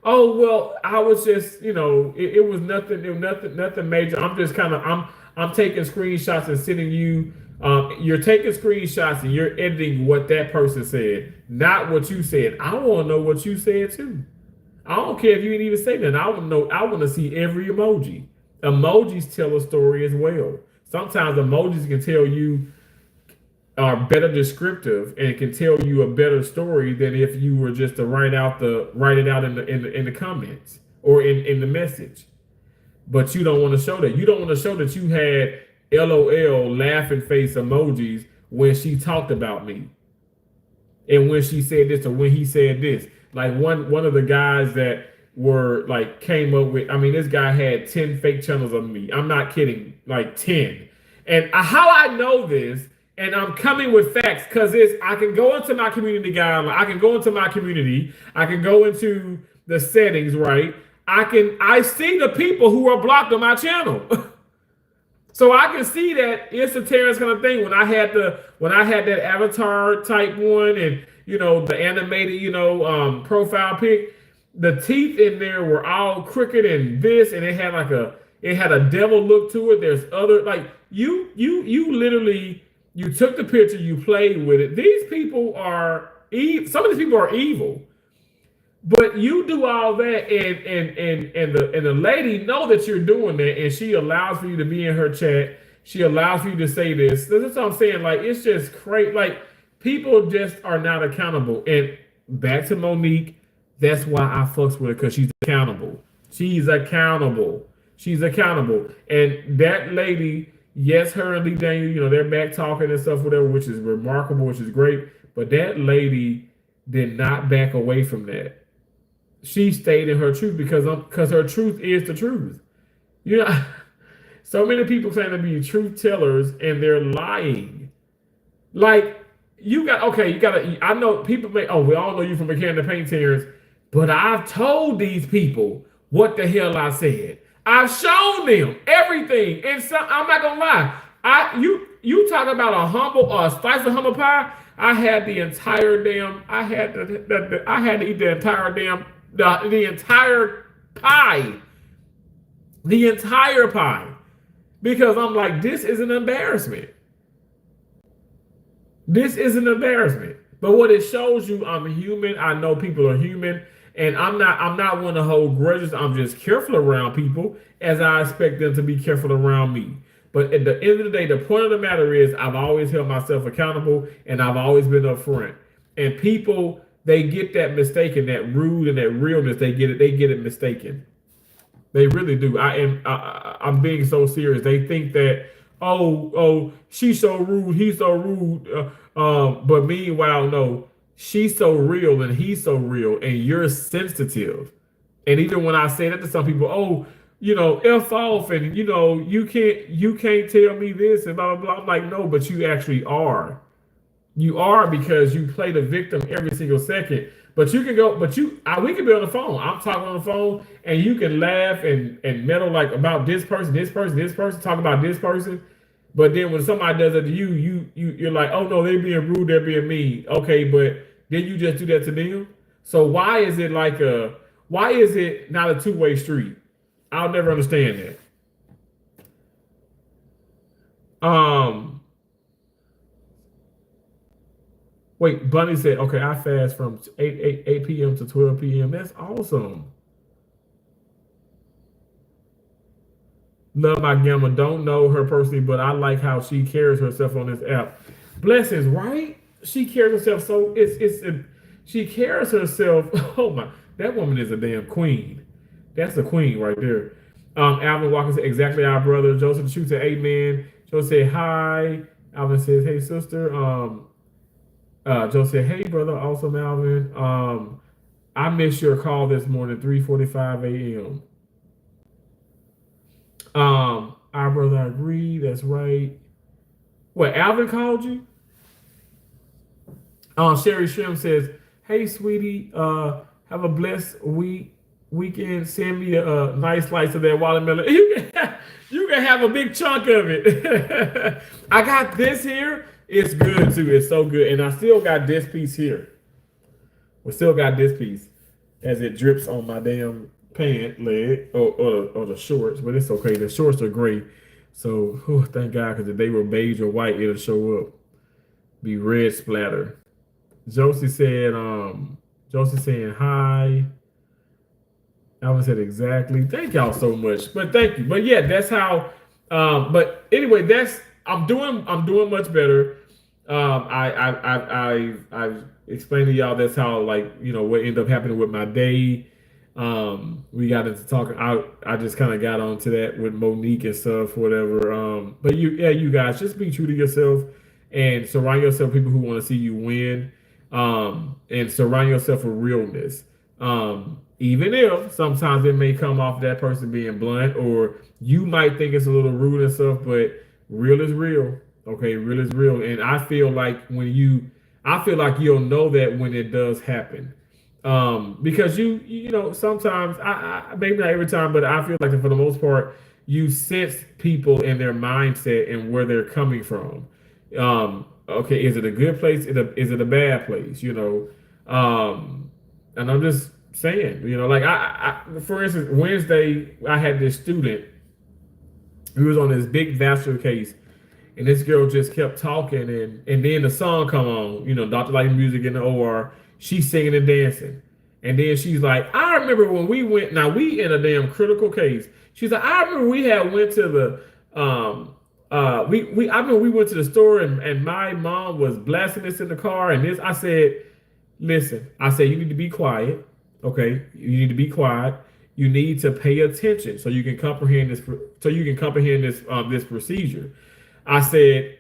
Oh, well, I was just, it was nothing major. I'm just kind of, I'm taking screenshots and sending you. You're taking screenshots and you're editing what that person said, not what you said. I want to know what you said too. I don't care if you didn't even say that. I want to know. I want to see every emoji. Emojis tell a story as well. Sometimes emojis can tell you are better descriptive and can tell you a better story than if you were just to write it out in the comments or in the message. But you don't want to show that. You don't want to show that you had LOL laughing face emojis when she talked about me and when she said this or when he said this. Like one of the guys that were like came up with, I mean, this guy had 10 fake channels of me. I'm not kidding, like 10. And how I know this, and I'm coming with facts, because I can go into my community guideline, I can go into my community, I can go into the settings, right? I see the people who are blocked on my channel. So I can see that it's a Terrence kind of thing. When I had that avatar type one and the animated profile pic, the teeth in there were all crooked and this, and it had a devil look to it. There's other like you literally you took the picture, you played with it. These people are some of these people are evil. But you do all that, and the lady know that you're doing that, and she allows for you to be in her chat. She allows for you to say this. That's what I'm saying. Like, it's just crazy. Like, people just are not accountable. And back to Monique, that's why I fucks with her, because she's accountable. She's accountable. She's accountable. And that lady, yes, her and Lee Daniel, they're back talking and stuff, whatever, which is remarkable, which is great. But that lady did not back away from that. she stayed in her truth because her truth is the truth. You know, so many people claim to be truth tellers and they're lying. Like you gotta. I know people may. Oh, we all know you from McCann the Paint Terrence, but I've told these people what the hell I said. I've shown them everything, and so I'm not gonna lie. You talk about a slice of humble pie. I had the entire damn. I had to eat the entire damn the entire pie, the entire pie, because I'm like, this is an embarrassment. This is an embarrassment. But what it shows you, I'm human. I know people are human, and I'm not one to hold grudges. I'm just careful around people as I expect them to be careful around me. But at the end of the day, the point of the matter is I've always held myself accountable and I've always been upfront. And people, they get that mistaken, that rude and that realness, they get it mistaken. They really do. I'm being so serious. They think that, oh, she's so rude, he's so rude. But meanwhile, no, she's so real and he's so real, and you're sensitive. And even when I say that to some people, oh, F off, and you can't tell me this and blah blah blah. I'm like, no, but you actually are. You are, because you play the victim every single second. But you can go, we can be on the phone. I'm talking on the phone, and you can laugh and meddle like about this person, talk about this person. But then when somebody does it to you're like, oh no, they're being rude, they're being mean. Okay, but then you just do that to them. So why is it not a two-way street? I'll never understand that. Wait, Bunny said, okay, I fast from 8 p.m. to 12 p.m. That's awesome. Love my gamma. Don't know her personally, but I like how she carries herself on this app. Blessings, right? She carries herself she carries herself. Oh my, that woman is a damn queen. That's a queen right there. Alvin Walker said, exactly our brother. Joseph shoots said, amen. Joe said, hi. Alvin says, hey, sister. Joe said, hey, brother. Awesome, Alvin. I missed your call this morning, 3:45 a.m. Our brother, I agree. That's right. What, Alvin called you? Sherry Shrim says, hey, sweetie, have a blessed weekend. Send me a nice slice of that watermelon. You can have a big chunk of it. I got this here. It's good too. It's so good. And I still got this piece here. We still got this piece as it drips on my damn pant leg or the shorts, but it's okay. The shorts are gray. So thank God, because if they were beige or white, it'll show up. Be red splatter. Josie saying hi. Alvin said exactly. Thank y'all so much. But thank you. But yeah, that's how but anyway, I'm doing much better. I've explained to y'all that's how, like, what ended up happening with my day. We got into talking. I just kind of got onto that with Monique and stuff, whatever. But you guys just be true to yourself and surround yourself with people who want to see you win. And surround yourself with realness. Even if sometimes it may come off that person being blunt, or you might think it's a little rude and stuff, but real is real. Okay, real is real. And I feel like you'll know that when it does happen. Because sometimes I maybe not every time, but I feel like for the most part, you sense people and their mindset and where they're coming from. Okay, is it a good place? Is it a bad place? And I'm just saying, like I for instance, Wednesday I had this student who was on this big vascular case, and this girl just kept talking, and then the song come on, Dr. Light music in the OR, she's singing and dancing, and then she's like, I remember when we went. Now we in a damn critical case. She's like, I remember we went to the I remember we went to the store and my mom was blasting this in the car, and this. I said, listen, you need to be quiet. Okay, you need to be quiet. You need to pay attention so you can comprehend this. This procedure. I said,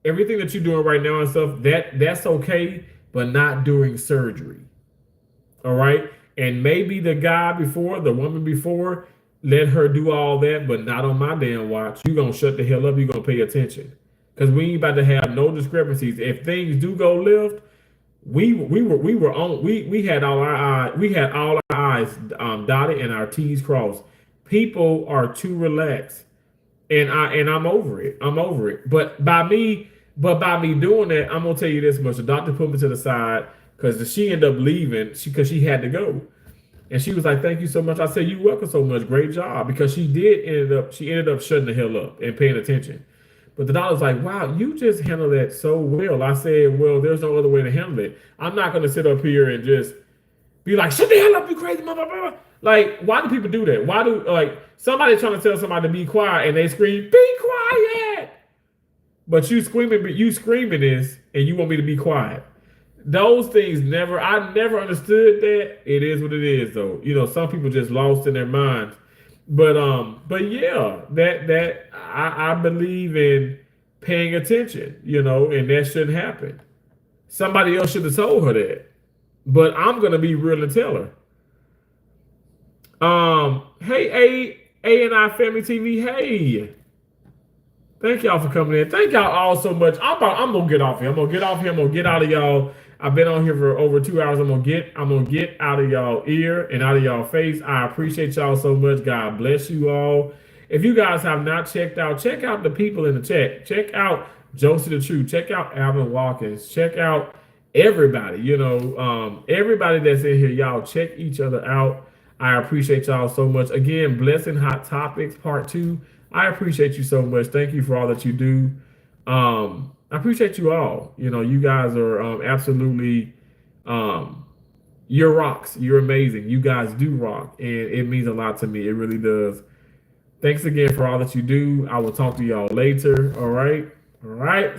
everything that you're doing right now and stuff, that's okay, but not during surgery. All right, And maybe the guy before, the woman before, let her do all that, but not on my damn watch. You gonna shut the hell up. You gonna pay attention, because we ain't about to have no discrepancies. If things do go left, we had all our I's dotted and our T's crossed. People are too relaxed, and I'm over it. I'm over it. But by me doing that, I'm gonna tell you this much: the doctor put me to the side because she ended up leaving because she had to go. And she was like, "Thank you so much." I said, "You're welcome so much. Great job." Because she ended up shutting the hell up and paying attention. But the doctor's like, "Wow, you just handled that so well." I said, "Well, there's no other way to handle it. I'm not going to sit up here and just be like, shut the hell up, you crazy motherfucker." Like, why do people do that? Why do, like, somebody trying to tell somebody to be quiet and they scream, "Be quiet!" But you screaming this and you want me to be quiet. Those things I never understood that. It is what it is, though. You know, some people just lost in their minds. But yeah, that I believe in paying attention, you know, and that shouldn't happen. Somebody else should have told her that. But I'm gonna be real and tell her. Hey, A&I Family TV, hey. Thank y'all for coming in. Thank y'all all so much. I'm gonna get off here. I'm gonna get out of y'all. I've been on here for over 2 hours. I'm gonna get out of y'all ear and out of y'all face. I appreciate y'all so much. God bless you all. If you guys have not check out the people in the chat. Check out Josie the Truth. Check out Alvin Watkins. Check out everybody. You know, everybody that's in here. Y'all check each other out. I appreciate y'all so much. Again, Blessing Hot Topics Part 2. I appreciate you so much. Thank you for all that you do. I appreciate you all. You know, you guys are absolutely, you're rocks. You're amazing. You guys do rock, and it means a lot to me. It really does. Thanks again for all that you do. I will talk to y'all later. All right.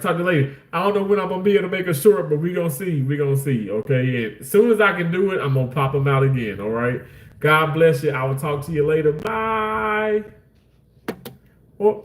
Talk to you later. I don't know when I'm gonna be able to make a short, but we're gonna see. Okay. And as soon as I can do it, I'm gonna pop them out again. All right. God bless you. I will talk to you later. Bye. Oh.